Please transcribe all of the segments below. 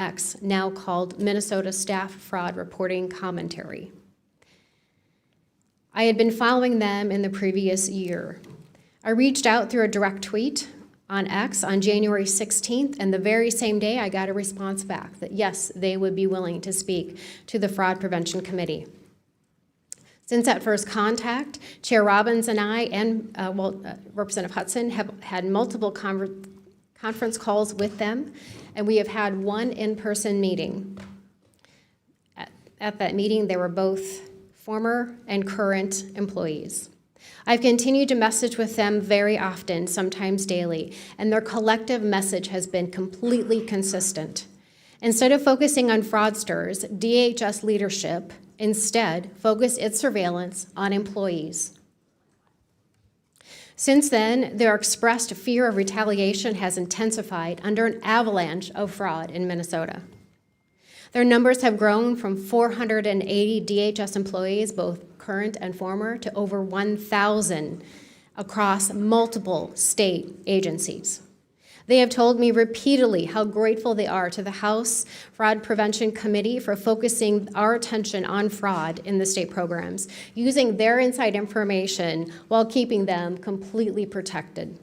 X, now called Minnesota Staff Fraud Reporting Commentary. I had been following them in the previous year. I reached out through a direct tweet on X on January 16th, and the very same day I got a response back that yes, they would be willing to speak to the Fraud Prevention Committee. Since that first contact, Chair Robbins and I and Representative Hudson have had multiple conference calls with them, and we have had one in-person meeting. At that meeting, they were both former and current employees. I've continued to message with them very often, sometimes daily, and their collective message has been completely consistent. Instead of focusing on fraudsters, DHS leadership instead focused its surveillance on employees. Since then, their expressed fear of retaliation has intensified under an avalanche of fraud in Minnesota. Their numbers have grown from 480 DHS employees, both current and former, to over 1,000 across multiple state agencies. They have told me repeatedly how grateful they are to the House Fraud Prevention Committee for focusing our attention on fraud in the state programs, using their inside information while keeping them completely protected.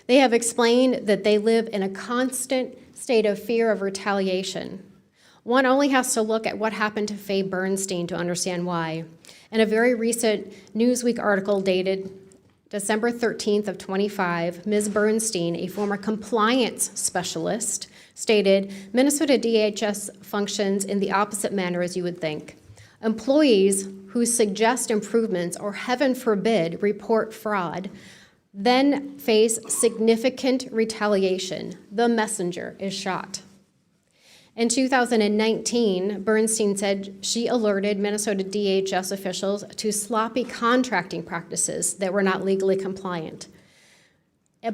They have explained that they live in a constant state of fear of retaliation. One only has to look at what happened to Faye Bernstein to understand why. In a very recent Newsweek article dated December 13th of 25, Ms. Bernstein, a former compliance specialist, stated, Minnesota DHS functions in the opposite manner as you would think. Employees who suggest improvements or, heaven forbid, report fraud then face significant retaliation. The messenger is shot. In 2019, Bernstein said she alerted Minnesota DHS officials to sloppy contracting practices that were not legally compliant.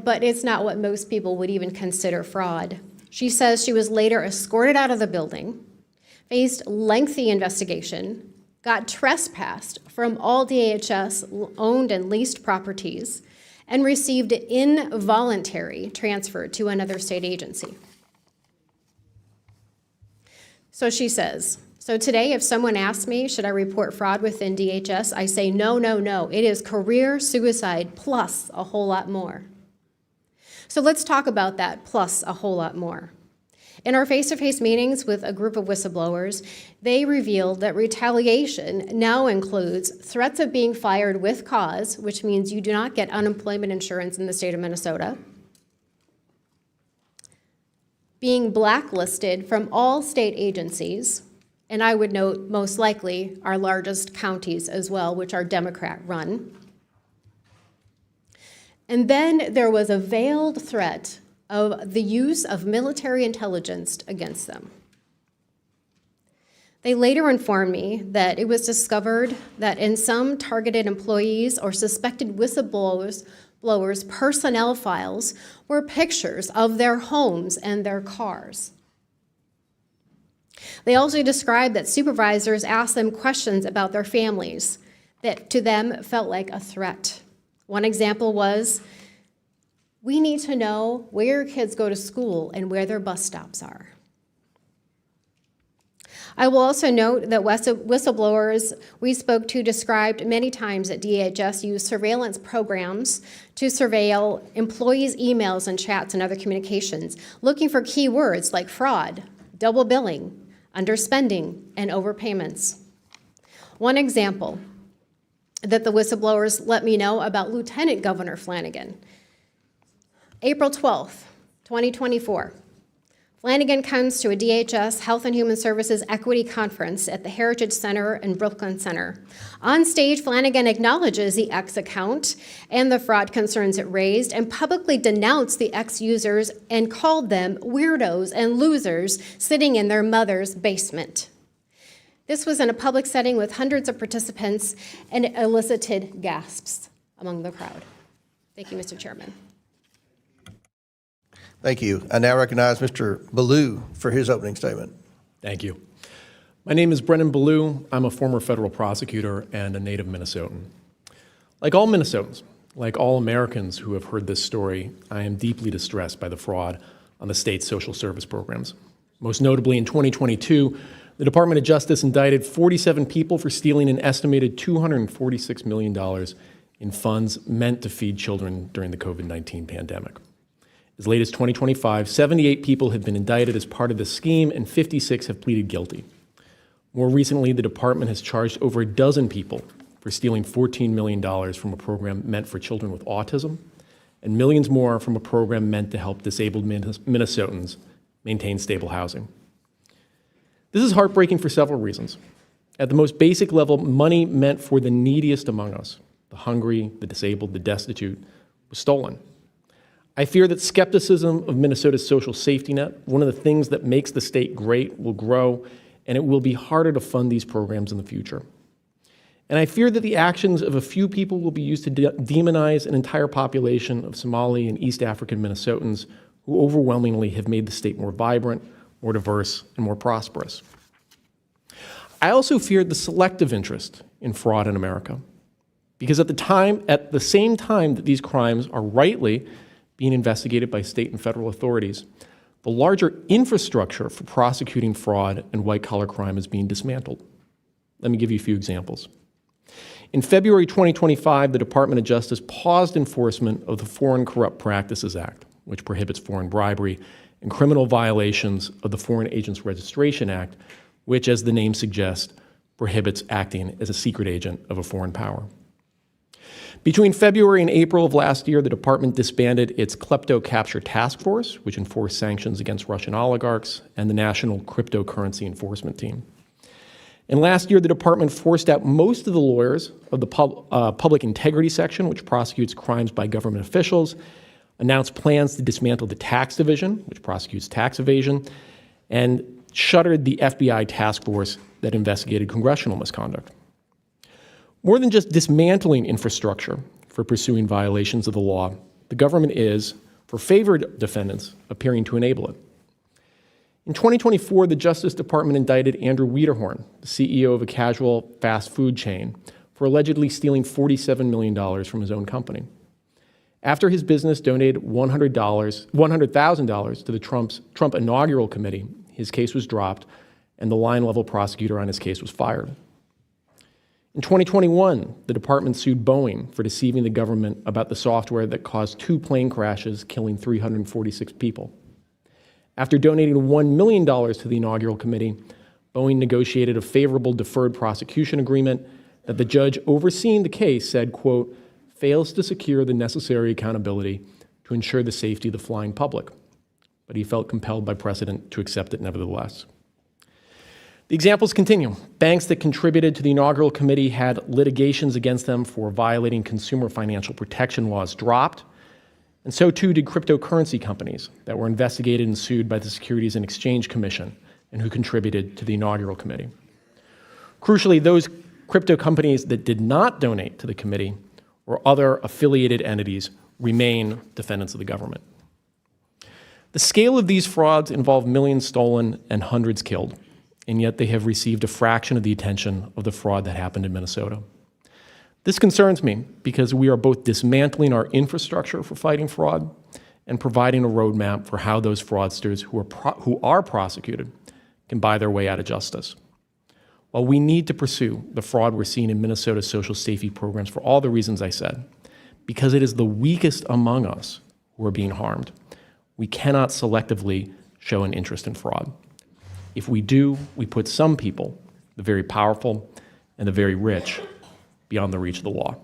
But it's not what most people would even consider fraud. She says she was later escorted out of the building, faced lengthy investigation, got trespassed from all DHS owned and leased properties, and received involuntary transfer to another state agency. So she says, so today if someone asks me, should I report fraud within DHS, I say no, no, no. It is career suicide plus a whole lot more. So let's talk about that plus a whole lot more. In our face-to-face meetings with a group of whistleblowers, they revealed that retaliation now includes threats of being fired with cause, which means you do not get unemployment insurance in the state of Minnesota, being blacklisted from all state agencies, and I would note most likely our largest counties as well, which are Democrat-run. And then there was a veiled threat of the use of military intelligence against them. They later informed me that it was discovered that in some targeted employees or suspected whistleblowers' personnel files were pictures of their homes and their cars. They also described that supervisors asked them questions about their families that to them felt like a threat. One example was, we need to know where your kids go to school and where their bus stops are. I will also note that whistleblowers we spoke to described many times that DHS used surveillance programs to surveil employees' emails and chats and other communications, looking for keywords like fraud, double billing, underspending, and overpayments. One example that the whistleblowers let me know about Lieutenant Governor Flanagan. April 12th, 2024. Flanagan comes to a DHS Health and Human Services Equity Conference at the Heritage Center and Brooklyn Center. On stage, Flanagan acknowledges the X account and the fraud concerns it raised and publicly denounced the X users and called them weirdos and losers sitting in their mother's basement. This was in a public setting with hundreds of participants and it elicited gasps among the crowd. Thank you, Mr. Chairman. Thank you. I now recognize Mr. Ballou for his opening statement. Thank you. My name is Brennan Ballou. I'm a former federal prosecutor and a native Minnesotan. Like all Minnesotans, like all Americans who have heard this story, I am deeply distressed by the fraud on the state's social service programs. Most notably, in 2022, the Department of Justice indicted 47 people for stealing an estimated $246 million in funds meant to feed children during the COVID-19 pandemic. As late as 2025, 78 people have been indicted as part of the scheme, and 56 have pleaded guilty. More recently, the department has charged over a dozen people for stealing $14 million from a program meant for children with autism, and millions more from a program meant to help disabled Minnesotans maintain stable housing. This is heartbreaking for several reasons. At the most basic level, money meant for the neediest among us, the hungry, the disabled, the destitute, was stolen. I fear that skepticism of Minnesota's social safety net, one of the things that makes the state great, will grow, and it will be harder to fund these programs in the future. And I fear that the actions of a few people will be used to demonize an entire population of Somali and East African Minnesotans who overwhelmingly have made the state more vibrant, more diverse, and more prosperous. I also feared the selective interest in fraud in America, because at the same time that these crimes are rightly being investigated by state and federal authorities, the larger infrastructure for prosecuting fraud and white-collar crime is being dismantled. Let me give you a few examples. In February 2025, the Department of Justice paused enforcement of the Foreign Corrupt Practices Act, which prohibits foreign bribery and criminal violations of the Foreign Agents Registration Act, which, as the name suggests, prohibits acting as a secret agent of a foreign power. Between February and April of last year, the department disbanded its Klepto Capture Task Force, which enforced sanctions against Russian oligarchs, and the National Cryptocurrency Enforcement Team. And last year, the department forced out most of the lawyers of the Public Integrity Section, which prosecutes crimes by government officials, announced plans to dismantle the Tax Division, which prosecutes tax evasion, and shuttered the FBI task force that investigated congressional misconduct. More than just dismantling infrastructure for pursuing violations of the law, the government is, for favored defendants, appearing to enable it. In 2024, the Justice Department indicted Andrew Wiederhorn, the CEO of a casual fast food chain, for allegedly stealing $47 million from his own company. After his business donated $100,000 to the Trump inaugural committee, his case was dropped, and the line-level prosecutor on his case was fired. In 2021, the department sued Boeing for deceiving the government about the software that caused 2 plane crashes, killing 346 people. After donating $1 million to the inaugural committee, Boeing negotiated a favorable deferred prosecution agreement that the judge overseeing the case said, quote, fails to secure the necessary accountability to ensure the safety of the flying public. But he felt compelled by precedent to accept it nevertheless. The examples continue. Banks that contributed to the inaugural committee had litigations against them for violating consumer financial protection laws dropped, and so too did cryptocurrency companies that were investigated and sued by the Securities and Exchange Commission and who contributed to the inaugural committee. Crucially, those crypto companies that did not donate to the committee or other affiliated entities remain defendants of the government. The scale of these frauds involve millions stolen and hundreds killed, and yet they have received a fraction of the attention of the fraud that happened in Minnesota. This concerns me because we are both dismantling our infrastructure for fighting fraud and providing a roadmap for how those fraudsters who are prosecuted can buy their way out of justice. While we need to pursue the fraud we're seeing in Minnesota's social safety programs for all the reasons I said, because it is the weakest among us who are being harmed, we cannot selectively show an interest in fraud. If we do, we put some people, the very powerful and the very rich, beyond the reach of the law.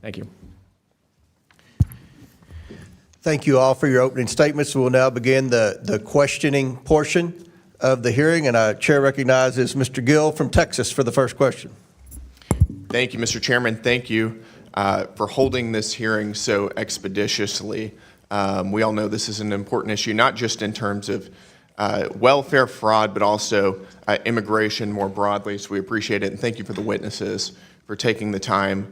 Thank you. Thank you all for your opening statements. We'll now begin the questioning portion of the hearing, and our chair recognizes Mr. Gill from Texas for the first question. Thank you, Mr. Chairman. Thank you for holding this hearing so expeditiously. We all know this is an important issue, not just in terms of welfare fraud, but also immigration more broadly, so we appreciate it, and thank you for the witnesses for taking the time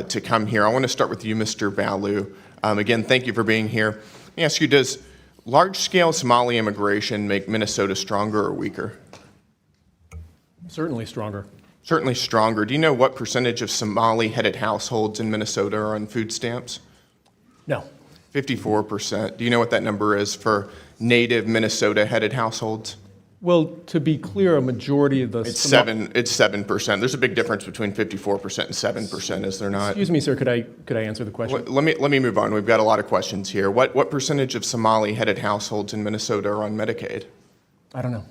to come here. I want to start with you, Mr. Balu. Again, thank you for being here. Let me ask you, does large-scale Somali immigration make Minnesota stronger or weaker? Certainly stronger. Certainly stronger. Do you know what percentage of Somali-headed households in Minnesota are on food stamps? No. 54%. Do you know what that number is for native Minnesota-headed households? Well, to be clear, a majority of the... It's 7%. There's a big difference between 54% and 7%, is there not? Excuse me, sir, could I answer the question? Let me move on. We've got a lot of questions here. What percentage of Somali-headed households in Minnesota are on Medicaid? I don't know.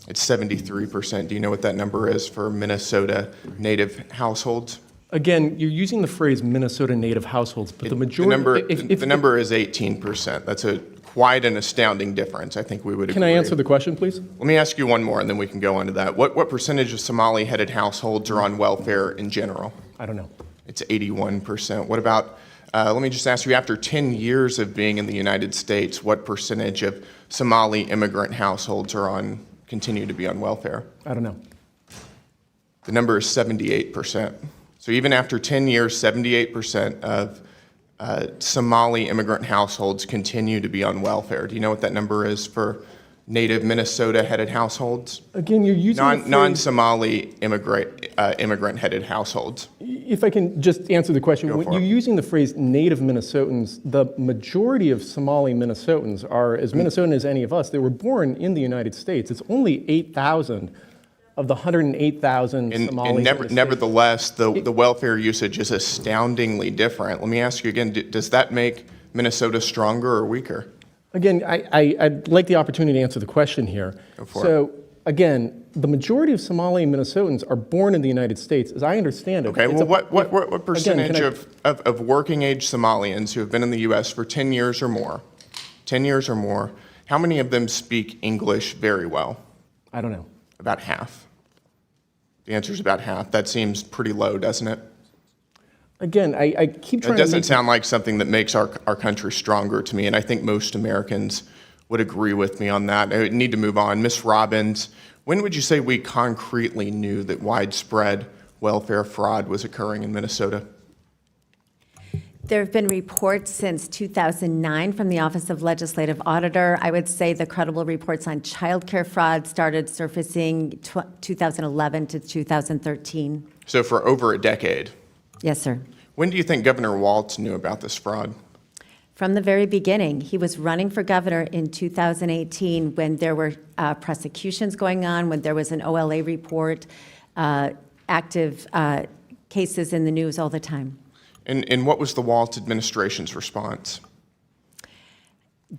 It's 73%. Do you know what that number is for Minnesota native households? Again, you're using the phrase Minnesota native households, but the majority... The number is 18%. That's quite an astounding difference. I think we would agree. Can I answer the question, please? Let me ask you one more, and then we can go on to that. What percentage of Somali-headed households are on welfare in general? I don't know. It's 81%. What about, let me just ask you, after 10 years of being in the United States, what percentage of Somali immigrant households continue to be on welfare? I don't know. The number is 78%. So even after 10 years, 78% of Somali immigrant households continue to be on welfare. Do you know what that number is for native Minnesota-headed households? Again, you're using the phrase... Non-Somali immigrant-headed households. If I can just answer the question, when you're using the phrase native Minnesotans, the majority of Somali Minnesotans are as Minnesotan as any of us. They were born in the United States. It's only 8,000 of the 108,000 Somali Minnesotans. Nevertheless, the welfare usage is astoundingly different. Let me ask you again, does that make Minnesota stronger or weaker? Again, I'd like the opportunity to answer the question here. Go for it. Again, the majority of Somali Minnesotans are born in the United States, as I understand it. Okay, well, what percentage of working-age Somalians who have been in the U.S. for 10 years or more, how many of them speak English very well? I don't know. About half. The answer is about half. That seems pretty low, doesn't it? Again, I keep trying to... It doesn't sound like something that makes our country stronger to me, and I think most Americans would agree with me on that. I need to move on. Ms. Robbins, when would you say we concretely knew that widespread welfare fraud was occurring in Minnesota? There have been reports since 2009 from the Office of Legislative Auditor. I would say the credible reports on childcare fraud started surfacing 2011 to 2013. So for over a decade. Yes, sir. When do you think Governor Walz knew about this fraud? From the very beginning. He was running for governor in 2018 when there were prosecutions going on, when there was an OLA report, active cases in the news all the time. And what was the Walz administration's response?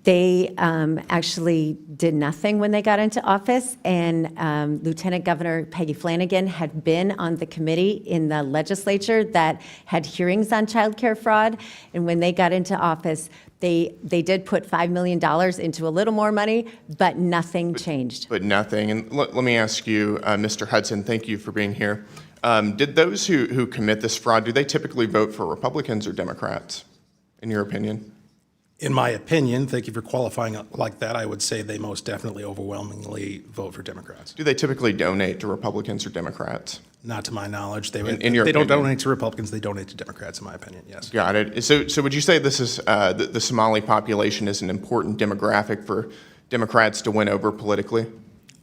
They actually did nothing when they got into office, and Lieutenant Governor Peggy Flanagan had been on the committee in the legislature that had hearings on childcare fraud, and when they got into office, they did put $5 million into a little more money, but nothing changed. But nothing. And let me ask you, Mr. Hudson, thank you for being here. Did those who commit this fraud, do they typically vote for Republicans or Democrats, in your opinion? In my opinion, thank you for qualifying like that, I would say they most definitely overwhelmingly vote for Democrats. Do they typically donate to Republicans or Democrats? Not to my knowledge. They opinion? don't donate to Republicans, they donate to Democrats, in my opinion, yes. Got it. So would you say this is the Somali population is an important demographic for Democrats to win over politically?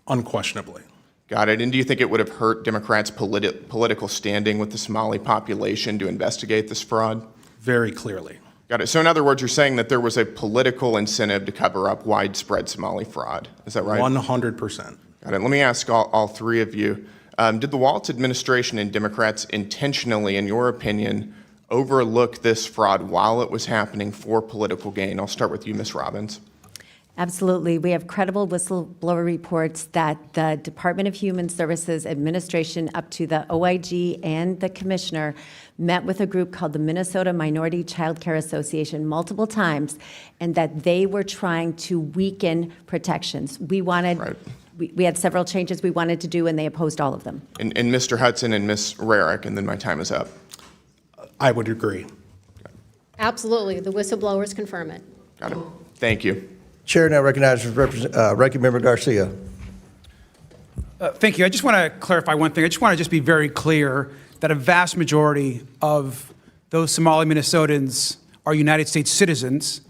Unquestionably. Got it. And do you think it would have hurt Democrats' political standing with the Somali population to investigate this fraud? Very clearly. Got it. So in other words, you're saying that there was a political incentive to cover up widespread Somali fraud. Is that right? 100%. Got it. Let me ask all three of you. Did the Walz administration and Democrats intentionally, in your opinion, overlook this fraud while it was happening for political gain? I'll start with you, Ms. Robbins. Absolutely. We have credible whistleblower reports that the Department of Human Services administration up to the OIG and the commissioner met with a group called the Minnesota Minority Child Care Association multiple times, and that they were trying to weaken protections. We wanted, right. we had several changes we wanted to do, and they opposed all of them. And Mr. Hudson and Ms. Rarick, and then my time is up. I would agree. Absolutely. The whistleblowers confirm it. Got it. Thank you. Chair now recognizes Ranking Member Garcia. Thank you. I just want to clarify one thing. I just want to just be very clear that a vast majority of those Somali Minnesotans are United States citizens,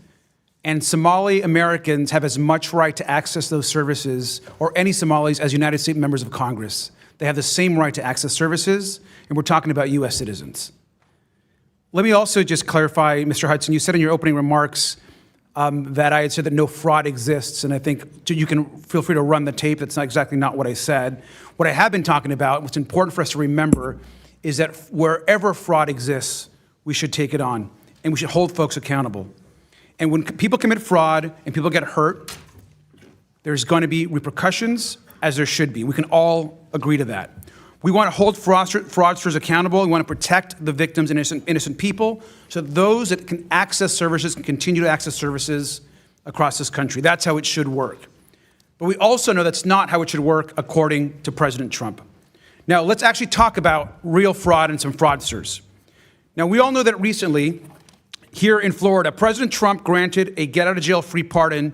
and Somali Americans have as much right to access those services, or any Somalis, as United States members of Congress. They have the same right to access services, and we're talking about U.S. citizens. Let me also just clarify, Mr. Hudson, you said in your opening remarks that I had said that no fraud exists, and I think you can feel free to run the tape. That's not what I said. What I have been talking about, what's important for us to remember, is that wherever fraud exists, we should take it on, and we should hold folks accountable. And when people commit fraud and people get hurt, there's going to be repercussions, as there should be. We can all agree to that. We want to hold fraudsters accountable. We want to protect the victims and innocent people so that those that can access services can continue to access services across this country. That's how it should work. But we also know that's not how it should work according to President Trump. Now, let's actually talk about real fraud and some fraudsters. Now, we all know that recently, here in Florida, President Trump granted a get-out-of-jail-free pardon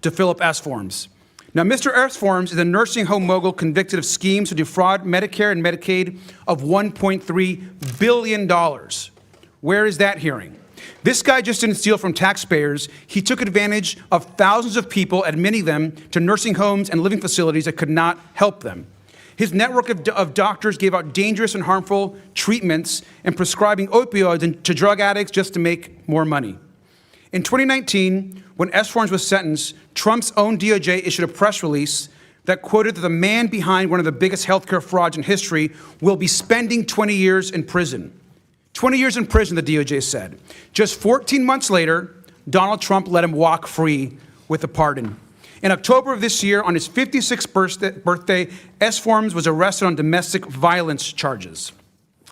to Philip S. Forms. Now, Mr. S. Forms is a nursing home mogul convicted of schemes to defraud Medicare and Medicaid of $1.3 billion. Where is that hearing? This guy just didn't steal from taxpayers. He took advantage of thousands of people, admitting them to nursing homes and living facilities that could not help them. His network of doctors gave out dangerous and harmful treatments and prescribing opioids to drug addicts just to make more money. In 2019, when S. Forms was sentenced, Trump's own DOJ issued a press release that quoted that the man behind one of the biggest healthcare frauds in history will be spending 20 years in prison. 20 years in prison, the DOJ said. Just 14 months later, Donald Trump let him walk free with a pardon. In October of this year, on his 56th birthday, S. Forms was arrested on domestic violence charges.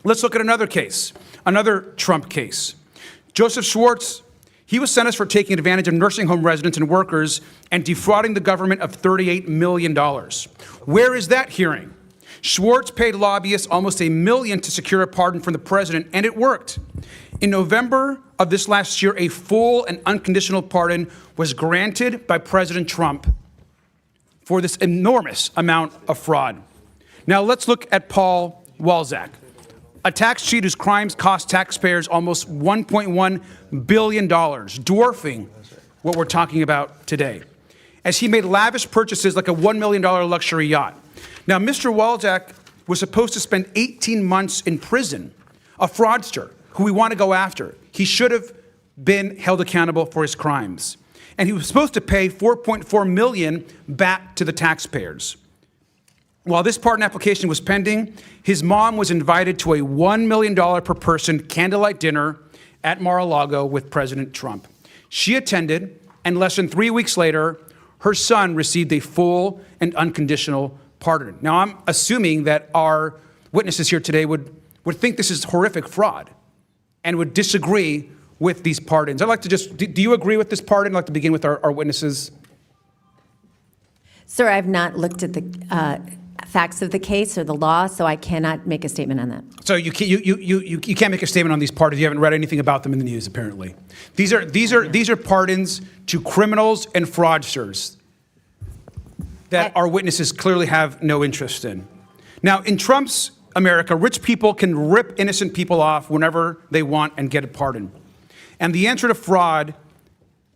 Let's look at another case, another Trump case. Joseph Schwartz, he was sentenced for taking advantage of nursing home residents and workers and defrauding the government of $38 million. Where is that hearing? Schwartz paid lobbyists almost $1 million to secure a pardon from the president, and it worked. In November of this last year, a full and unconditional pardon was granted by President Trump for this enormous amount of fraud. Now let's look at Paul Walzak, a tax cheat whose crimes cost taxpayers almost $1.1 billion, dwarfing what we're talking about today, as he made lavish purchases like a $1 million luxury yacht. Now, Mr. Walzak was supposed to spend 18 months in prison, a fraudster who we want to go after. He should have been held accountable for his crimes. And he was supposed to pay $4.4 million back to the taxpayers. While this pardon application was pending, his mom was invited to a $1 million per person candlelight dinner at Mar-a-Lago with President Trump. She attended, and less than 3 weeks later, her son received a full and unconditional pardon. Now, I'm assuming that our witnesses here today would think this is horrific fraud and would disagree with these pardons. I'd like to do you agree with this pardon? I'd like to begin with our witnesses. Sir, I've not looked at the facts of the case or the law, so I cannot make a statement on that. So you can't make a statement on these pardons. You haven't read anything about them in the news, apparently. These are pardons to criminals and fraudsters that our witnesses clearly have no interest in. Now, in Trump's America, rich people can rip innocent people off whenever they want and get a pardon. And the answer to fraud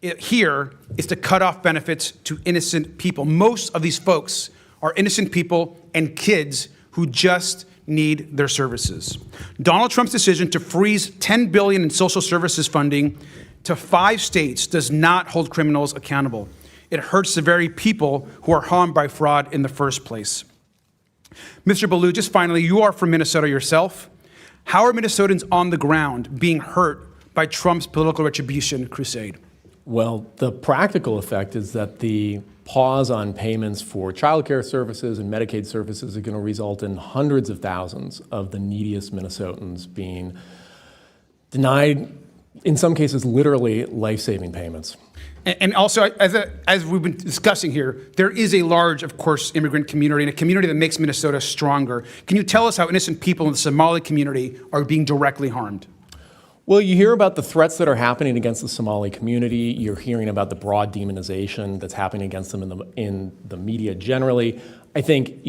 here is to cut off benefits to innocent people. Most of these folks are innocent people and kids who just need their services. Donald Trump's decision to freeze $10 billion in social services funding to 5 states does not hold criminals accountable. It hurts the very people who are harmed by fraud in the first place. Mr. Ballou, just finally, you are from Minnesota yourself. How are Minnesotans on the ground being hurt by Trump's political retribution crusade? Well, the practical effect is that the pause on payments for child care services and Medicaid services are going to result in hundreds of thousands of the neediest Minnesotans being denied, in some cases, literally life-saving payments. And also, as we've been discussing here, there is a large, of course, immigrant community and a community that makes Minnesota stronger. Can you tell us how innocent people in the Somali community are being directly harmed? Well, you hear about the threats that are happening against the Somali community. You're hearing about the broad demonization that's happening against them in the media generally. I think,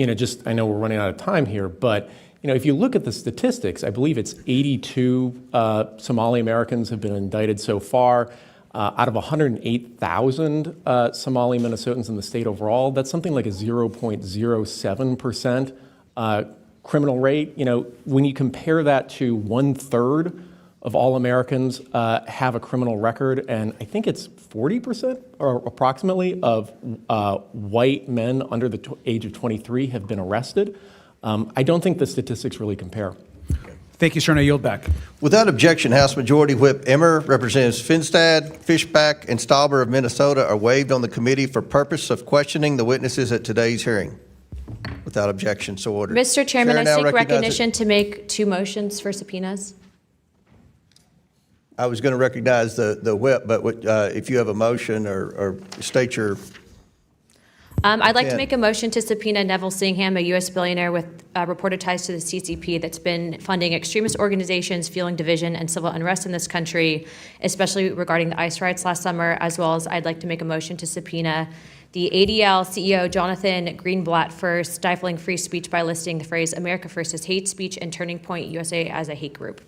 I know we're running out of time here, but if you look at the statistics, I believe it's 82 Somali Americans have been indicted so far. Out of 108,000 Somali Minnesotans in the state overall, that's something like a 0.07% criminal rate. When you compare that to 1/3 of all Americans have a criminal record, and I think it's 40% or approximately of white men under the age of 23 have been arrested. I don't think the statistics really compare. Thank you, sir, and I yield back. Without objection, House Majority Whip Emmer, Representatives Finstad, Fishback, and Stauber of Minnesota are waived on the committee for purpose of questioning the witnesses at today's hearing. Without objection, so ordered. Mr. Chairman, Chair I now seek recognizes- recognition to make 2 motions for subpoenas. I was going to recognize the whip, but if you have a motion or state your, I'd like Yeah. to make a motion to subpoena Neville Singham, a U.S. billionaire with reported ties to the CCP that's been funding extremist organizations, fueling division and civil unrest in this country, especially regarding the ICE riots last summer, as well as I'd like to make a motion to subpoena the ADL CEO Jonathan Greenblatt for stifling free speech by listing the phrase America First as hate speech and Turning Point USA as a hate group.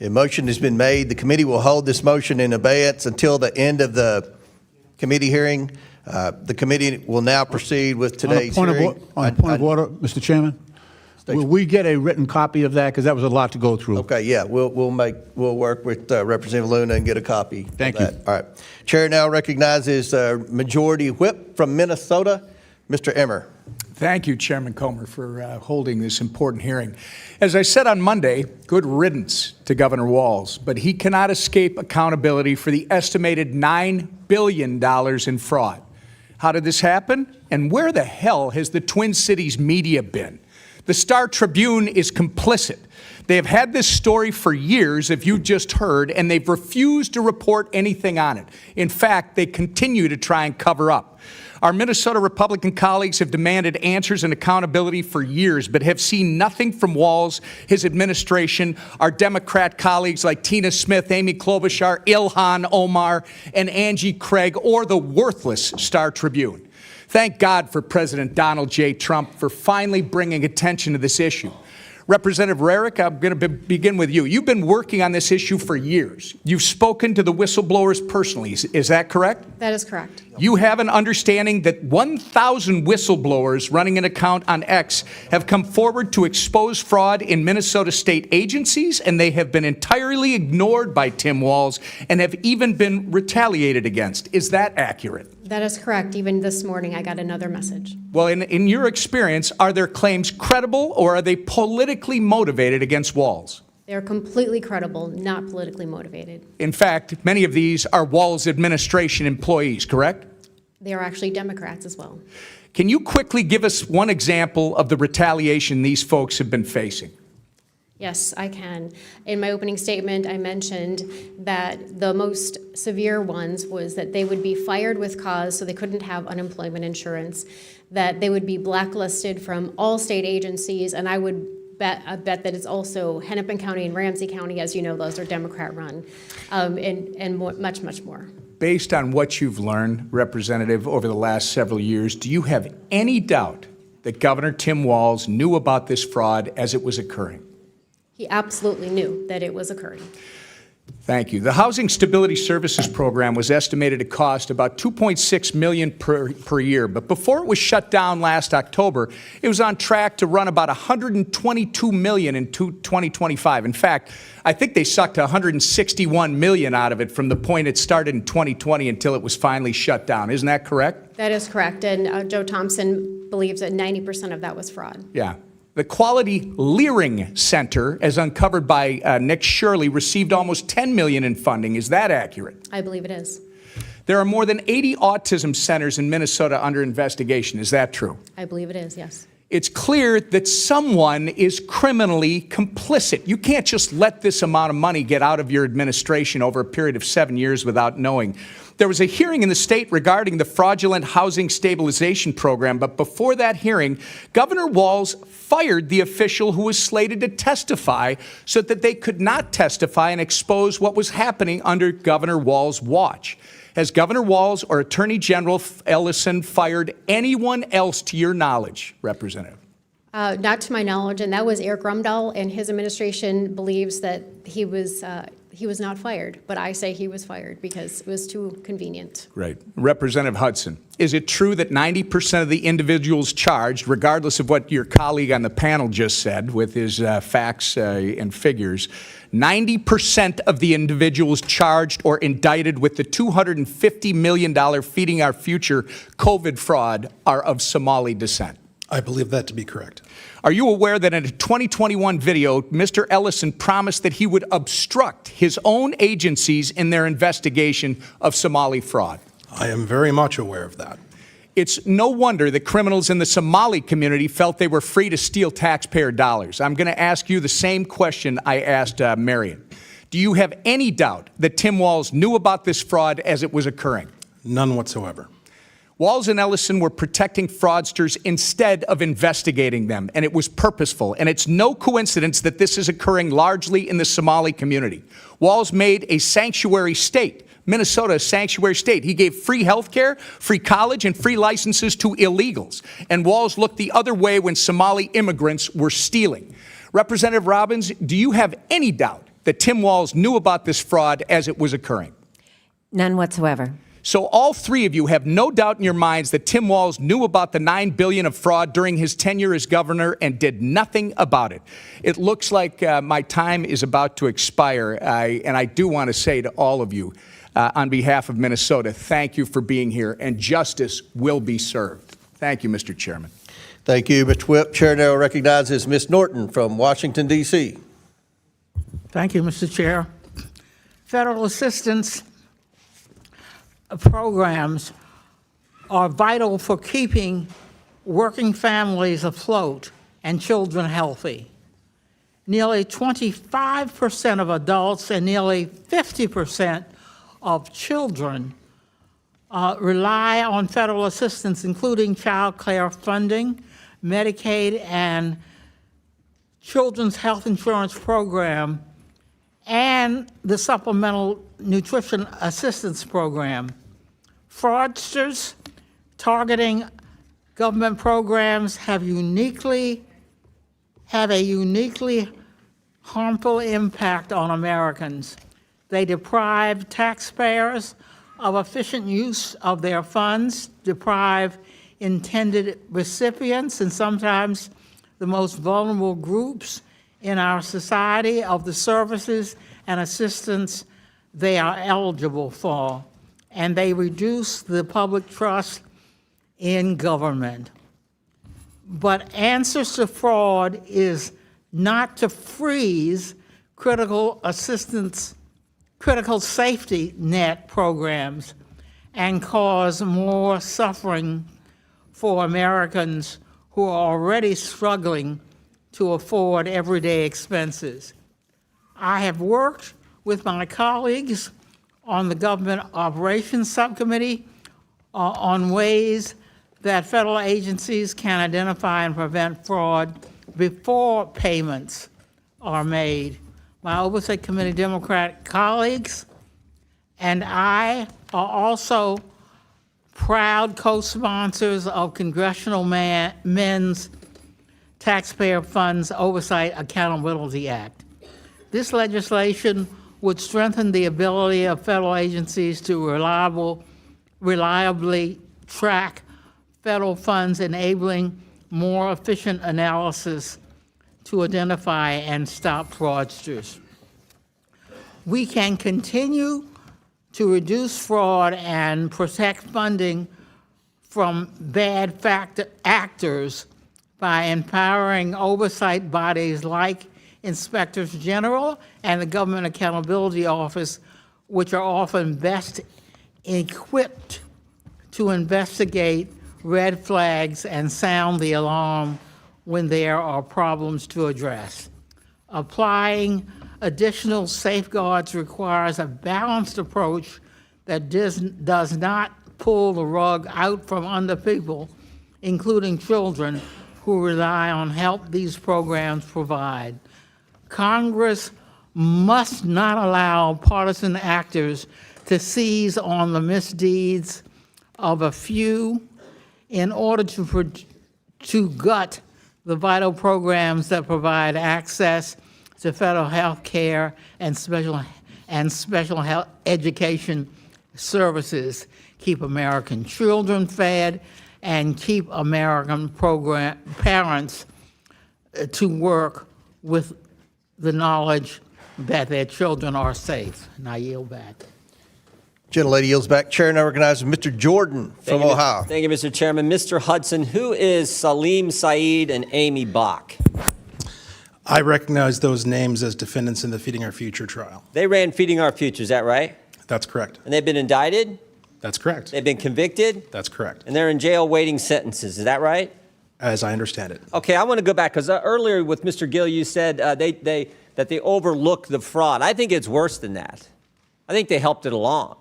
a motion has been made. The committee will hold this motion in abeyance until the end of the committee hearing. The committee will now proceed with today's hearing. On a point of order, Mr. Chairman, will we get a written copy of that? Because that was a lot to go through. Okay, yeah, we'll work with Representative Luna and get a copy of Thank you. that. All right. Chair now recognizes Majority Whip from Minnesota, Mr. Emmer. Thank you, Chairman Comer, for holding this important hearing. As I said on Monday, good riddance to Governor Walz, but he cannot escape accountability for the estimated $9 billion in fraud. How did this happen? And where the hell has the Twin Cities media been? The Star Tribune is complicit. They have had this story for years, if you just heard, and they've refused to report anything on it. In fact, they continue to try and cover up. Our Minnesota Republican colleagues have demanded answers and accountability for years, but have seen nothing from Walz, his administration, our Democrat colleagues like Tina Smith, Amy Klobuchar, Ilhan Omar, and Angie Craig, or the worthless Star Tribune. Thank God for President Donald J. Trump for finally bringing attention to this issue. Representative Rarick, I'm going to begin with you. You've been working on this issue for years. You've spoken to the whistleblowers personally. Is that correct? That is correct. You have an understanding that 1,000 whistleblowers running an account on X have come forward to expose fraud in Minnesota state agencies, and they have been entirely ignored by Tim Walz and have even been retaliated against. Is that accurate? That is correct. Even this morning, I got another message. Well, in your experience, are their claims credible or are they politically motivated against Walz? They're completely credible, not politically motivated. In fact, many of these are Walz administration employees, correct? They are actually Democrats as well. Can you quickly give us one example of the retaliation these folks have been facing? Yes, I can. In my opening statement, I mentioned that the most severe ones was that they would be fired with cause, so they couldn't have unemployment insurance, that they would be blacklisted from all state agencies, and I bet that it's also Hennepin County and Ramsey County, as you know, those are Democrat-run, and much, much more. Based on what you've learned, Representative, over the last several years, do you have any doubt that Governor Tim Walz knew about this fraud as it was occurring? He absolutely knew that it was occurring. Thank you. The Housing Stability Services Program was estimated to cost about $2.6 million per year, but before it was shut down last October, it was on track to run about $122 million in 2025. In fact, I think they sucked $161 million out of it from the point it started in 2020 until it was finally shut down. Isn't that correct? That is correct, and Joe Thompson believes that 90% of that was fraud. Yeah. The Quality Leering Center, as uncovered by Nick Shirley, received almost $10 million in funding. Is that accurate? I believe it is. There are more than 80 autism centers in Minnesota under investigation. Is that true? I believe it is, yes. It's clear that someone is criminally complicit. You can't just let this amount of money get out of your administration over a period of 7 years without knowing. There was a hearing in the state regarding the fraudulent housing stabilization program, but before that hearing, Governor Walz fired the official who was slated to testify so that they could not testify and expose what was happening under Governor Walz's watch. Has Governor Walz or Attorney General Ellison fired anyone else to your knowledge, Representative? Not to my knowledge, and that was Eric Rumdahl, and his administration believes that he was he was not fired, but I say he was fired because it was too convenient. Right. Representative Hudson, is it true that 90% of the individuals charged, regardless of what your colleague on the panel just said with his facts and figures, 90% of the individuals charged or indicted with the $250 million Feeding Our Future COVID fraud are of Somali descent? I believe that to be correct. Are you aware that in a 2021 video, Mr. Ellison promised that he would obstruct his own agencies in their investigation of Somali fraud? I am very much aware of that. It's no wonder that criminals in the Somali community felt they were free to steal taxpayer dollars. I'm going to ask you the same question I asked Marion. Do you have any doubt that Tim Walz knew about this fraud as it was occurring? None whatsoever. Walz and Ellison were protecting fraudsters instead of investigating them, and it was purposeful. And it's no coincidence that this is occurring largely in the Somali community. Walz made a sanctuary state, Minnesota, a sanctuary state. He gave free health care, free college, and free licenses to illegals. And Walz looked the other way when Somali immigrants were stealing. Representative Robbins, do you have any doubt that Tim Walz knew about this fraud as it was occurring? None whatsoever. So all three of you have no doubt in your minds that Tim Walz knew about the $9 billion of fraud during his tenure as governor and did nothing about it. It looks like my time is about to expire, and I do want to say to all of you, on behalf of Minnesota, thank you for being here, and justice will be served. Thank you, Mr. Chairman. Thank you, Mr. Whip. Chair now recognizes Ms. Norton from Washington, D.C. Thank you, Mr. Chair. Federal assistance programs are vital for keeping working families afloat and children healthy. Nearly 25% of adults and nearly 50% of children rely on federal assistance, including child care funding, Medicaid, and Children's Health Insurance Program, and the Supplemental Nutrition Assistance Program. Fraudsters targeting government programs have a uniquely harmful impact on Americans. They deprive taxpayers of efficient use of their funds, deprive intended recipients and sometimes the most vulnerable groups in our society of the services and assistance they are eligible for, and they reduce the public trust in government. But answers to fraud is not to freeze critical safety net programs and cause more suffering for Americans who are already struggling to afford everyday expenses. I have worked with my colleagues on the Government Operations Subcommittee on ways that federal agencies can identify and prevent fraud before payments are made. My Oversight Committee Democratic colleagues and I are also proud co-sponsors of Congressional Men's Taxpayer Funds Oversight Accountability Act. This legislation would strengthen the ability of federal agencies to reliably track federal funds, enabling more efficient analysis to identify and stop fraudsters. We can continue to reduce fraud and protect funding from bad actors by empowering oversight bodies like inspectors general and the Government Accountability Office, which are often best equipped to investigate red flags and sound the alarm when there are problems to address. Applying additional safeguards requires a balanced approach that does not pull the rug out from under people, including children, who rely on help these programs provide. Congress must not allow partisan actors to seize on the misdeeds of a few in order to gut the vital programs that provide access to federal health care and special and special health education services, keep American children fed, and keep American parents to work with the knowledge that their children are safe. And I yield back. Gentlelady yields back. Chair now recognizes Mr. Jordan from Ohio. Thank you, Mr. Chairman. Mr. Hudson, who is Salim Saeed and Amy Bach? I recognize those names as defendants in the Feeding Our Future trial. They ran Feeding Our Future, is that right? That's correct. And they've been indicted? That's correct. They've been convicted? That's correct. And they're in jail waiting sentences, is that right? As I understand it. Okay, I want to go back, because earlier with Mr. Gill, you said that they overlooked the fraud. I think it's worse than that. I think they helped it along.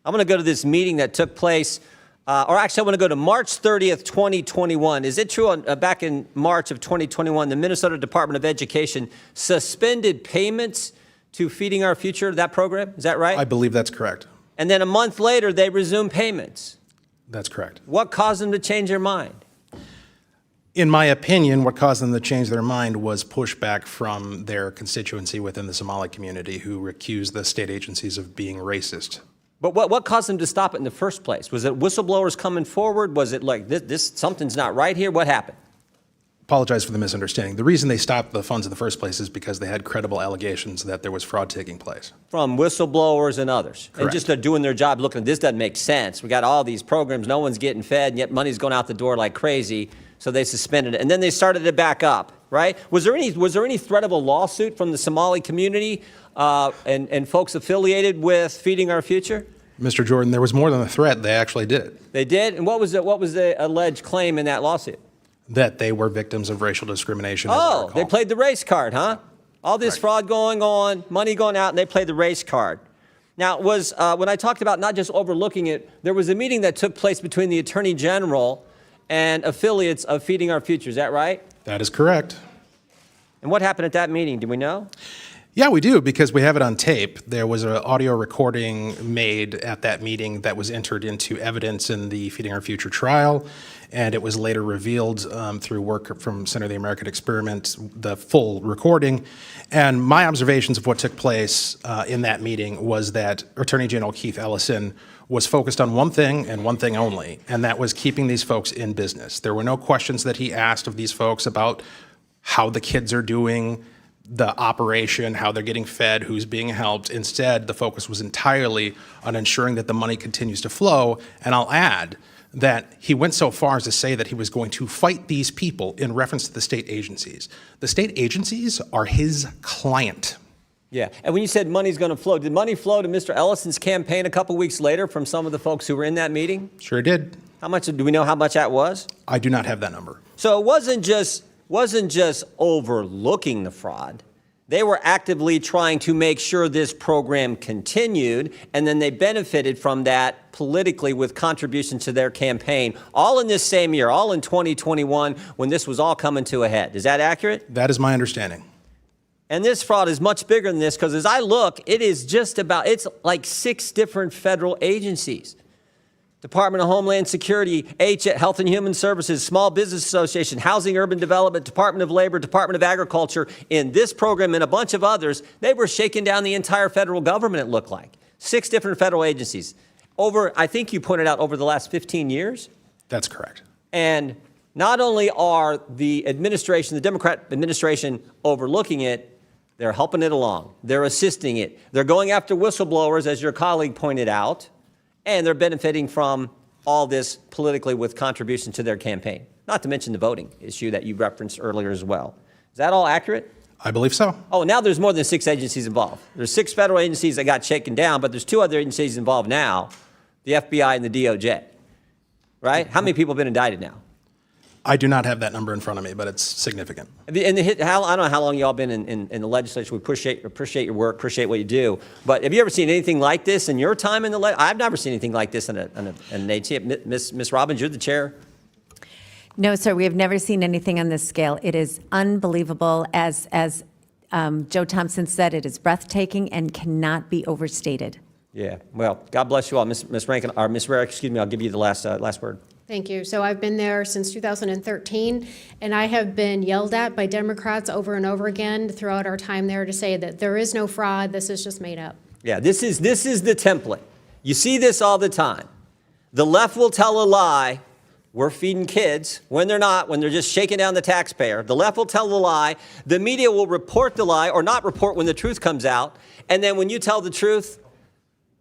I'm going to go to this meeting that took place, or actually I want to go to March 30th, 2021. Is it true back in March of 2021, the Minnesota Department of Education suspended payments to Feeding Our Future, that program? Is that right? I believe that's correct. And then a month later, they resumed payments. That's correct. What caused them to change their mind? In my opinion, what caused them to change their mind was pushback from their constituency within the Somali community who accused the state agencies of being racist. But what caused them to stop it in the first place? Was it whistleblowers coming forward? Was it like this something's not right here? What happened? Apologize for the misunderstanding. The reason they stopped the funds in the first place is because they had credible allegations that there was fraud taking place. From whistleblowers and others. Correct. And just they're doing their job looking, this doesn't make sense. We got all these programs, no one's getting fed, and yet money's going out the door like crazy. So they suspended it. And then they started it back up, right? Was there any threat of a lawsuit from the Somali community and folks affiliated with Feeding Our Future? Mr. Jordan, there was more than a threat. They actually did. They did? And what was the alleged claim in that lawsuit? That they were victims of racial discrimination. as I Oh, recall. they played the race card, huh? All this fraud going on, money going out, and they played the race card. Now, it was when I talked about not just overlooking it, there was a meeting that took place between the Attorney General and affiliates of Feeding Our Future. Is that right? That is correct. And what happened at that meeting? Do we know? Yeah, we do, because we have it on tape. There was an audio recording made at that meeting that was entered into evidence in the Feeding Our Future trial, and it was later revealed through work from Center of the American Experiment, the full recording. And my observations of what took place in that meeting was that Attorney General Keith Ellison was focused on one thing and one thing only, and that was keeping these folks in business. There were no questions that he asked of these folks about how the kids are doing, the operation, how they're getting fed, who's being helped. Instead, the focus was entirely on ensuring that the money continues to flow. And I'll add that he went so far as to say that he was going to fight these people in reference to the state agencies. The state agencies are his client. Yeah. And when you said money's going to flow, did money flow to Mr. Ellison's campaign a couple weeks later from some of the folks who were in that meeting? Sure did. How much, do we know how much that was? I do not have that number. So it wasn't just overlooking the fraud. They were actively trying to make sure this program continued, and then they benefited from that politically with contributions to their campaign, all in this same year, all in 2021, when this was all coming to a head. Is that accurate? That is my understanding. And this fraud is much bigger than this, because as I look, it's like 6 different federal agencies. Department of Homeland Security, Health and Human Services, Small Business Association, Housing, Urban Development, Department of Labor, Department of Agriculture, in this program and a bunch of others, they were shaking down the entire federal government, it looked like. 6 different federal agencies. I think you pointed out, over the last 15 years. That's correct. And not only are the Democrat administration overlooking it, they're helping it along. They're assisting it. They're going after whistleblowers, as your colleague pointed out. And they're benefiting from all this politically with contributions to their campaign, not to mention the voting issue that you referenced earlier as well. Is that all accurate? I believe so. Oh, now there's more than 6 agencies involved. There's 6 federal agencies that got shaken down, but there's 2 other agencies involved now, the FBI and the DOJ, right? How many people have been indicted now? I do not have that number in front of me, but it's significant. And I don't know how long y'all been in the legislature. We appreciate your work, appreciate what you do. But have you ever seen anything like this in your time in the legislature? I've never seen anything like this in an agency. Ms. Robbins, you're the chair. No, sir, we have never seen anything on this scale. It is unbelievable. As Joe Thompson said, it is breathtaking and cannot be overstated. Yeah. Well, God bless you all. Ms. Rankin, or Ms. Rarick, excuse me, I'll give you the last word. Thank you. So I've been there since 2013, and I have been yelled at by Democrats over and over again throughout our time there to say that there is no fraud, this is just made up. Yeah, this is the template. You see this all the time. The left will tell a lie. We're feeding kids when they're not, when they're just shaking down the taxpayer. The left will tell a lie. The media will report the lie or not report when the truth comes out. And then when you tell the truth,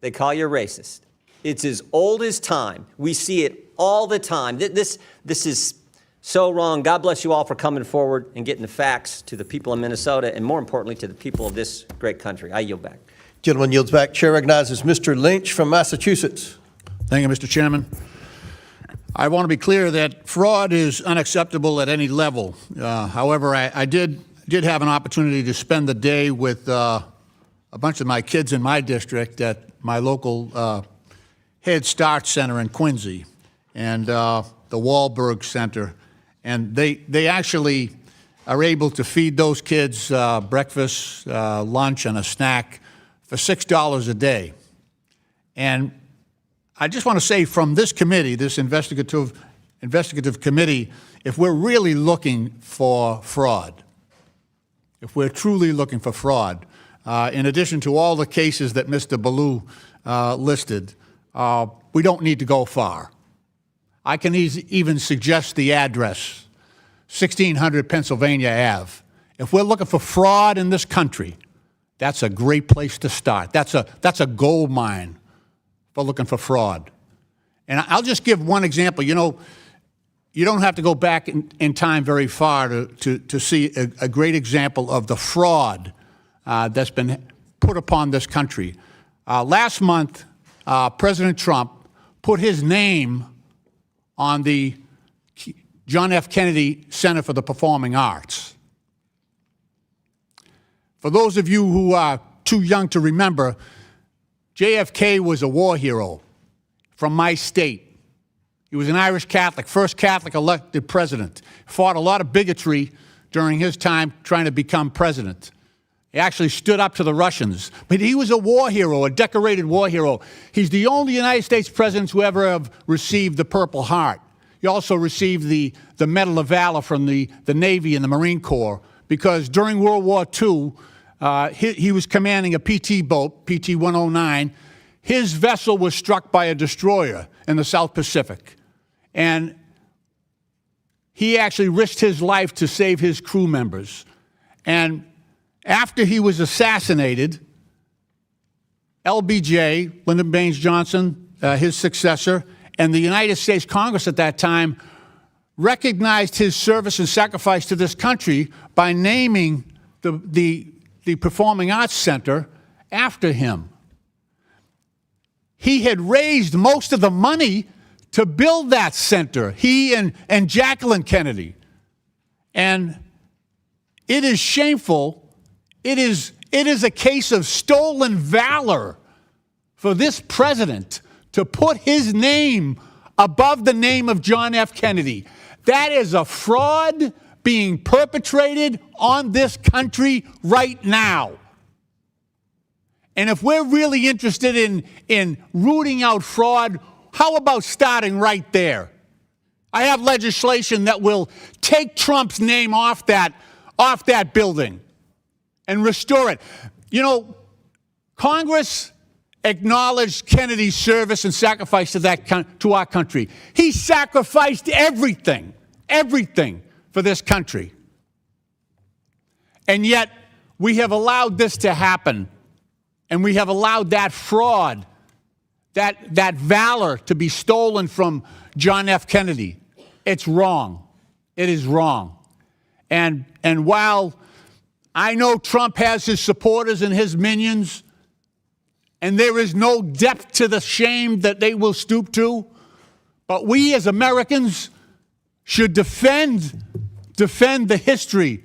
they call you racist. It's as old as time. We see it all the time. This is so wrong. God bless you all for coming forward and getting the facts to the people of Minnesota and, more importantly, to the people of this great country. I yield back. Gentleman yields back. Chair recognizes Mr. Lynch from Massachusetts. Thank you, Mr. Chairman. I want to be clear that fraud is unacceptable at any level. However, I did have an opportunity to spend the day with a bunch of my kids in my district at my local Head Start Center in Quincy and the Wahlberg Center. And they actually are able to feed those kids breakfast, lunch, and a snack for $6 a day. And I just want to say from this committee, this investigative committee, if we're really looking for fraud, if we're truly looking for fraud, in addition to all the cases that Mr. Ballou listed, we don't need to go far. I can even suggest the address, 1600 Pennsylvania Ave. If we're looking for fraud in this country, that's a great place to start. That's a gold mine for looking for fraud. And I'll just give one example. You know, you don't have to go back in time very far to see a great example of the fraud that's been put upon this country. Last month, President Trump put his name on the John F. Kennedy Center for the Performing Arts. For those of you who are too young to remember, JFK was a war hero from my state. He was an Irish Catholic, first Catholic elected president. Fought a lot of bigotry during his time trying to become president. He actually stood up to the Russians. But he was a war hero, a decorated war hero. He's the only United States president who ever have received the Purple Heart. He also received the Medal of Valor from the Navy and the Marine Corps because during World War II, he was commanding a PT boat, PT 109. His vessel was struck by a destroyer in the South Pacific. And he actually risked his life to save his crew members. And after he was assassinated, LBJ, Lyndon Baines Johnson, his successor, and the United States Congress at that time recognized his service and sacrifice to this country by naming the Performing Arts Center after him. He had raised most of the money to build that center, he and Jacqueline Kennedy. And it is shameful. It is a case of stolen valor for this president to put his name above the name of John F. Kennedy. That is a fraud being perpetrated on this country right now. And if we're really interested in rooting out fraud, how about starting right there? I have legislation that will take Trump's name off that building and restore it. You know, Congress acknowledged Kennedy's service and sacrifice to our country. He sacrificed everything for this country. And yet, we have allowed this to happen. And we have allowed that fraud, that valor to be stolen from John F. Kennedy. It's wrong. It is wrong. And while I know Trump has his supporters and his minions, and there is no depth to the shame that they will stoop to, but we as Americans should defend the history,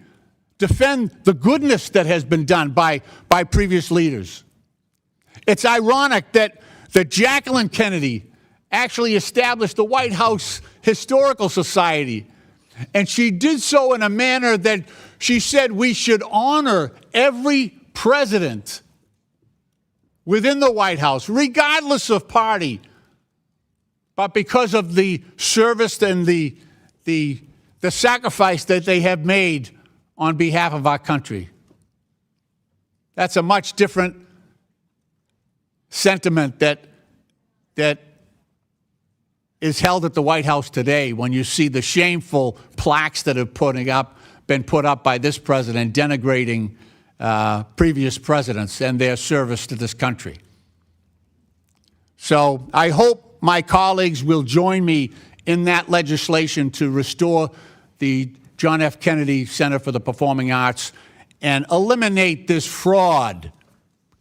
defend the goodness that has been done by previous leaders. It's ironic that Jacqueline Kennedy actually established the White House Historical Society, and she did so in a manner that she said we should honor every president within the White House, regardless of party. but because of the service and the sacrifice that they have made on behalf of our country. That's a much different sentiment that is held at the White House today when you see the shameful plaques that have been put up by this president denigrating previous presidents and their service to this country. So I hope my colleagues will join me in that legislation to restore the John F. Kennedy Center for the Performing Arts and eliminate this fraud,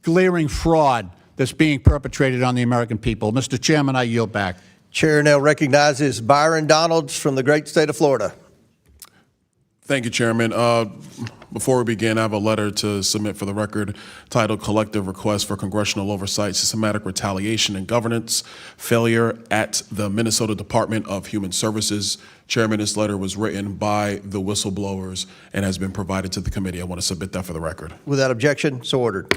glaring fraud that's being perpetrated on the American people. Mr. Chairman, I yield back. Chair now recognizes Byron Donalds from the great state of Florida. Thank you, Chairman. Before we begin, I have a letter to submit for the record titled Collective Request for Congressional Oversight, Systematic Retaliation and Governance Failure at the Minnesota Department of Human Services. Chairman, this letter was written by the whistleblowers and has been provided to the committee. I want to submit that for the record. Without objection, so ordered.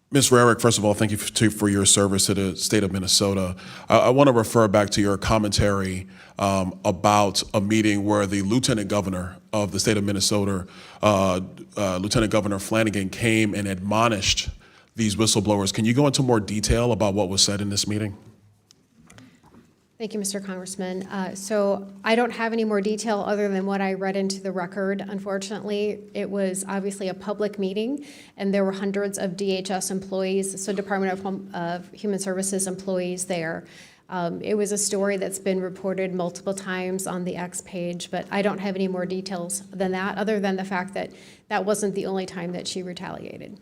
Ms. Rarick, first of all, thank you for your service to the state of Minnesota. I want to refer back to your commentary about a meeting where the Lieutenant Governor of the state of Minnesota, Lieutenant Governor Flanagan, came and admonished these whistleblowers. Can you go into more detail about what was said in this meeting? Thank you, Mr. Congressman. So I don't have any more detail other than what I read into the record. Unfortunately, it was obviously a public meeting, and there were hundreds of DHS employees, so Department of Human Services employees there. It was a story that's been reported multiple times on the X page, but I don't have any more details than that, other than the fact that that wasn't the only time that she retaliated.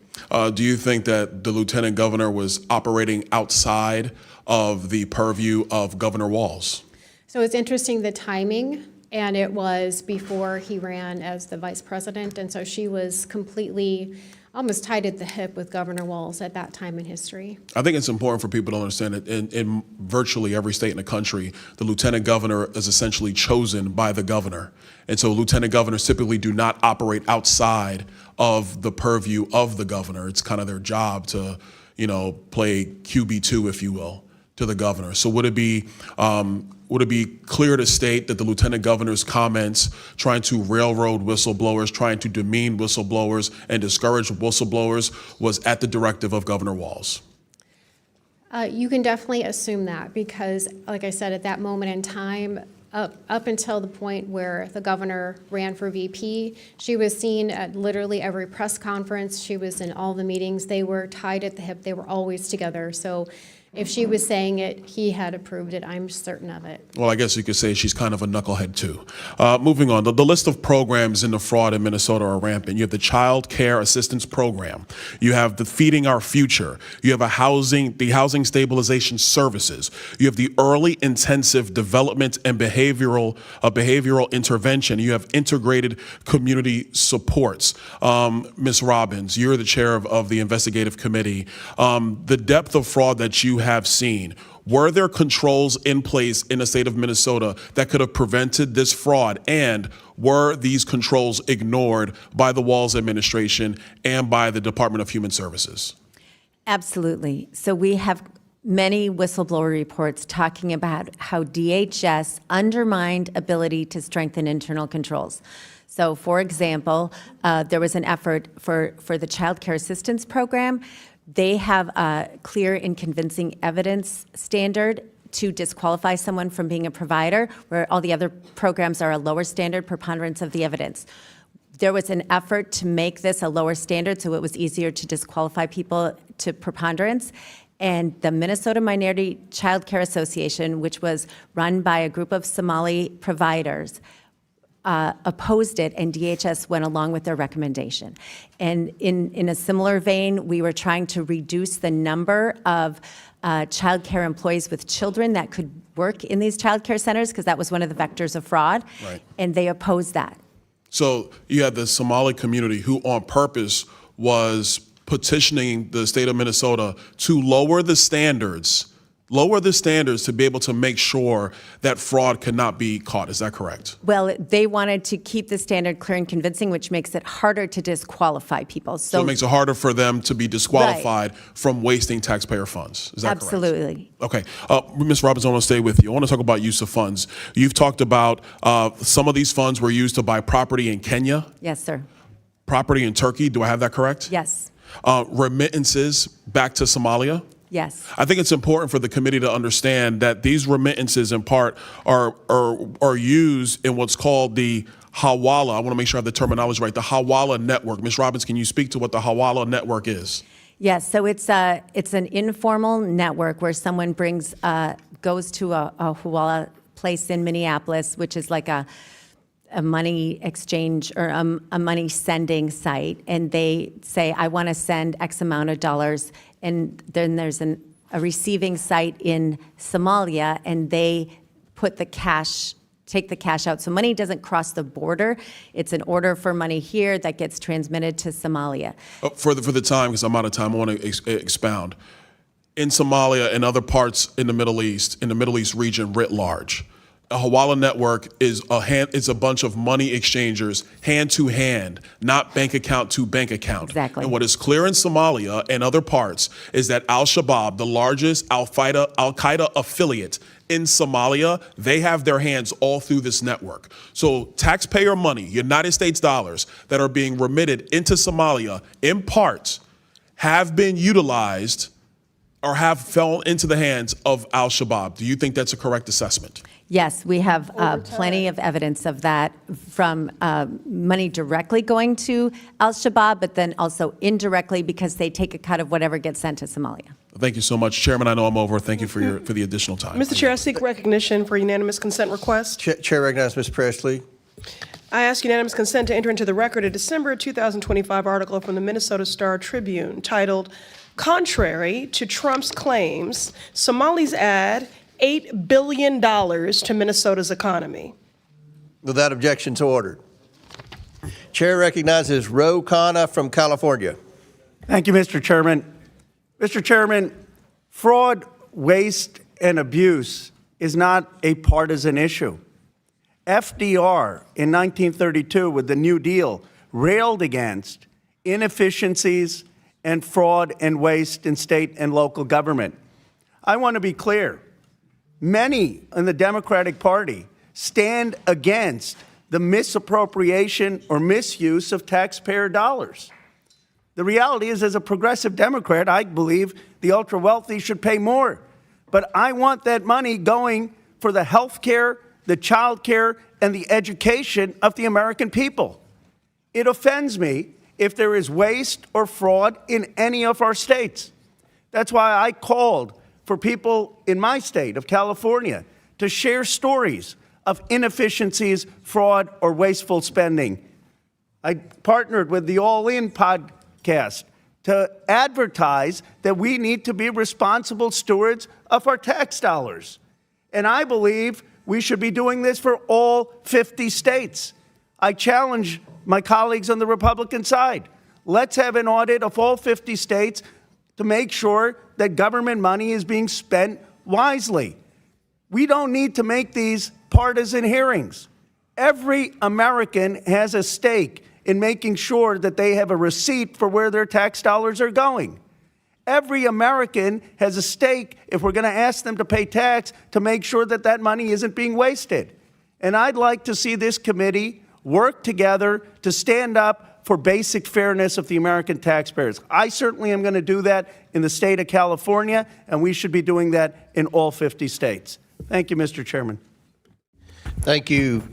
Do you think that the Lieutenant Governor was operating outside of the purview of Governor Walz? So it's interesting, the timing, and it was before he ran as the vice president, and so she was completely almost tied at the hip with Governor Walz at that time in history. I think it's important for people to understand that in virtually every state in the country, the lieutenant governor is essentially chosen by the governor. And so lieutenant governors typically do not operate outside of the purview of the governor. It's kind of their job to, play QB2, if you will, to the governor. So would it be clear to state that the lieutenant governor's comments trying to railroad whistleblowers, trying to demean whistleblowers and discourage whistleblowers was at the directive of Governor Walz? You can definitely assume that because, like I said, at that moment in time, up until the point where the governor ran for VP, she was seen at literally every press conference. She was in all the meetings. They were tied at the hip. They were always together. So if she was saying it, he had approved it. I'm certain of it. Well, I guess you could say she's kind of a knucklehead, too. Moving on, the list of programs in the fraud in Minnesota are rampant. You have the Child Care Assistance Program. You have the Feeding Our Future. You have the Housing Stabilization Services. You have the Early Intensive Development and Behavioral Intervention. You have Integrated Community Supports. Ms. Robbins, you're the chair of the investigative committee. The depth of fraud that you have seen, were there controls in place in the state of Minnesota that could have prevented this fraud? And were these controls ignored by the Walz administration and by the Department of Human Services? Absolutely. So we have many whistleblower reports talking about how DHS undermined ability to strengthen internal controls. So, for example, there was an effort for the Child Care Assistance Program. They have a clear and convincing evidence standard to disqualify someone from being a provider, where all the other programs are a lower standard, preponderance of the evidence. There was an effort to make this a lower standard so it was easier to disqualify people to preponderance. And the Minnesota Minority Child Care Association, which was run by a group of Somali providers, opposed it, and DHS went along with their recommendation. And in a similar vein, we were trying to reduce the number of child care employees with children that could work in these child care centers, because that was one of the vectors of fraud, right. And they opposed that. So you had the Somali community who on purpose was petitioning the state of Minnesota to lower the standards Lower the standards to be able to make sure that fraud cannot be caught. Is that correct? Well, they wanted to keep the standard clear and convincing, which makes it harder to disqualify people. So it makes it harder for them to be disqualified from wasting taxpayer funds. Is that absolutely correct? Okay. Ms. Robinson, I want to stay with you. I want to talk about use of funds. You've talked about some of these funds were used to buy property in Kenya, Yes, sir. property in Turkey. Do I have that correct? Yes. Remittances back to Somalia. Yes. I think it's important for the committee to understand that these remittances, in part, are used in what's called the Hawala. I want to make sure I have the terminology right. The Hawala network. Ms. Robbins, can you speak to what the Hawala network is? Yes. So it's an informal network where someone goes to a Hawala place in Minneapolis, which is like a money exchange or a money sending site, and they say, I want to send X amount of dollars, and then there's a receiving site in Somalia, and they put take the cash out. So money doesn't cross the border. It's an order for money here that gets transmitted to Somalia. For the time, because I'm out of time, I want to expound. In Somalia and other parts in the Middle East region writ large, a Hawala network is a bunch of money exchangers, hand to hand, not bank account to bank account. Exactly. And what is clear in Somalia and other parts is that Al-Shabaab, the largest Al-Qaeda affiliate in Somalia, they have their hands all through this network. So taxpayer money, United States dollars, that are being remitted into Somalia, in part, have been utilized or have fallen into the hands of Al-Shabaab. Do you think that's a correct assessment? Yes, we have plenty of evidence of that, from money directly going to Al-Shabaab, but then also indirectly because they take a cut of whatever gets sent to Somalia. Thank you so much, Chairman. I know I'm over. Thank you for the additional time. Mr. Chair, I seek recognition for unanimous consent request. Chair recognizes Ms. Presley. I ask unanimous consent to enter into the record a December 2025 article from the Minnesota Star Tribune titled, "Contrary to Trump's Claims, Somalis Add $8 billion to Minnesota's economy." Without objection, so ordered. Chair recognizes Ro Khanna from California. Thank you, Mr. Chairman. Mr. Chairman, fraud, waste, and abuse is not a partisan issue. FDR in 1932 with the New Deal railed against inefficiencies and fraud and waste in state and local government. I want to be clear. Many in the Democratic Party stand against the misappropriation or misuse of taxpayer dollars. The reality is, as a progressive Democrat, I believe the ultra-wealthy should pay more. But I want that money going for the health care, the child care, and the education of the American people. It offends me if there is waste or fraud in any of our states. That's why I called for people in my state of California to share stories of inefficiencies, fraud, or wasteful spending. I partnered with the All In podcast to advertise that we need to be responsible stewards of our tax dollars. And I believe we should be doing this for all 50 states. I challenge my colleagues on the Republican side. Let's have an audit of all 50 states to make sure that government money is being spent wisely. We don't need to make these partisan hearings. Every American has a stake in making sure that they have a receipt for where their tax dollars are going. Every American has a stake, if we're going to ask them to pay tax, to make sure that that money isn't being wasted. And I'd like to see this committee work together to stand up for basic fairness of the American taxpayers. I certainly am going to do that in the state of California, and we should be doing that in all 50 states. Thank you, Mr. Chairman. Thank you,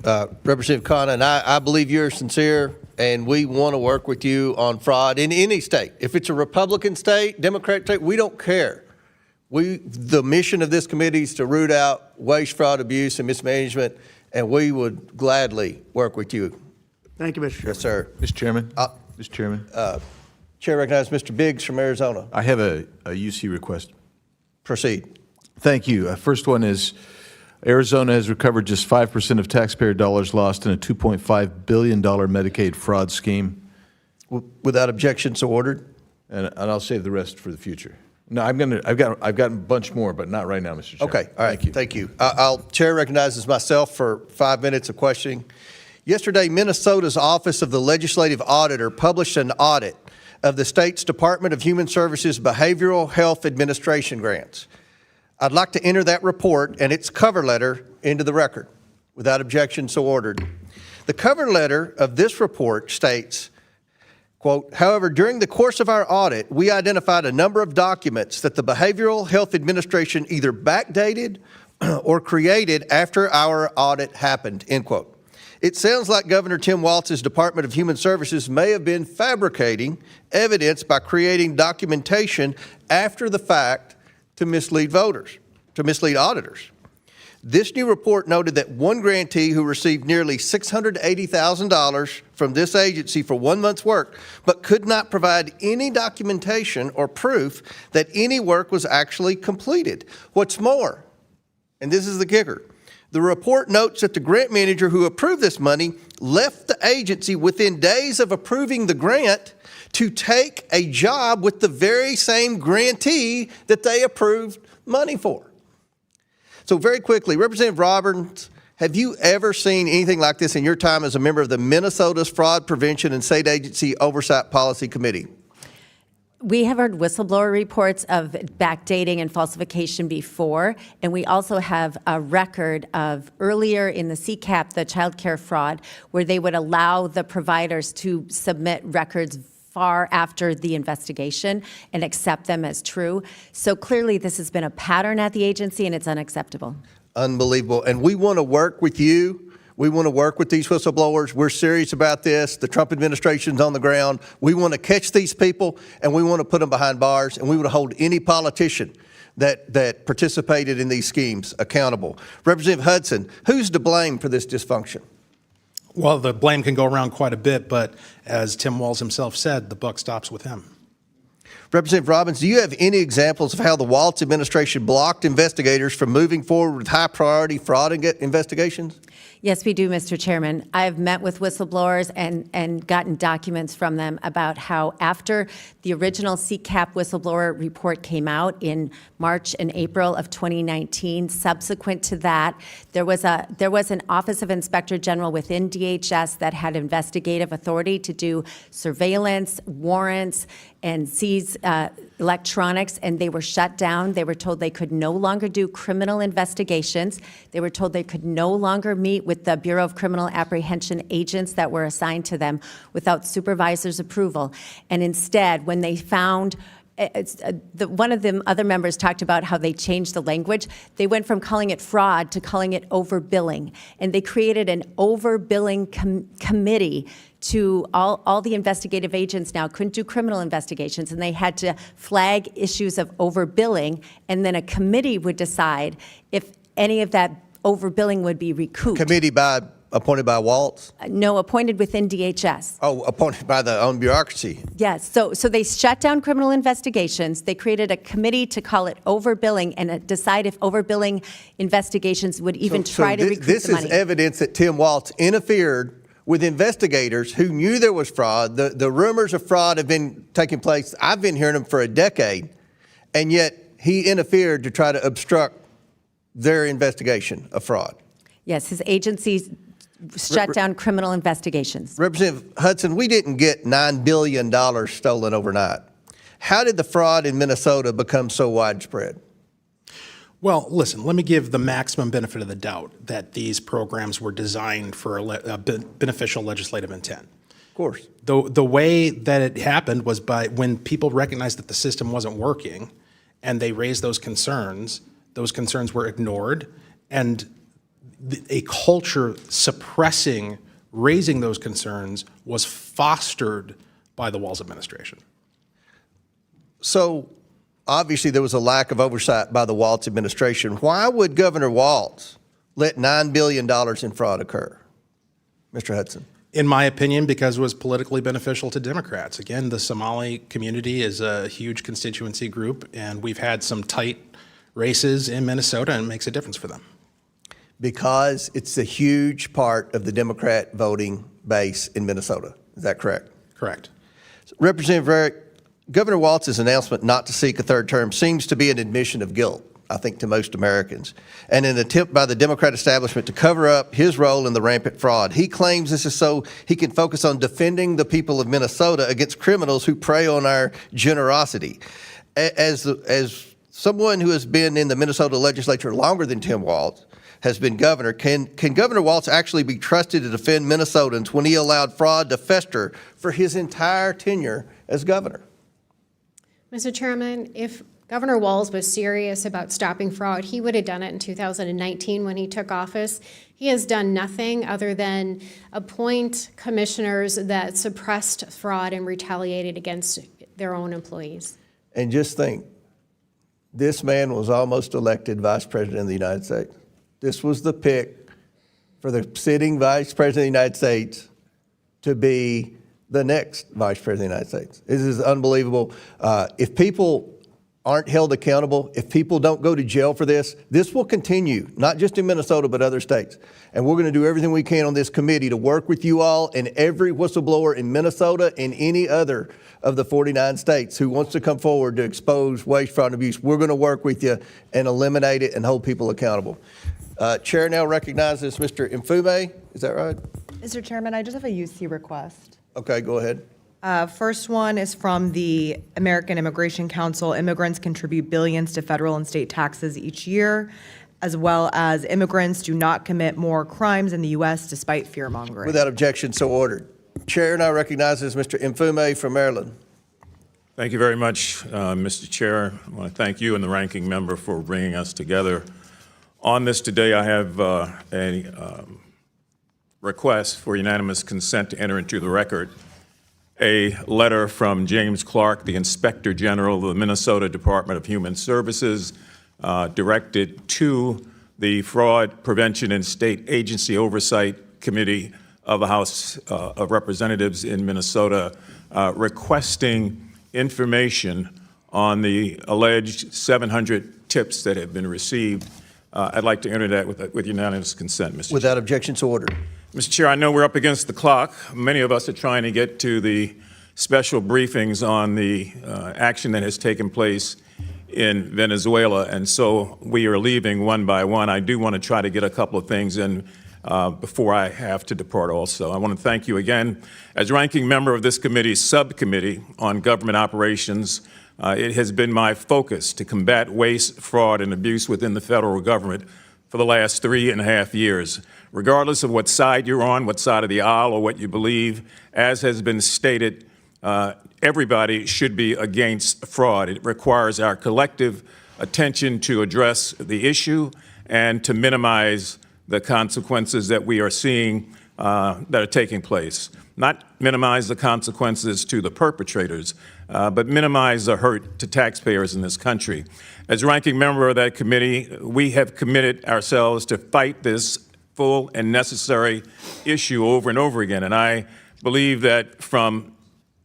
Representative Khanna. And I believe you're sincere, and we want to work with you on fraud in any state. If it's a Republican state, Democratic state, we don't care. The mission of this committee is to root out waste, fraud, abuse, and mismanagement, and we would gladly work with you. Thank you, Mr. Chairman. Yes, sir. Mr. Chairman. Mr. Chairman. Chair recognizes Mr. Biggs from Arizona. I have a UC request. Proceed. Thank you. First one is Arizona has recovered just 5% of taxpayer dollars lost in a $2.5 billion Medicaid fraud scheme. Without objection, so ordered. And I'll save the rest for the future. No, I've got a bunch more, but not right now, Mr. Chairman. Okay, all right, thank you. Chair recognizes myself for 5 minutes of questioning. Yesterday, Minnesota's Office of the Legislative Auditor published an audit of the state's Department of Human Services Behavioral Health Administration grants. I'd like to enter that report and its cover letter into the record. Without objection, so ordered. The cover letter of this report states, quote, however, during the course of our audit, we identified a number of documents that the Behavioral Health Administration either backdated or created after our audit happened, end quote. It sounds like Governor Tim Walz's Department of Human Services may have been fabricating evidence by creating documentation after the fact to mislead voters, to mislead auditors. This new report noted that one grantee who received nearly $680,000 from this agency for 1 month's work, but could not provide any documentation or proof that any work was actually completed. What's more, and this is the kicker, the report notes that the grant manager who approved this money left the agency within days of approving the grant to take a job with the very same grantee that they approved money for. So very quickly, Representative Roberts, have you ever seen anything like this in your time as a member of the Minnesota's Fraud Prevention and State Agency Oversight Policy Committee? We have heard whistleblower reports of backdating and falsification before, and we also have a record of earlier in the CCAP, the child care fraud, where they would allow the providers to submit records far after the investigation and accept them as true. So clearly this has been a pattern at the agency and it's unacceptable. Unbelievable. And we want to work with you. We want to work with these whistleblowers. We're serious about this. The Trump administration's on the ground. We want to catch these people and we want to put them behind bars, and we want to hold any politician that participated in these schemes accountable. Representative Hudson, who's to blame for this dysfunction? Well, the blame can go around quite a bit, but as Tim Walz himself said, the buck stops with him. Representative Robbins, do you have any examples of how the Walz administration blocked investigators from moving forward with high-priority fraud investigations? Yes, we do, Mr. Chairman. I have met with whistleblowers and gotten documents from them about how after the original CCAP whistleblower report came out in March and April of 2019, subsequent to that, there was an Office of Inspector General within DHS that had investigative authority to do surveillance, warrants, and seize electronics, and they were shut down. They were told they could no longer do criminal investigations. They were told they could no longer meet with the Bureau of Criminal Apprehension agents that were assigned to them without supervisor's approval. And instead, when they found one of the other members talked about how they changed the language. They went from calling it fraud to calling it overbilling. And they created an overbilling committee to all the investigative agents now couldn't do criminal investigations, and they had to flag issues of overbilling, and then a committee would decide if any of that overbilling would be recouped. Committee appointed by Walz? No, appointed within DHS. Oh, appointed by the own bureaucracy. Yes, so they shut down criminal investigations. They created a committee to call it overbilling and decide if overbilling investigations would even try to recoup the money. This is evidence that Tim Walz interfered with investigators who knew there was fraud. The rumors of fraud have been taking place. I've been hearing them for a decade, and yet he interfered to try to obstruct their investigation of fraud. Yes, his agency shut down criminal investigations. Representative Hudson, we didn't get $9 billion stolen overnight. How did the fraud in Minnesota become so widespread? Well, listen, let me give the maximum benefit of the doubt that these programs were designed for a beneficial legislative intent. Of course. The way that it happened was by when people recognized that the system wasn't working and they raised those concerns were ignored, and a culture suppressing raising those concerns was fostered by the Walz administration. So obviously there was a lack of oversight by the Walz administration. Why would Governor Walz let $9 billion in fraud occur? Mr. Hudson. In my opinion, because it was politically beneficial to Democrats. Again, the Somali community is a huge constituency group, and we've had some tight races in Minnesota, and it makes a difference for them. Because it's a huge part of the Democrat voting base in Minnesota. Is that correct? Correct. Representative Varick, Governor Walz's announcement not to seek a third term seems to be an admission of guilt, I think, to most Americans, and an attempt by the Democrat establishment to cover up his role in the rampant fraud. He claims this is so he can focus on defending the people of Minnesota against criminals who prey on our generosity. As someone who has been in the Minnesota legislature longer than Tim Walz has been governor, can Governor Walz actually be trusted to defend Minnesotans when he allowed fraud to fester for his entire tenure as governor? Mr. Chairman, if Governor Walz was serious about stopping fraud, he would have done it in 2019 when he took office. He has done nothing other than appoint commissioners that suppressed fraud and retaliated against their own employees. And just think, this man was almost elected Vice President of the United States. This was the pick for the sitting Vice President of the United States to be the next Vice President of the United States. This is unbelievable. If people aren't held accountable, if people don't go to jail for this, this will continue, not just in Minnesota, but other states. And we're going to do everything we can on this committee to work with you all and every whistleblower in Minnesota and any other of the 49 states who wants to come forward to expose waste, fraud, and abuse. We're going to work with you and eliminate it and hold people accountable. Chair now recognizes Mr. Mfume. Is that right? Mr. Chairman, I just have a UC request. Okay, go ahead. First one is from the American Immigration Council. Immigrants contribute billions to federal and state taxes each year, as well as immigrants do not commit more crimes in the U.S. despite fear-mongering. Without objection, so ordered. Chair now recognizes Mr. Mfume from Maryland. Thank you very much, Mr. Chair. I want to thank you and the ranking member for bringing us together on this today. I have a request for unanimous consent to enter into the record a letter from James Clark, the Inspector General of the Minnesota Department of Human Services, directed to the Fraud Prevention and State Agency Oversight Committee of the House of Representatives in Minnesota, requesting information on the alleged 700 tips that have been received. I'd like to enter that with unanimous consent, Mr. Chair. Without objection, so ordered. Mr. Chair, I know we're up against the clock. Many of us are trying to get to the special briefings on the action that has taken place in Venezuela, and so we are leaving one by one. I do want to try to get a couple of things in before I have to depart also. I want to thank you again. As ranking member of this committee's subcommittee on government operations, it has been my focus to combat waste, fraud, and abuse within the federal government for the last 3.5 years. Regardless of what side you're on, what side of the aisle, or what you believe, as has been stated, everybody should be against fraud. It requires our collective attention to address the issue and to minimize the consequences that we are seeing that are taking place. Not minimize the consequences to the perpetrators, but minimize the hurt to taxpayers in this country. As ranking member of that committee, we have committed ourselves to fight this full and necessary issue over and over again. And I believe that from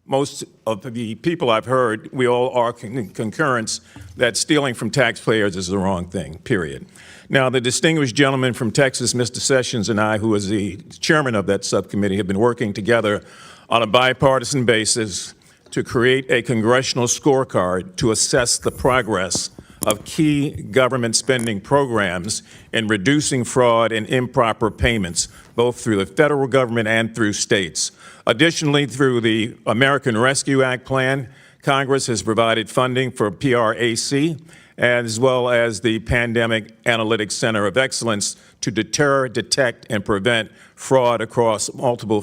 most of the people I've heard, we all are in concurrence that stealing from taxpayers is the wrong thing, period. Now, the distinguished gentleman from Texas, Mr. Sessions, and I, who is the chairman of that subcommittee, have been working together on a bipartisan basis to create a congressional scorecard to assess the progress of key government spending programs in reducing fraud and improper payments, both through the federal government and through states. Additionally, through the American Rescue Act plan, Congress has provided funding for PRAC, as well as the Pandemic Analytics Center of Excellence to deter, detect, and prevent fraud across multiple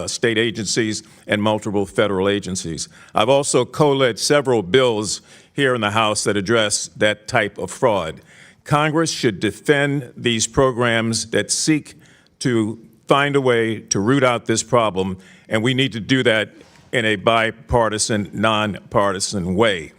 state agencies and multiple federal agencies. I've also co-led several bills here in the House that address that type of fraud. Congress should defend these programs that seek to find a way to root out this problem, and we need to do that in a bipartisan, nonpartisan way.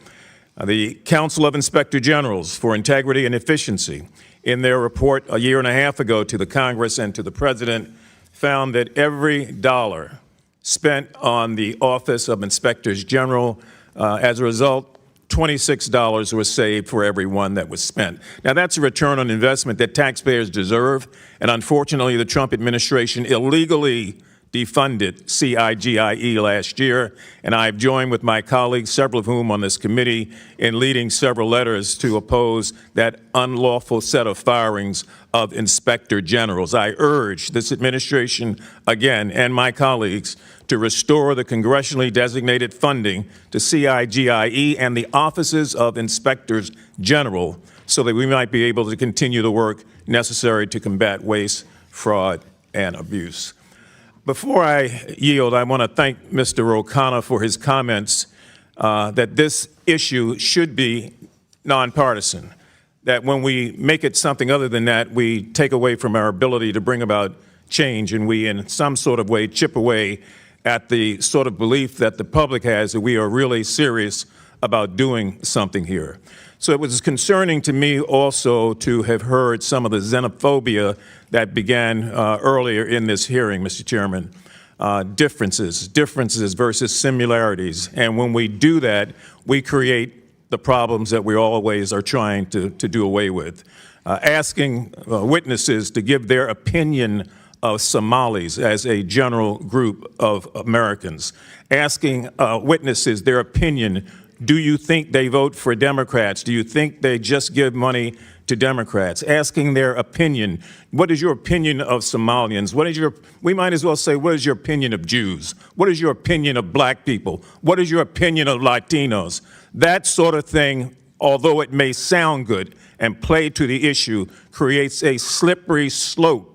The Council of Inspector Generals for Integrity and Efficiency, in their report a year and a half ago to the Congress and to the President, found that every dollar spent on the Office of Inspectors General, as a result, $26 was saved for every one that was spent. Now, that's a return on investment that taxpayers deserve, and unfortunately, the Trump administration illegally defunded CIGIE last year, and I've joined with my colleagues, several of whom on this committee, in leading several letters to oppose that unlawful set of firings of inspector generals. I urge this administration again and my colleagues to restore the congressionally designated funding to CIGIE and the offices of inspectors general so that we might be able to continue the work necessary to combat waste, fraud, and abuse. Before I yield, I want to thank Mr. O'Connor for his comments that this issue should be nonpartisan, that when we make it something other than that, we take away from our ability to bring about change, and we, in some sort of way, chip away at the sort of belief that the public has that we are really serious about doing something here. So it was concerning to me also to have heard some of the xenophobia that began earlier in this hearing, Mr. Chairman. Differences versus similarities. And when we do that, we create the problems that we always are trying to do away with. Asking witnesses to give their opinion of Somalis as a general group of Americans. Asking witnesses their opinion. Do you think they vote for Democrats? Do you think they just give money to Democrats? Asking their opinion. What is your opinion of Somalians? We might as well say, what is your opinion of Jews? What is your opinion of black people? What is your opinion of Latinos? That sort of thing, although it may sound good and play to the issue, creates a slippery slope.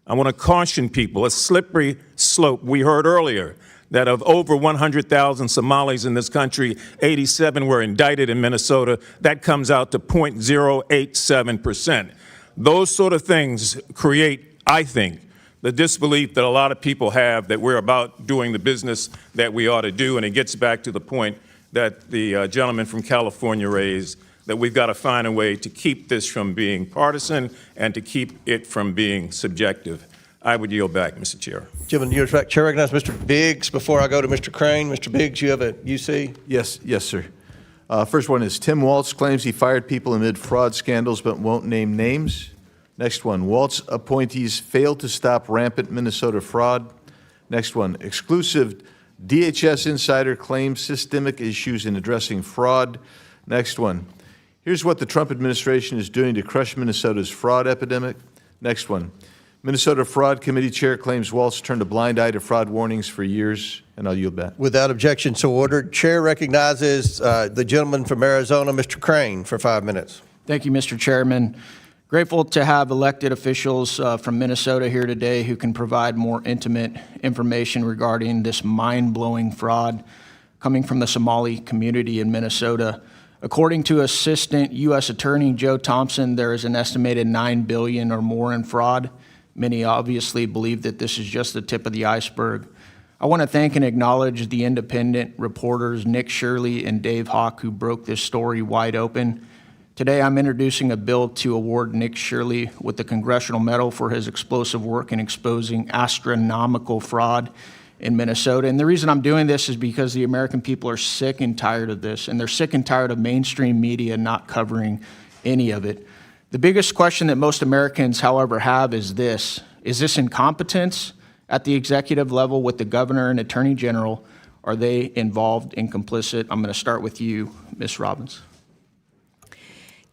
I want to caution people, a slippery slope. We heard earlier that of over 100,000 Somalis in this country, 87 were indicted in Minnesota. That comes out to 0.087%. Those sort of things create, I think, the disbelief that a lot of people have that we're about doing the business that we ought to do, and it gets back to the point that the gentleman from California raised, that we've got to find a way to keep this from being partisan and to keep it from being subjective. I would yield back, Mr. Chair. Gentlemen, you're right. Chair recognizes Mr. Biggs before I go to Mr. Crane. Mr. Biggs, you have a UC? Yes, sir. First one is Tim Walz claims he fired people amid fraud scandals but won't name names. Next one, Walz appointees failed to stop rampant Minnesota fraud. Next one, exclusive DHS insider claims systemic issues in addressing fraud. Next one, here's what the Trump administration is doing to crush Minnesota's fraud epidemic. Next one, Minnesota Fraud Committee Chair claims Walz turned a blind eye to fraud warnings for years, and I'll yield back. Without objection, so ordered. Chair recognizes the gentleman from Arizona, Mr. Crane, for 5 minutes. Thank you, Mr. Chairman. Grateful to have elected officials from Minnesota here today who can provide more intimate information regarding this mind-blowing fraud coming from the Somali community in Minnesota. According to Assistant U.S. Attorney Joe Thompson, there is an estimated $9 billion or more in fraud. Many obviously believe that this is just the tip of the iceberg. I want to thank and acknowledge the independent reporters Nick Shirley and Dave Hawk who broke this story wide open. Today I'm introducing a bill to award Nick Shirley with the Congressional Medal for his explosive work in exposing astronomical fraud in Minnesota. And the reason I'm doing this is because the American people are sick and tired of this, and they're sick and tired of mainstream media not covering any of it. The biggest question that most Americans, however, have is this: is this incompetence at the executive level with the governor and attorney general? Are they involved and complicit? I'm going to start with you, Ms. Robbins.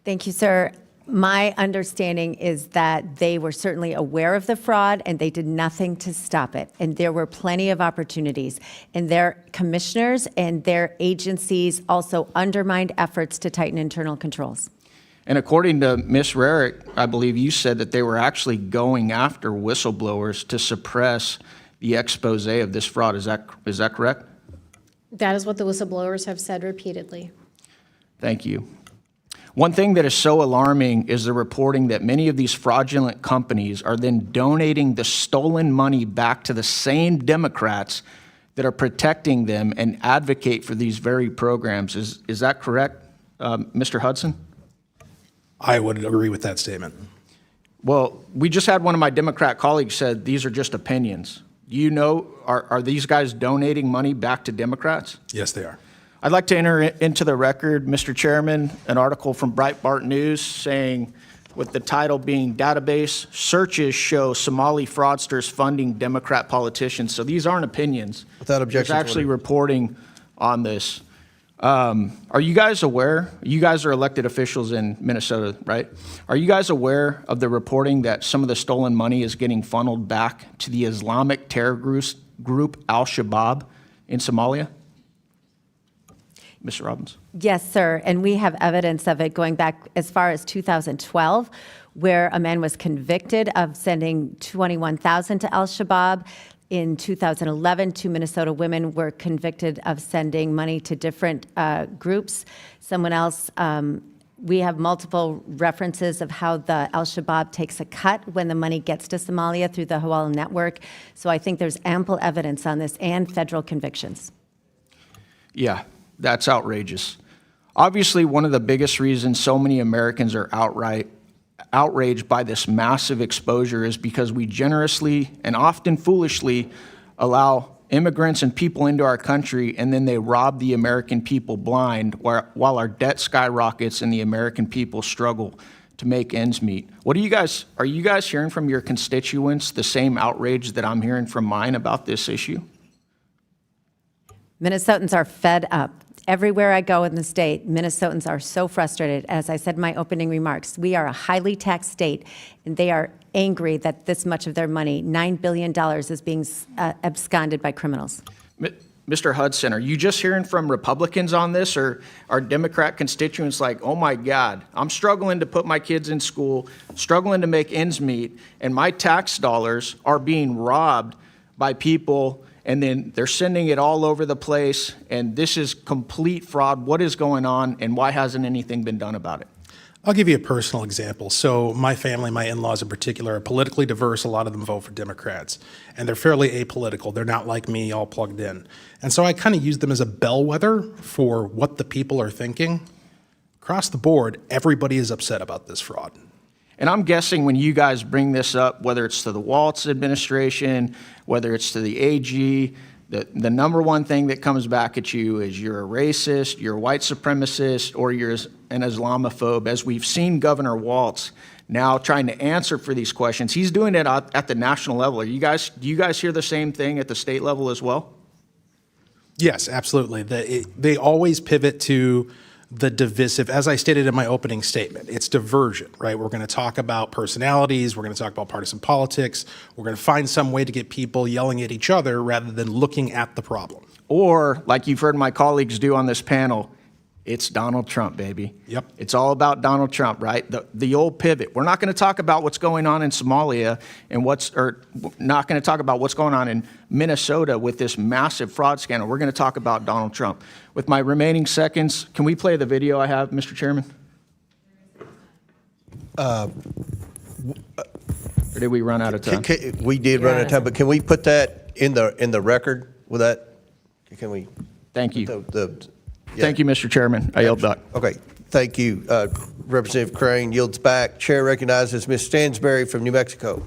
Thank you, sir. My understanding is that they were certainly aware of the fraud and they did nothing to stop it. And there were plenty of opportunities. And their commissioners and their agencies also undermined efforts to tighten internal controls. And according to Ms. Rarick, I believe you said that they were actually going after whistleblowers to suppress the expose of this fraud. Is that correct? That is what the whistleblowers have said repeatedly. Thank you. One thing that is so alarming is the reporting that many of these fraudulent companies are then donating the stolen money back to the same Democrats that are protecting them and advocate for these very programs. Is that correct, Mr. Hudson? I would agree with that statement. Well, we just had one of my Democrat colleagues said these are just opinions. Do you know, are these guys donating money back to Democrats? Yes, they are. I'd like to enter into the record, Mr. Chairman, an article from Breitbart News saying with the title being Database Searches Show Somali Fraudsters Funding Democrat Politicians. So these aren't opinions. Without objection. There's actually reporting on this. Are you guys aware? You guys are elected officials in Minnesota, right? Are you guys aware of the reporting that some of the stolen money is getting funneled back to the Islamic terror group Al-Shabaab in Somalia? Mr. Robbins? Yes, sir. And we have evidence of it going back as far as 2012, where a man was convicted of sending $21,000 to Al-Shabaab. In 2011, 2 Minnesota women were convicted of sending money to different groups. Someone else, we have multiple references of how the Al-Shabaab takes a cut when the money gets to Somalia through the Hawala network. So I think there's ample evidence on this and federal convictions. Yeah, that's outrageous. Obviously, one of the biggest reasons so many Americans are outraged by this massive exposure is because we generously and often foolishly allow immigrants and people into our country, and then they rob the American people blind while our debt skyrockets and the American people struggle to make ends meet. Are you guys hearing from your constituents the same outrage that I'm hearing from mine about this issue? Minnesotans are fed up. Everywhere I go in the state, Minnesotans are so frustrated. As I said in my opening remarks, we are a highly taxed state, and they are angry that this much of their money, $9 billion, is being absconded by criminals. Mr. Hudson, are you just hearing from Republicans on this, or are Democrat constituents like, oh my God, I'm struggling to put my kids in school, struggling to make ends meet, and my tax dollars are being robbed by people, and then they're sending it all over the place, and this is complete fraud. What is going on, and why hasn't anything been done about it? I'll give you a personal example. So my family, my in-laws in particular, are politically diverse. A lot of them vote for Democrats, and they're fairly apolitical. They're not like me, all plugged in. And so I kind of use them as a bellwether for what the people are thinking. Across the board, everybody is upset about this fraud. And I'm guessing when you guys bring this up, whether it's to the Walz administration, whether it's to the AG, the number one thing that comes back at you is you're a racist, you're a white supremacist, or you're an Islamophobe. As we've seen Governor Walz now trying to answer for these questions, he's doing it at the national level. Do you guys hear the same thing at the state level as well? Yes, absolutely. They always pivot to the divisive. As I stated in my opening statement, it's diversion, right? We're going to talk about personalities. We're going to talk about partisan politics. We're going to find some way to get people yelling at each other rather than looking at the problem. Or, like you've heard my colleagues do on this panel, it's Donald Trump, baby. Yep. It's all about Donald Trump, right? The old pivot. We're not going to talk about what's going on in Somalia and not going to talk about what's going on in Minnesota with this massive fraud scandal. We're going to talk about Donald Trump. With my remaining seconds, can we play the video I have, Mr. Chairman? Or did we run out of time? We did run out of time, but can we put that in the record with that? Can we? Thank you. Thank you, Mr. Chairman. I yield back. Okay, thank you. Representative Crane yields back. Chair recognizes Ms. Stansberry from New Mexico.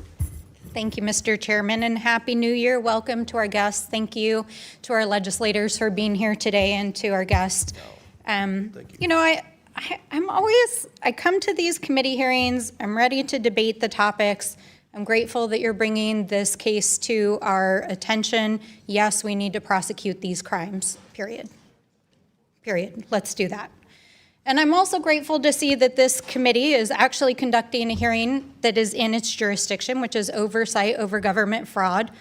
Thank you, Mr. Chairman, and Happy New Year. Welcome to our guests. Thank you to our legislators for being here today and to our guests. You know, I come to these committee hearings, I'm ready to debate the topics. I'm grateful that you're bringing this case to our attention. Yes, we need to prosecute these crimes, period. Let's do that. And I'm also grateful to see that this committee is actually conducting a hearing that is in its jurisdiction, which is oversight over government fraud.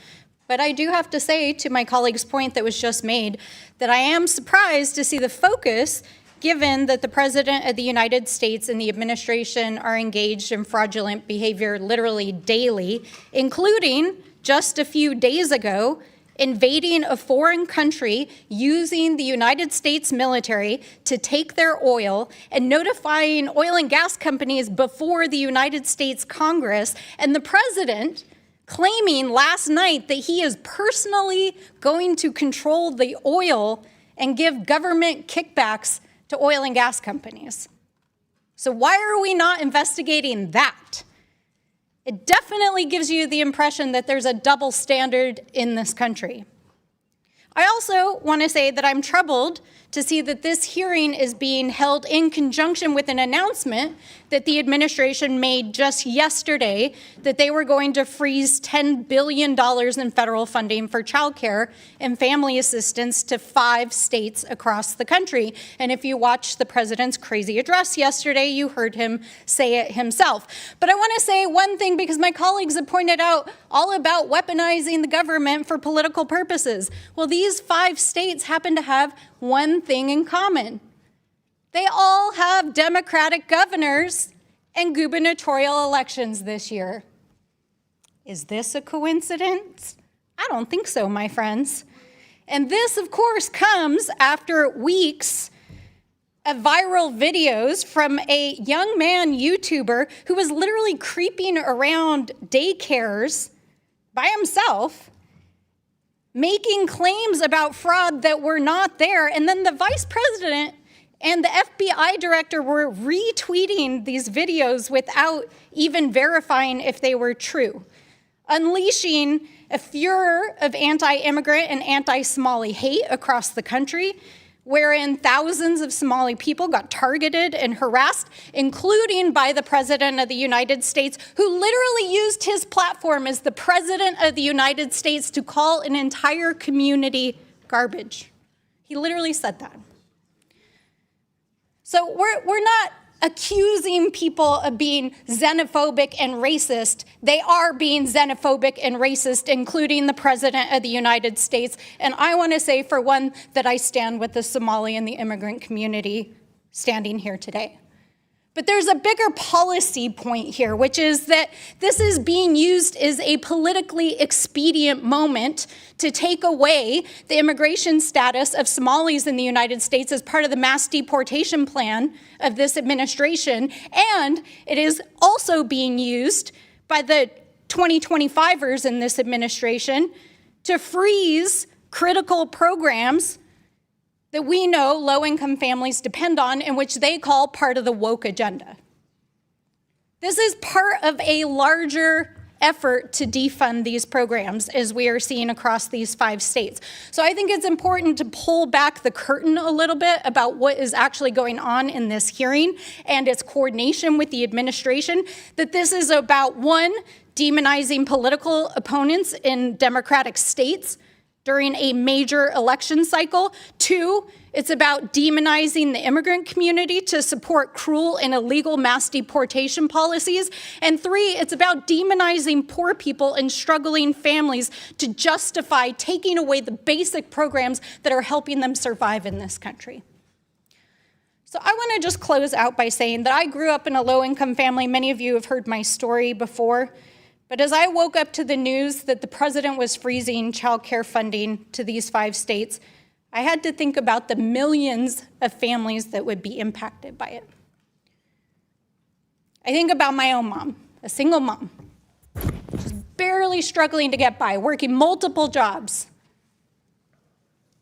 But I do have to say, to my colleague's point that was just made, that I am surprised to see the focus, given that the President of the United States and the administration are engaged in fraudulent behavior literally daily, including just a few days ago, invading a foreign country, using the United States military to take their oil, and notifying oil and gas companies before the United States Congress, and the president claiming last night that he is personally going to control the oil and give government kickbacks to oil and gas companies. So why are we not investigating that? It definitely gives you the impression that there's a double standard in this country. I also want to say that I'm troubled to see that this hearing is being held in conjunction with an announcement that the administration made just yesterday that they were going to freeze $10 billion in federal funding for childcare and family assistance to 5 states across the country. And if you watched the president's crazy address yesterday, you heard him say it himself. But I want to say one thing, because my colleagues have pointed out all about weaponizing the government for political purposes. Well, these 5 states happen to have one thing in common. They all have Democratic governors and gubernatorial elections this year. Is this a coincidence? I don't think so, my friends. And this, of course, comes after weeks of viral videos from a young man YouTuber who was literally creeping around daycares by himself, making claims about fraud that were not there. And then the vice president and the FBI director were retweeting these videos without even verifying if they were true, unleashing a furor of anti-immigrant and anti-Somali hate across the country, wherein thousands of Somali people got targeted and harassed, including by the President of the United States, who literally used his platform as the President of the United States to call an entire community garbage. He literally said that. So we're not accusing people of being xenophobic and racist. They are being xenophobic and racist, including the President of the United States. And I want to say, for one, that I stand with the Somali and the immigrant community standing here today. But there's a bigger policy point here, which is that this is being used as a politically expedient moment to take away the immigration status of Somalis in the United States as part of the mass deportation plan of this administration. And it is also being used by the 2025ers in this administration to freeze critical programs that we know low-income families depend on, and which they call part of the woke agenda. This is part of a larger effort to defund these programs, as we are seeing across these 5 states. So I think it's important to pull back the curtain a little bit about what is actually going on in this hearing and its coordination with the administration, that this is about, 1, demonizing political opponents in Democratic states during a major election cycle. 2, it's about demonizing the immigrant community to support cruel and illegal mass deportation policies. And 3, it's about demonizing poor people and struggling families to justify taking away the basic programs that are helping them survive in this country. So I want to just close out by saying that I grew up in a low-income family. Many of you have heard my story before. But as I woke up to the news that the president was freezing child care funding to these 5 states, I had to think about the millions of families that would be impacted by it. I think about my own mom, a single mom, just barely struggling to get by, working multiple jobs.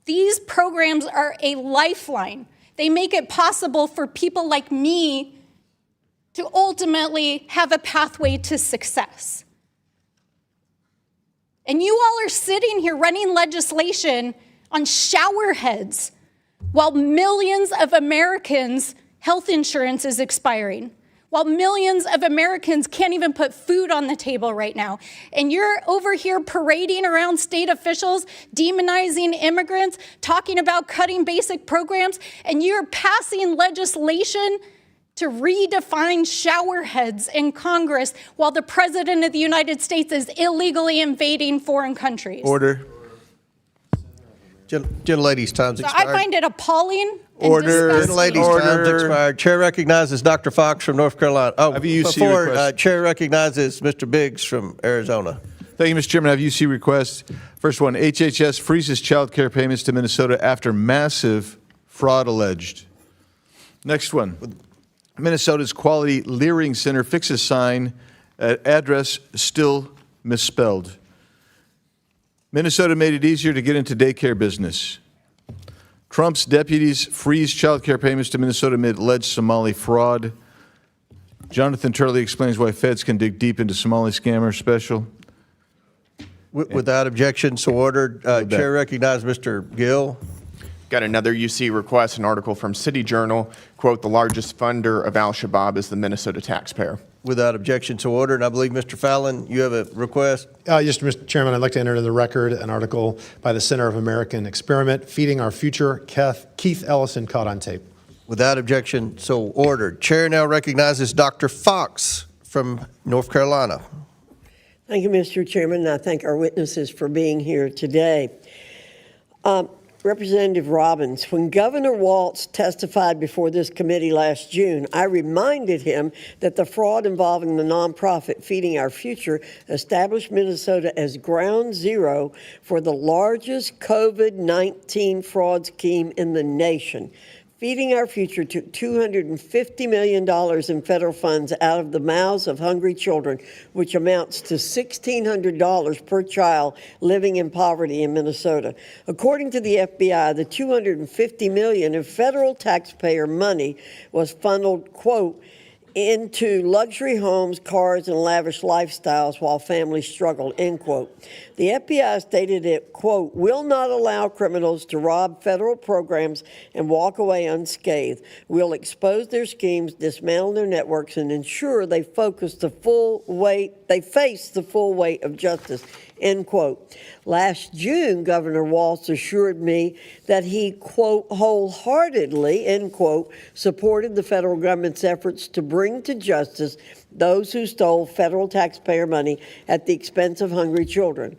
These programs are a lifeline. They make it possible for people like me to ultimately have a pathway to success. And you all are sitting here running legislation on shower heads while millions of Americans' health insurance is expiring, while millions of Americans can't even put food on the table right now. And you're over here parading around state officials, demonizing immigrants, talking about cutting basic programs, and you're passing legislation to redefine shower heads in Congress while the President of the United States is illegally invading foreign countries. Order. Gentlelady's time's So expired. I find it appalling. Order. Gentlelady's time's expired. Chair recognizes Dr. Fox from North Carolina. Oh, Have you before request? Chair recognizes Mr. Biggs from Arizona. Thank you, Mr. Chairman. I have UC requests. First one, HHS freezes child care payments to Minnesota after massive fraud alleged. Next one, Minnesota's Quality Leering Center fixes sign at address still misspelled. Minnesota made it easier to get into daycare business. Trump's deputies freeze child care payments to Minnesota amid alleged Somali fraud. Jonathan Turley explains why feds can dig deep into Somali scammer special. Without objection, so ordered. Chair recognizes Mr. Gill. Got another UC request, an article from City Journal, quote, "The largest funder of al-Shabaab is the Minnesota taxpayer." Without objection, so ordered. And I believe, Mr. Fallon, you have a request? Yes, Mr. Chairman, I'd like to enter into the record an article by the Center of American Experiment, Feeding Our Future, Keith Ellison, caught on tape. Without objection, so ordered. Chair now recognizes Dr. Fox from North Carolina. Thank you, Mr. Chairman, and I thank our witnesses for being here today. Representative Robbins, when Governor Walz testified before this committee last June, I reminded him that the fraud involving the nonprofit Feeding Our Future established Minnesota as ground zero for the largest COVID-19 fraud scheme in the nation. Feeding Our Future took $250 million in federal funds out of the mouths of hungry children, which amounts to $1,600 per child living in poverty in Minnesota. According to the FBI, the $250 million in federal taxpayer money was funneled, quote, into luxury homes, cars, and lavish lifestyles while families struggled, end quote. The FBI stated it, quote, will not allow criminals to rob federal programs and walk away unscathed. We'll expose their schemes, dismantle their networks, and ensure they face the full weight of justice, end quote. Last June, Governor Walz assured me that he, quote, wholeheartedly, end quote, supported the federal government's efforts to bring to justice those who stole federal taxpayer money at the expense of hungry children.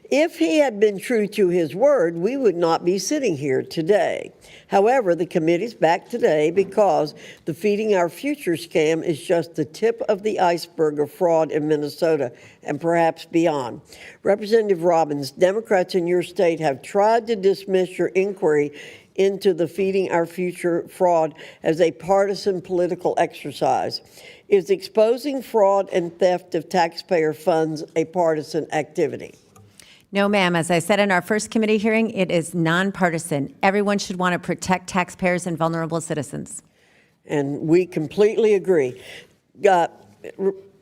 If he had been true to his word, we would not be sitting here today. However, the committee's back today because the Feeding Our Future scam is just the tip of the iceberg of fraud in Minnesota and perhaps beyond. Representative Robbins, Democrats in your state have tried to dismiss your inquiry into the Feeding Our Future fraud as a partisan political exercise. Is exposing fraud and theft of taxpayer funds a partisan activity? No, ma'am. As I said in our first committee hearing, it is nonpartisan. Everyone should want to protect taxpayers and vulnerable citizens. And we completely agree.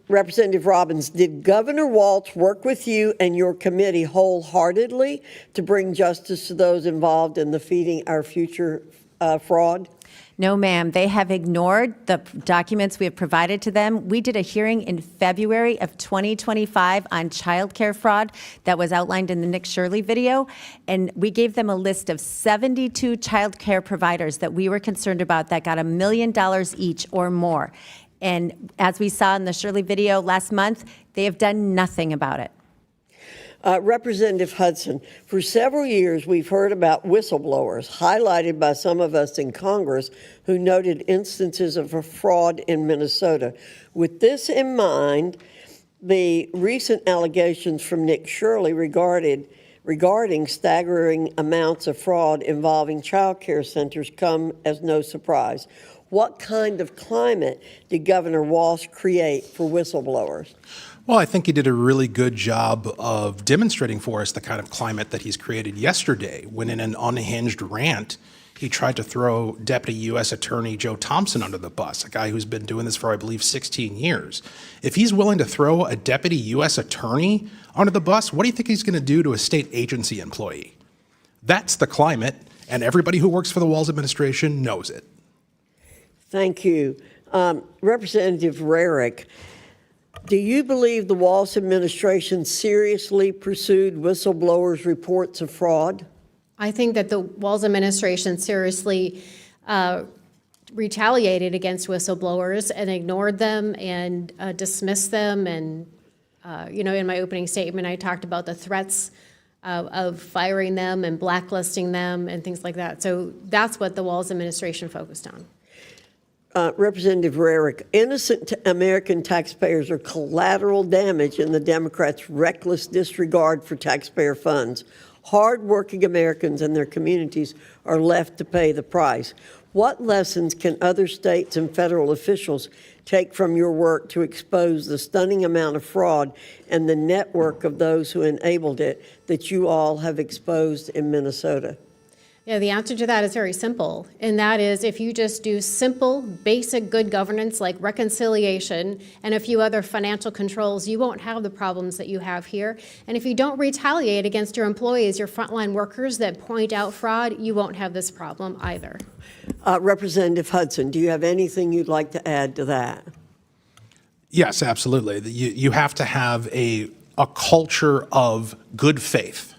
Representative Robbins, did Governor Walz work with you and your committee wholeheartedly to bring justice to those involved in the Feeding Our Future fraud? No, ma'am. They have ignored the documents we have provided to them. We did a hearing in February of 2025 on childcare fraud that was outlined in the Nick Shirley video, and we gave them a list of 72 childcare providers that we were concerned about that got $1 million each or more. And as we saw in the Shirley video last month, they have done nothing about it. Representative Hudson, for several years we've heard about whistleblowers, highlighted by some of us in Congress who noted instances of fraud in Minnesota. With this in mind, the recent allegations from Nick Shirley regarding staggering amounts of fraud involving child care centers come as no surprise. What kind of climate did Governor Walz create for whistleblowers? Well, I think he did a really good job of demonstrating for us the kind of climate that he's created yesterday when in an unhinged rant, he tried to throw Deputy U.S. Attorney Joe Thompson under the bus, a guy who's been doing this for, I believe, 16 years. If he's willing to throw a Deputy U.S. Attorney under the bus, what do you think he's going to do to a state agency employee? That's the climate, and everybody who works for the Walz administration knows it. Thank you. Representative Rarick, do you believe the Walz administration seriously pursued whistleblowers' reports of fraud? I think that the Walz administration seriously retaliated against whistleblowers and ignored them and dismissed them. And, in my opening statement, I talked about the threats of firing them and blacklisting them and things like that. So that's what the Walz administration focused on. Representative Rarick, innocent American taxpayers are collateral damage in the Democrats' reckless disregard for taxpayer funds. Hard-working Americans and their communities are left to pay the price. What lessons can other states and federal officials take from your work to expose the stunning amount of fraud and the network of those who enabled it that you all have exposed in Minnesota? Yeah, the answer to that is very simple, and that is if you just do simple, basic good governance like reconciliation and a few other financial controls, you won't have the problems that you have here. And if you don't retaliate against your employees, your frontline workers that point out fraud, you won't have this problem either. Representative Hudson, do you have anything you'd like to add to that? Yes, absolutely. You have to have a culture of good faith,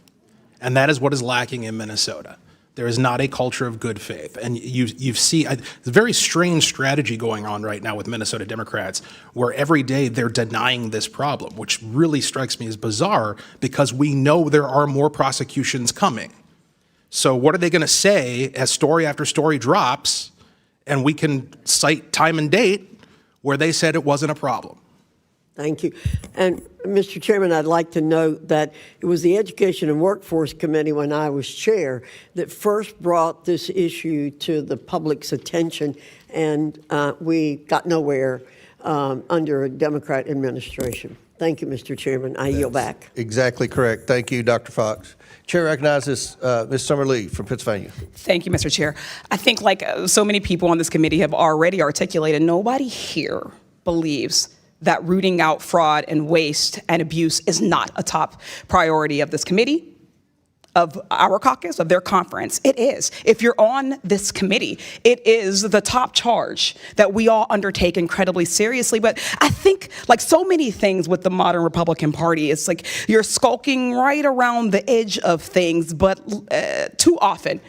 and that is what is lacking in Minnesota. There is not a culture of good faith. And you see a very strange strategy going on right now with Minnesota Democrats, where every day they're denying this problem, which really strikes me as bizarre because we know there are more prosecutions coming. So what are they going to say as story after story drops, and we can cite time and date where they said it wasn't a problem? Thank you. And Mr. Chairman, I'd like to note that it was the Education and Workforce Committee when I was chair that first brought this issue to the public's attention, and we got nowhere under a Democrat administration. Thank you, Mr. Chairman. I yield back. Exactly correct. Thank you, Dr. Fox. Chair recognizes Ms. Summer-Lee from Pennsylvania. Thank you, Mr. Chair. I think like so many people on this committee have already articulated, nobody here believes that rooting out fraud and waste and abuse is not a top priority of this committee, of our caucus, of their conference. It is. If you're on this committee, it is the top charge that we all undertake incredibly seriously. But I think, like so many things with the modern Republican Party, it's like you're skulking right around the edge of things, but too often,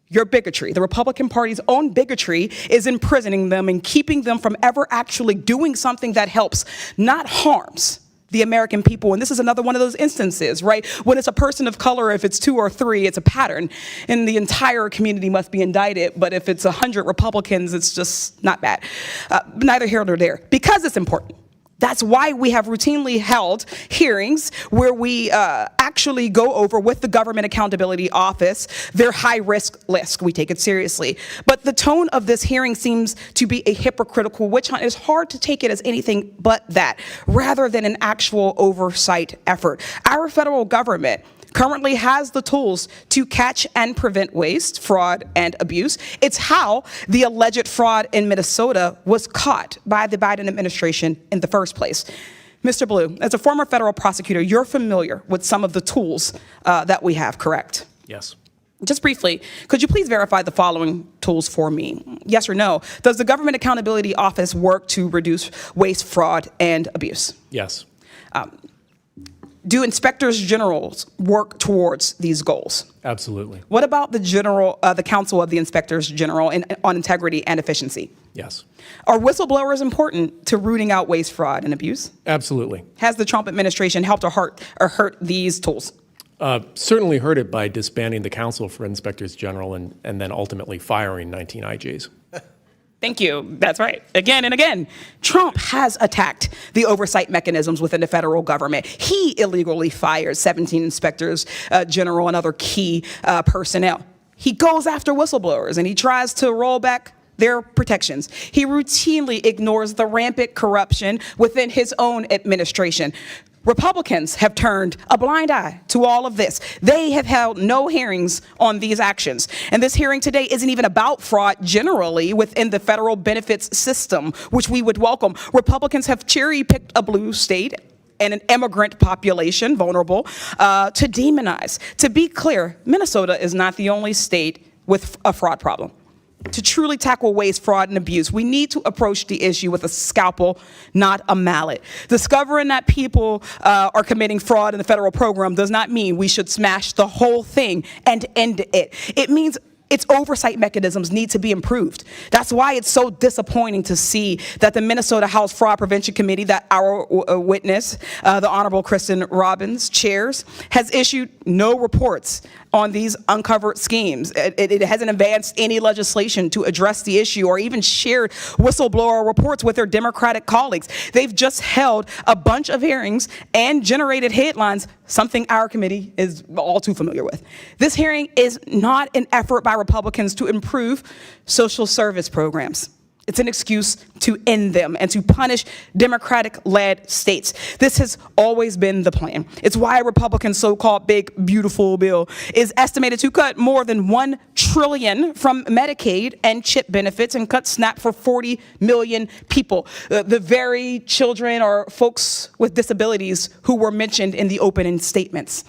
your bigotry, the Republican Party's own bigotry, is imprisoning them and keeping them from ever actually doing something that helps, not harms, the American people. And this is another one of those instances, right? When it's a person of color, if it's 2 or 3, it's a pattern, and the entire community must be indicted. But if it's 100 Republicans, it's just not bad. Neither here nor there, because it's important. That's why we have routinely held hearings where we actually go over with the Government Accountability Office their high-risk list. We take it seriously. But the tone of this hearing seems to be a hypocritical witch hunt. It's hard to take it as anything but that, rather than an actual oversight effort. Our federal government currently has the tools to catch and prevent waste, fraud, and abuse. It's how the alleged fraud in Minnesota was caught by the Biden administration in the first place. Mr. Blue, as a former federal prosecutor, you're familiar with some of the tools that we have, correct? Yes. Just briefly, could you please verify the following tools for me? Yes or no? Does the Government Accountability Office work to reduce waste, fraud, and abuse? Yes. Do inspectors generals work towards these goals? Absolutely. What about the Council of the Inspectors General on integrity and efficiency? Yes. Are whistleblowers important to rooting out waste, fraud, and abuse? Absolutely. Has the Trump administration helped or hurt these tools? Certainly hurt it by disbanding the Council for Inspectors General and then ultimately firing 19 IGs. Thank you. That's right. Again and again, Trump has attacked the oversight mechanisms within the federal government. He illegally fired 17 inspectors general and other key personnel. He goes after whistleblowers and he tries to roll back their protections. He routinely ignores the rampant corruption within his own administration. Republicans have turned a blind eye to all of this. They have held no hearings on these actions. And this hearing today isn't even about fraud generally within the federal benefits system, which we would welcome. Republicans have cherry-picked a blue state and an immigrant population, vulnerable, to demonize. To be clear, Minnesota is not the only state with a fraud problem. To truly tackle waste, fraud, and abuse, we need to approach the issue with a scalpel, not a mallet. Discovering that people are committing fraud in the federal program does not mean we should smash the whole thing and end it. It means its oversight mechanisms need to be improved. That's why it's so disappointing to see that the Minnesota House Fraud Prevention Committee that our witness, the Honorable Kristen Robbins, chairs, has issued no reports on these uncovered schemes. It hasn't advanced any legislation to address the issue or even shared whistleblower reports with their Democratic colleagues. They've just held a bunch of hearings and generated headlines, something our committee is all too familiar with. This hearing is not an effort by Republicans to improve social service programs. It's an excuse to end them and to punish Democratic-led states. This has always been the plan. It's why a Republican so-called big, beautiful bill is estimated to cut more than $1 trillion from Medicaid and CHIP benefits and cut SNAP for 40 million people, the very children or folks with disabilities who were mentioned in the opening statements.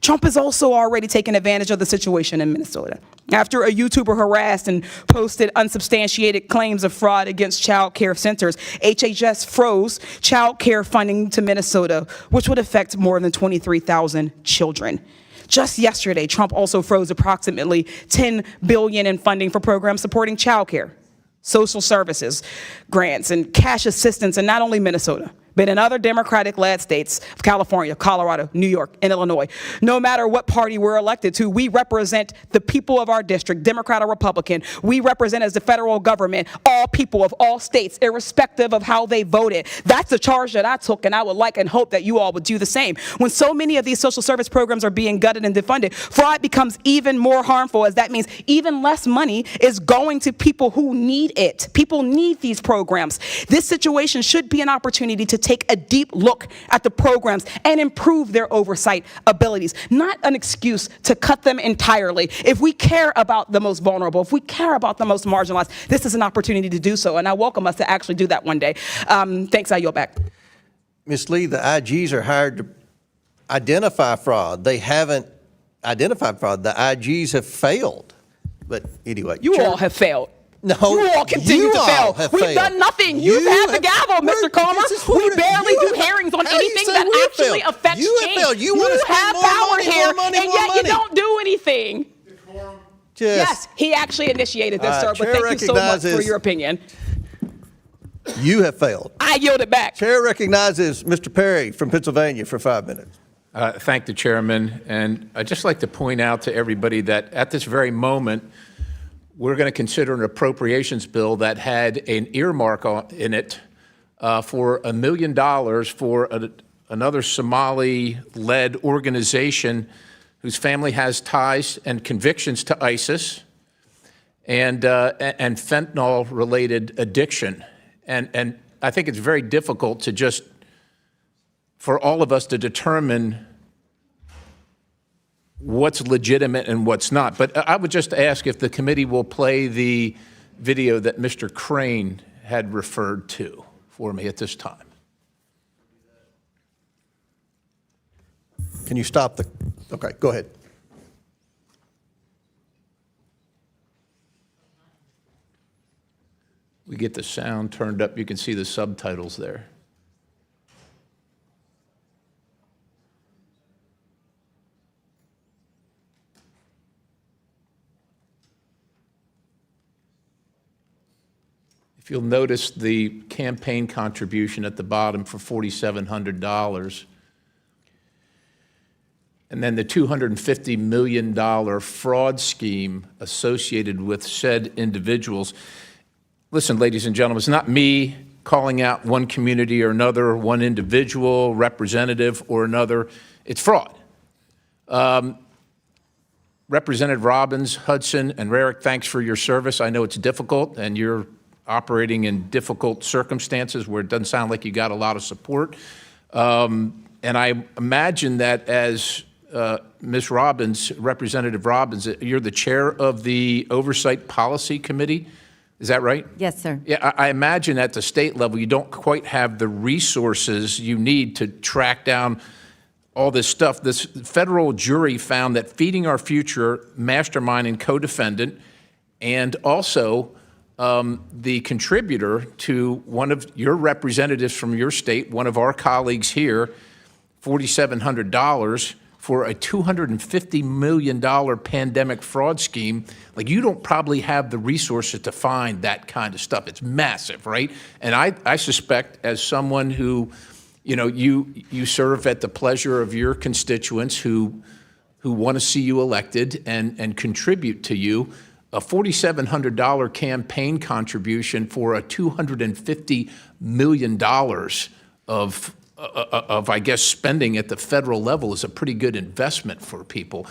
Trump has also already taken advantage of the situation in Minnesota. After a YouTuber harassed and posted unsubstantiated claims of fraud against child care centers, HHS froze child care funding to Minnesota, which would affect more than 23,000 children. Just yesterday, Trump also froze approximately $10 billion in funding for programs supporting child care, social services, grants, and cash assistance in not only Minnesota, but in other Democratic-led states of California, Colorado, New York, and Illinois. No matter what party we're elected to, we represent the people of our district, Democrat or Republican. We represent as the federal government all people of all states, irrespective of how they voted. That's the charge that I took, and I would like and hope that you all would do the same. When so many of these social service programs are being gutted and defunded, fraud becomes even more harmful, as that means even less money is going to people who need it. People need these programs. This situation should be an opportunity to take a deep look at the programs and improve their oversight abilities, not an excuse to cut them entirely. If we care about the most vulnerable, if we care about the most marginalized, this is an opportunity to do so, and I welcome us to actually do that one day. Thanks, I yield back. Ms. Lee, the IGs are hired to identify fraud. They haven't identified fraud. The IGs have failed. But anyway. You all have failed. No, you all continue to fail. We've done nothing. You've had the gavel, Mr. Comer. We barely do hearings on anything that actually affects change. You have power here, and yet you don't do anything. Yes, he actually initiated this, sir, but thank you so much for your opinion. You have failed. I yield it back. Chair recognizes Mr. Perry from Pennsylvania for 5 minutes. Thank the chairman. And I'd just like to point out to everybody that at this very moment, we're going to consider an appropriations bill that had an earmark in it for $1 million for another Somali-led organization whose family has ties and convictions to ISIS and fentanyl-related addiction. And I think it's very difficult to just, for all of us to determine what's legitimate and what's not. But I would just ask if the committee will play the video that Mr. Crane had referred to for me at this time. Can you stop the, okay, go ahead. We get the sound turned up. You can see the subtitles there. If you'll notice the campaign contribution at the bottom for $4,700, and then the $250 million fraud scheme associated with said individuals. Listen, ladies and gentlemen, it's not me calling out one community or another, one individual, representative or another. It's fraud. Representative Robbins, Hudson, and Rarick, thanks for your service. I know it's difficult, and you're operating in difficult circumstances where it doesn't sound like you got a lot of support. And I imagine that as Ms. Robbins, Representative Robbins, you're the chair of the Oversight Policy Committee. Is that right? Yes, sir. Yeah, I imagine at the state level you don't quite have the resources you need to track down all this stuff. This federal jury found that Feeding Our Future mastermind and co-defendant, and also the contributor to one of your representatives from your state, one of our colleagues here, $4,700 for a $250 million pandemic fraud scheme. Like, you don't probably have the resources to find that kind of stuff. It's massive, right? And I suspect, as someone who, you know, you serve at the pleasure of your constituents who want to see you elected and contribute to you, a $4,700 campaign contribution for a $250 million of, I guess, spending at the federal level is a pretty good investment for people.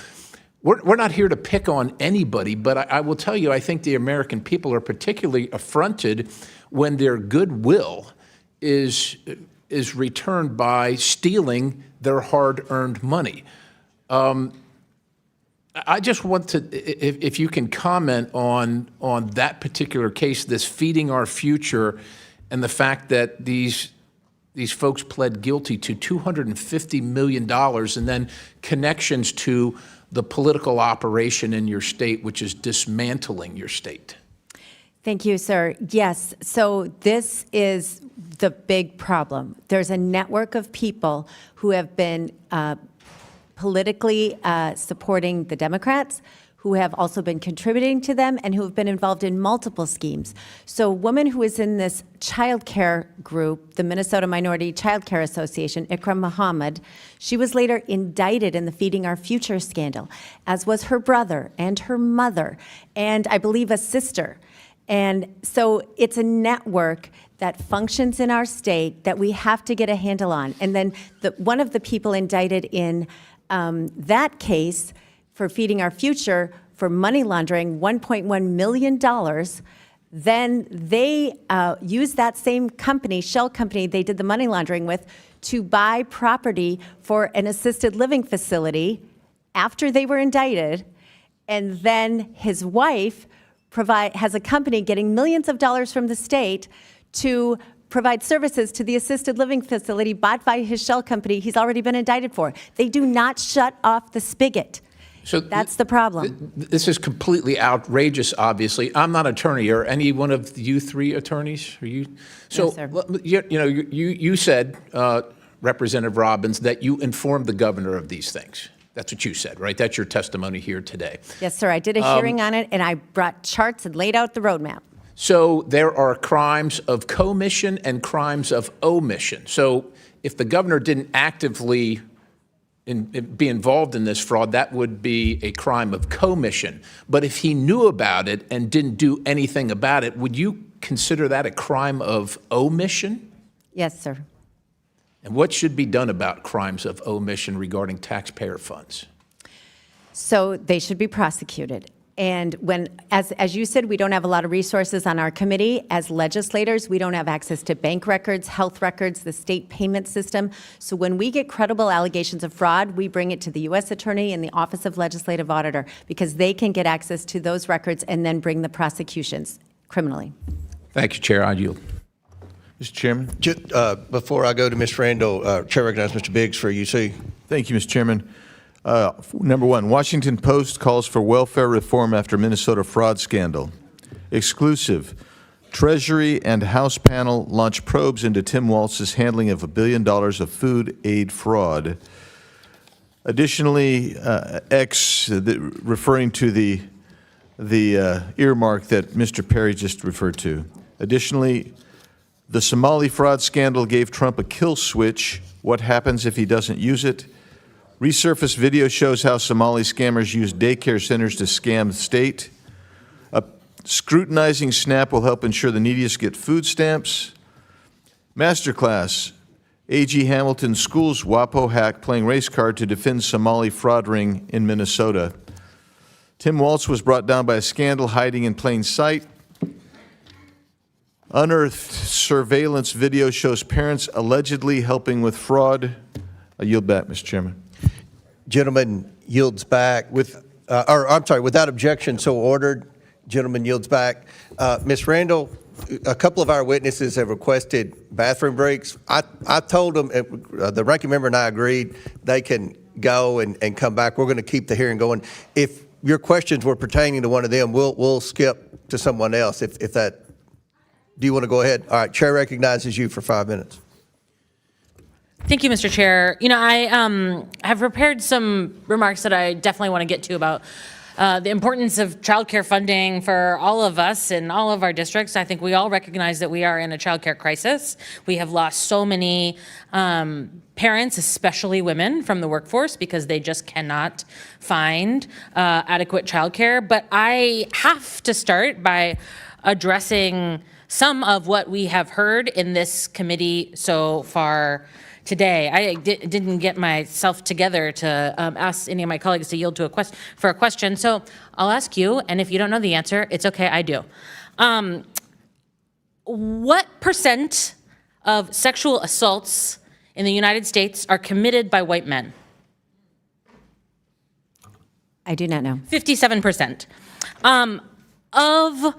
we're not here to pick on anybody, but I will tell you, I think the American people are particularly affronted when their goodwill is returned by stealing their hard-earned money. I just want to, if you can comment on that particular case, this Feeding Our Future, and the fact that these folks pled guilty to $250 million, and then connections to the political operation in your state, which is dismantling your state. Thank you, sir. Yes, so this is the big problem. There's a network of people who have been politically supporting the Democrats, who have also been contributing to them, and who have been involved in multiple schemes. So a woman who is in this child care group, the Minnesota Minority Child Care Association, Ikram Muhammad, she was later indicted in the Feeding Our Future scandal, as was her brother and her mother, and I believe a sister. And so it's a network that functions in our state that we have to get a handle on. And then one of the people indicted in that case for Feeding Our Future for money laundering $1.1 million, then they used that same company, shell company they did the money laundering with, to buy property for an assisted living facility after they were indicted. And then his wife has a company getting millions of dollars from the state to provide services to the assisted living facility bought by his shell company he's already been indicted for. They do not shut off the spigot. So that's the problem. This is completely outrageous, obviously. I'm not an attorney. Are any one of you three attorneys? Are you? So, yes, sir. You said, Representative Robbins, that you informed the governor of these things. That's what you said, right? That's your testimony here today. Yes, sir. I did a hearing on it, and I brought charts and laid out the roadmap. So there are crimes of commission and crimes of omission. So if the governor didn't actively be involved in this fraud, that would be a crime of commission. But if he knew about it and didn't do anything about it, would you consider that a crime of omission? Yes, sir. And what should be done about crimes of omission regarding taxpayer funds? So they should be prosecuted. And as you said, we don't have a lot of resources on our committee. As legislators, we don't have access to bank records, health records, the state payment system. So when we get credible allegations of fraud, we bring it to the U.S. Attorney and the Office of Legislative Auditor, because they can get access to those records and then bring the prosecutions criminally. Thank you, Chair. I yield. Mr. Chairman. Before I go to Ms. Randall, Chair recognizes Mr. Biggs for UC. Thank you, Mr. Chairman. Number one, Washington Post calls for welfare reform after Minnesota fraud scandal. Exclusive. Treasury and House panel launch probes into Tim Walz's handling of $1 billion of food aid fraud. Additionally, referring to the earmark that Mr. Perry just referred to. Additionally, the Somali fraud scandal gave Trump a kill switch. What happens if he doesn't use it? Resurfaced video shows how Somali scammers use daycare centers to scam the state. Scrutinizing SNAP will help ensure the neediest get food stamps. Masterclass. A.G. Hamilton schools WAPO hack playing race card to defend Somali fraud ring in Minnesota. Tim Walz was brought down by a scandal hiding in plain sight. Unearthed surveillance video shows parents allegedly helping with fraud. I yield back, Mr. Chairman. Gentleman yields back without objection, so ordered. Gentleman yields back. Ms. Randall, a couple of our witnesses have requested bathroom breaks. I told them, the ranking member and I agreed, they can go and come back. We're going to keep the hearing going. If your questions were pertaining to one of them, we'll skip to someone else. If that, do you want to go ahead? All right, Chair recognizes you for 5 minutes. Thank you, Mr. Chair. I have prepared some remarks that I definitely want to get to about the importance of childcare funding for all of us in all of our districts. I think we all recognize that we are in a childcare crisis. We have lost so many parents, especially women, from the workforce because they just cannot find adequate childcare. But I have to start by addressing some of what we have heard in this committee so far today. I didn't get myself together to ask any of my colleagues to yield to for a question. So I'll ask you, and if you don't know the answer, it's okay, I do. What percent of sexual assaults in the United States are committed by white men? I do not know. 57%. Of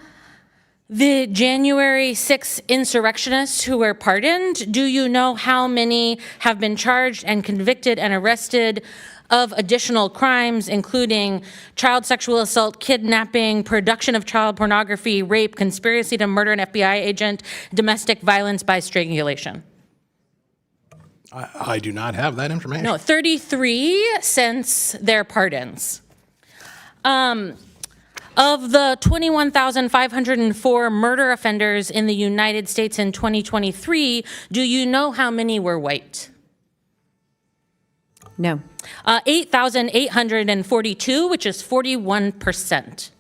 the January 6th insurrectionists who were pardoned, do you know how many have been charged and convicted and arrested of additional crimes, including child sexual assault, kidnapping, production of child pornography, rape, conspiracy to murder an FBI agent, domestic violence by strangulation? I do not have that information. No, 33 since their pardons. Of the 21,504 murder offenders in the United States in 2023, do you know how many were white? No. 8,842, which is 41%.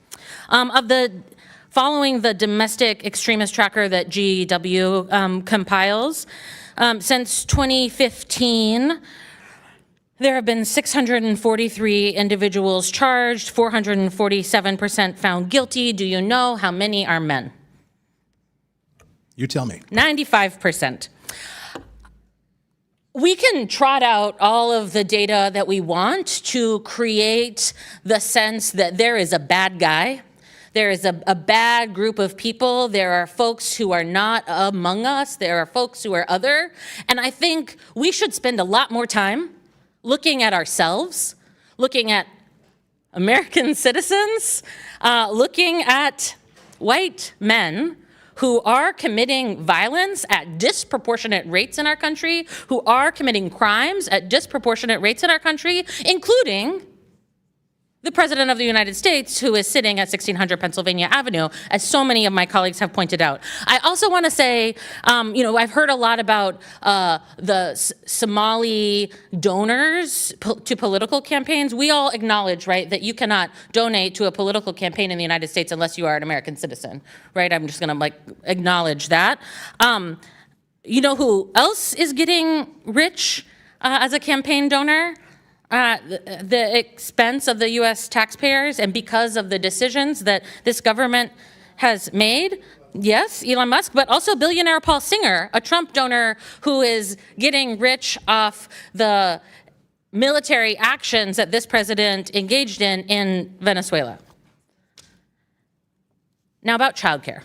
Following the domestic extremist tracker that GW compiles, since 2015, there have been 643 individuals charged, 447% found guilty. Do you know how many are men? You tell me. 95%. We can trot out all of the data that we want to create the sense that there is a bad guy. There is a bad group of people. There are folks who are not among us. There are folks who are other. And I think we should spend a lot more time looking at ourselves, looking at American citizens, looking at white men who are committing violence at disproportionate rates in our country, who are committing crimes at disproportionate rates in our country, including the President of the United States, who is sitting at 1600 Pennsylvania Avenue, as so many of my colleagues have pointed out. I also want to say, I've heard a lot about the Somali donors to political campaigns. We all acknowledge, right, that you cannot donate to a political campaign in the United States unless you are an American citizen, right? I'm just going to acknowledge that. You know who else is getting rich as a campaign donor? The expense of the U.S. taxpayers and because of the decisions that this government has made. Yes, Elon Musk, but also billionaire Paul Singer, a Trump donor who is getting rich off the military actions that this president engaged in Venezuela. Now about childcare.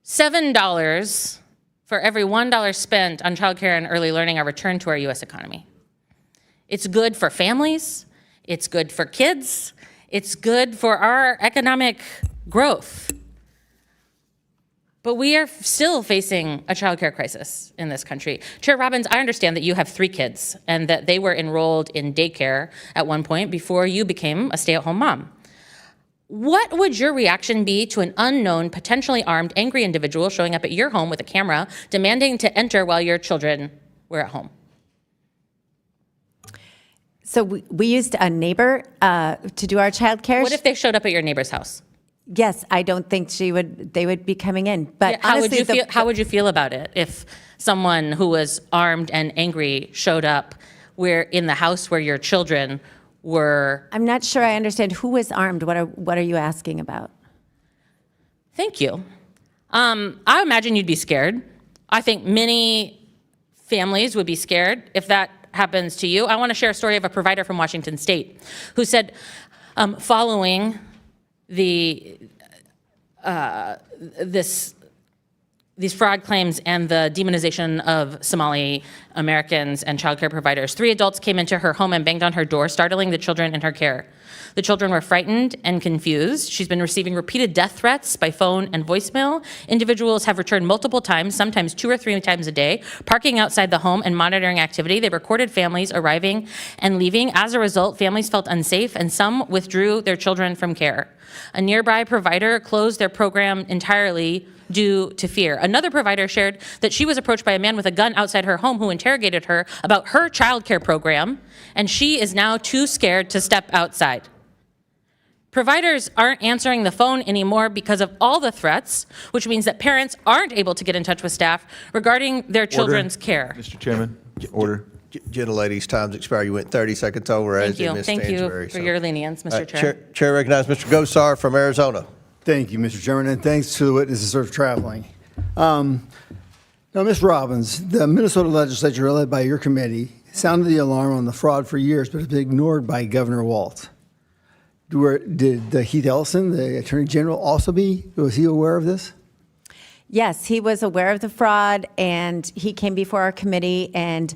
$7 for every $1 spent on childcare and early learning are returned to our U.S. economy. It's good for families. It's good for kids. It's good for our economic growth. But we are still facing a childcare crisis in this country. Chair Robbins, I understand that you have 3 kids and that they were enrolled in daycare at one point before you became a stay-at-home mom. What would your reaction be to an unknown, potentially armed, angry individual showing up at your home with a camera, demanding to enter while your children were at home? So we used a neighbor to do our childcare. What if they showed up at your neighbor's house? Yes, I don't think they would be coming in. But how honestly, would you feel about it if someone who was armed and angry showed up in the house where your children were? I'm not sure I understand who was armed. What are you asking about? Thank you. I imagine you'd be scared. I think many families would be scared if that happens to you. I want to share a story of a provider from Washington State who said, following these fraud claims and the demonization of Somali Americans and childcare providers, 3 adults came into her home and banged on her door, startling the children in her care. The children were frightened and confused. She's been receiving repeated death threats by phone and voicemail. Individuals have returned multiple times, sometimes 2 or 3 times a day, parking outside the home and monitoring activity. They recorded families arriving and leaving. As a result, families felt unsafe and some withdrew their children from care. A nearby provider closed their program entirely due to fear. Another provider shared that she was approached by a man with a gun outside her home who interrogated her about her childcare program, and she is now too scared to step outside. Providers aren't answering the phone anymore because of all the threats, which means that parents aren't able to get in touch with staff regarding their children's care. Mr. Chairman, order. Gentlelady's time's expired. You went 30 seconds over, as Thank did you. Ms. Thank you Stansbury, for so. your lenience, Mr. Chair. Chair recognizes Mr. Gosar from Arizona. Thank you, Mr. Chairman, and thanks to the witnesses for traveling. Now, Ms. Robbins, the Minnesota legislature, led by your committee, sounded the alarm on the fraud for years, but it's been ignored by Governor Walz. Did Heath Ellison, the Attorney General, was he aware of this? Yes, he was aware of the fraud, and he came before our committee, and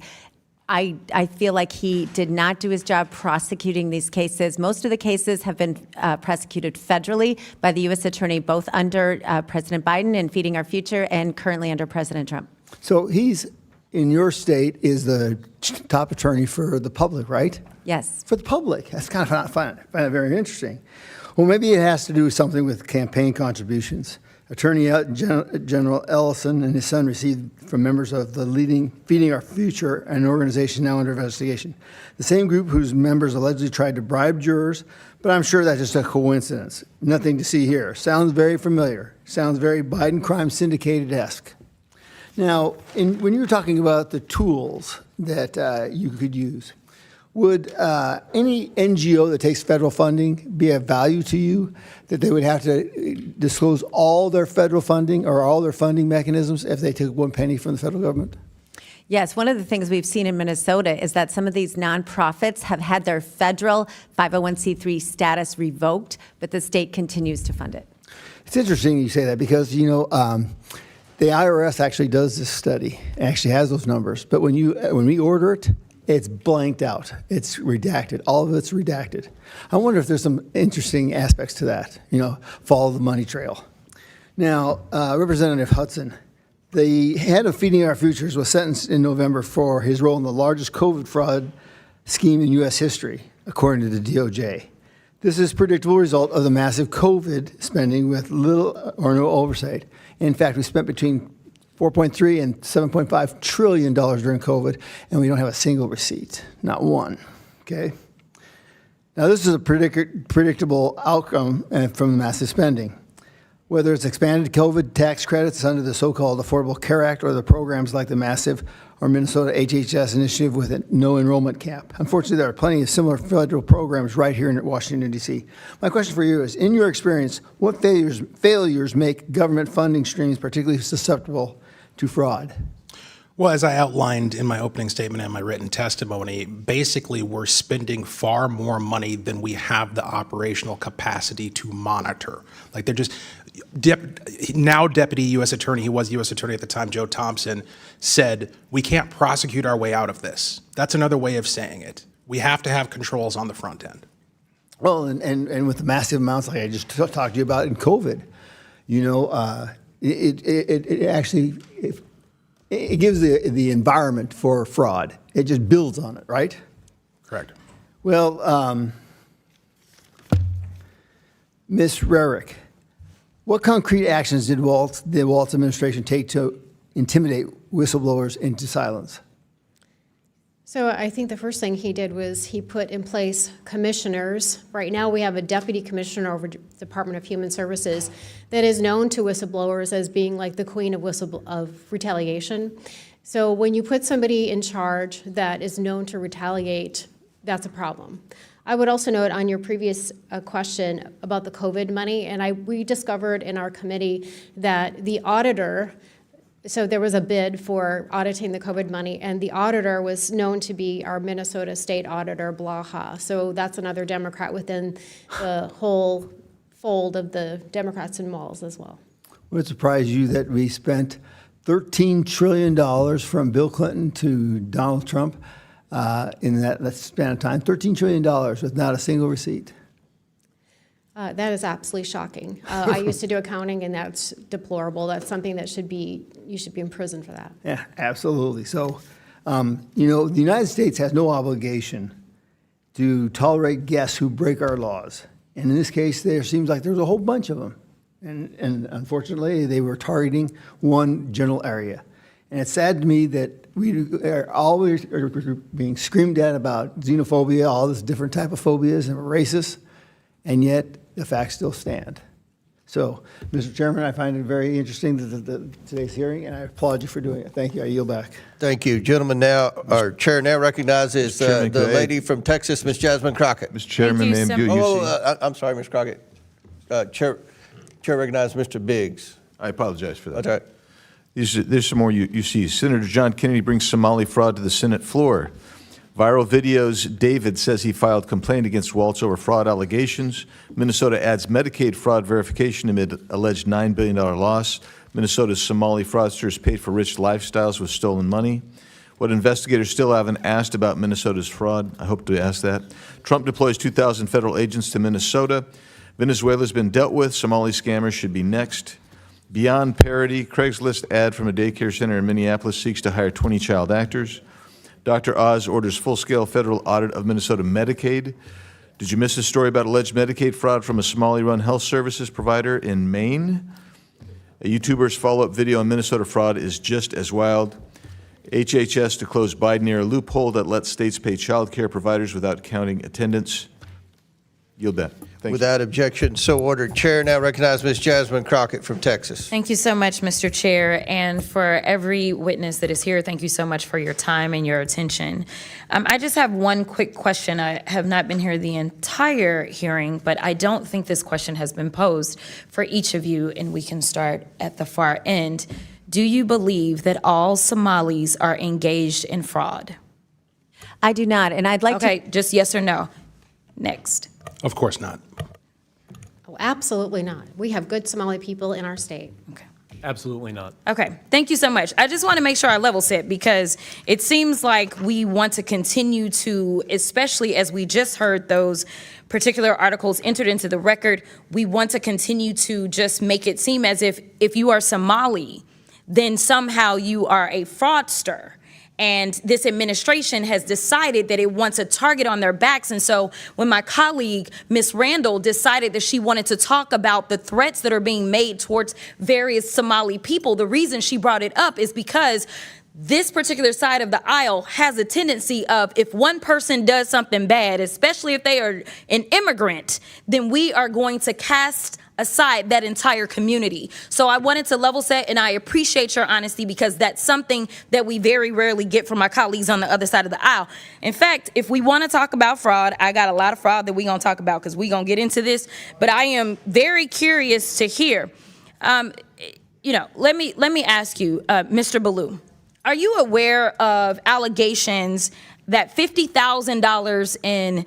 I feel like he did not do his job prosecuting these cases. Most of the cases have been prosecuted federally by the U.S. Attorney, both under President Biden in Feeding Our Future and currently under President Trump. So he's, in your state, is the top attorney for the public, right? Yes. For the public. That's kind of find it very interesting. Well, maybe it has to do with something with campaign contributions. Attorney General Ellison and his son received from members of the leading Feeding Our Future, an organization now under investigation. The same group whose members allegedly tried to bribe jurors, but I'm sure that's just a coincidence. Nothing to see here. Sounds very familiar. Sounds very Biden crime syndicated-esque. Now, when you were talking about the tools that you could use, would any NGO that takes federal funding be of value to you, that they would have to disclose all their federal funding or all their funding mechanisms if they took 1 penny from the federal government? Yes, one of the things we've seen in Minnesota is that some of these nonprofits have had their federal 501c3 status revoked, but the state continues to fund it. It's interesting you say that because, the IRS actually does this study, actually has those numbers, but when we order it, it's blanked out. It's redacted. All of it's redacted. I wonder if there's some interesting aspects to that, follow the money trail. Now, Representative Hudson, the head of Feeding Our Futures was sentenced in November for his role in the largest COVID fraud scheme in U.S. history, according to the DOJ. This is a predictable result of the massive COVID spending with little or no oversight. In fact, we spent between $4.3 and $7.5 trillion during COVID, and we don't have a single receipt, not one, okay? Now, this is a predictable outcome from the massive spending. Whether it's expanded COVID tax credits under the so-called Affordable Care Act or the programs like the massive or Minnesota HHS initiative with a no enrollment cap. Unfortunately, there are plenty of similar federal programs right here in Washington, D.C. My question for you is, in your experience, what failures make government funding streams particularly susceptible to fraud? Well, as I outlined in my opening statement and my written testimony, basically we're spending far more money than we have the operational capacity to monitor. Like they're just, now Deputy U.S. Attorney, he was U.S. Attorney at the time, Joe Thompson, said, we can't prosecute our way out of this. That's another way of saying it. We have to have controls on the front end. Well, and with the massive amounts like I just talked to you about in COVID, it actually, it gives the environment for fraud. It just builds on it, right? Correct. Well, Ms. Rarick, what concrete actions did the Walz administration take to intimidate whistleblowers into silence? So I think the first thing he did was he put in place commissioners. Right now we have a deputy commissioner over the Department of Human Services that is known to whistleblowers as being like the queen of retaliation. So when you put somebody in charge that is known to retaliate, that's a problem. I would also note on your previous question about the COVID money, and we discovered in our committee that the auditor, so there was a bid for auditing the COVID money, and the auditor was known to be our Minnesota State Auditor, Blaha. So that's another Democrat within the whole fold of the Democrats in Walz as well. Would it surprise you that we spent $13 trillion from Bill Clinton to Donald Trump in that span of time? $13 trillion with not a single receipt. That is absolutely shocking. I used to do accounting, and that's deplorable. That's something that you should be in prison for that. Yeah, absolutely. So, the United States has no obligation to tolerate guests who break our laws. And in this case, there seems like there's a whole bunch of them. And unfortunately, they were targeting one general area. And it's sad to me that we are always being screamed at about xenophobia, all this different type of phobias, and we're racist. And yet, the facts still stand. So, Mr. Chairman, I find it very interesting today's hearing, and I applaud you for doing it. Thank you. I yield back. Thank you. Gentleman now, our chair now recognizes Chairman, the could I- lady from Texas, Ms. Jasmine Crockett. Mr. Chairman, ma'am, do you see? I'm sorry, Ms. Crockett. Chair recognizes Mr. Biggs. I apologize for that. That's all right. There's some more you see. Senator John Kennedy brings Somali fraud to the Senate floor. Viral videos, David says he filed complaint against Walz over fraud allegations. Minnesota adds Medicaid fraud verification amid alleged $9 billion loss. Minnesota's Somali fraudsters paid for rich lifestyles with stolen money. What investigators still haven't asked about Minnesota's fraud, I hope to ask that. Trump deploys 2,000 federal agents to Minnesota. Venezuela's been dealt with. Somali scammers should be next. Beyond parody, Craigslist ad from a daycare center in Minneapolis seeks to hire 20 child actors. Dr. Oz orders full-scale federal audit of Minnesota Medicaid. Did you miss a story about alleged Medicaid fraud from a Somali-run health services provider in Maine? A YouTuber's follow-up video on Minnesota fraud is just as wild. HHS to close Biden-era loophole that lets states pay child care providers without counting attendance. Yield that. Thank you. Without objection, so ordered. Chair now recognizes Ms. Jasmine Crockett from Texas. Thank you so much, Mr. Chair, and for every witness that is here, thank you so much for your time and your attention. I just have one quick question. I have not been here the entire hearing, but I don't think this question has been posed for each of you, and we can start at the far end. Do you believe that all Somalis are engaged in fraud? I do not, and I'd like to... Okay, just yes or no. Next. Of course not. Oh, absolutely not. We have good Somali people in our state. Absolutely not. Okay, thank you so much. I just want to make sure I level set because it seems like we want to continue to, especially as we just heard those particular articles entered into the record, we want to continue to just make it seem as if you are Somali, then somehow you are a fraudster. And this administration has decided that it wants a target on their backs. And so when my colleague, Ms. Randall, decided that she wanted to talk about the threats that are being made towards various Somali people, the reason she brought it up is because this particular side of the aisle has a tendency of if one person does something bad, especially if they are an immigrant, then we are going to cast aside that entire community. So I wanted to level set, and I appreciate your honesty because that's something that we very rarely get from my colleagues on the other side of the aisle. In fact, if we want to talk about fraud, I got a lot of fraud that we're going to talk about because we're going to get into this, but I am very curious to hear. Let me ask you, Mr. Ballou, are you aware of allegations that $50,000 in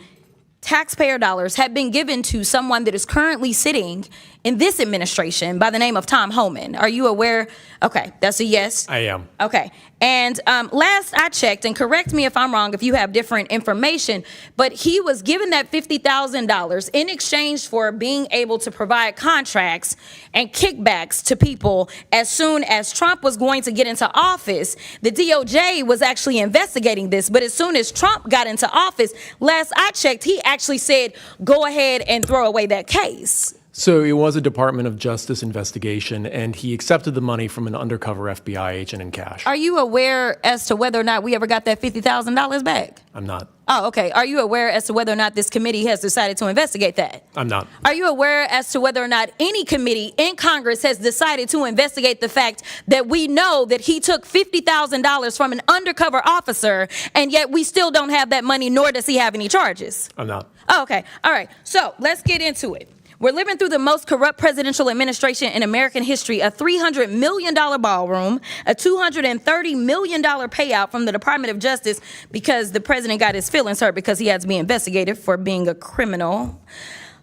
taxpayer dollars have been given to someone that is currently sitting in this administration by the name of Tom Homan? Are you aware? Okay, that's a yes. I am. Okay, and last I checked, and correct me if I'm wrong if you have different information, but he was given that $50,000 in exchange for being able to provide contracts and kickbacks to people as soon as Trump was going to get into office. The DOJ was actually investigating this, but as soon as Trump got into office, last I checked, he actually said, go ahead and throw away that case. So it was a Department of Justice investigation, and he accepted the money from an undercover FBI agent in cash. Are you aware as to whether or not we ever got that $50,000 back? I'm not. Oh, okay. Are you aware as to whether or not this committee has decided to investigate that? I'm not. Are you aware as to whether or not any committee in Congress has decided to investigate the fact that we know that he took $50,000 from an undercover officer, and yet we still don't have that money, nor does he have any charges? I'm not. Oh, okay. All right. So let's get into it. We're living through the most corrupt presidential administration in American history, a $300 million ballroom, a $230 million payout from the Department of Justice because the president got his feelings hurt because he had to be investigated for being a criminal.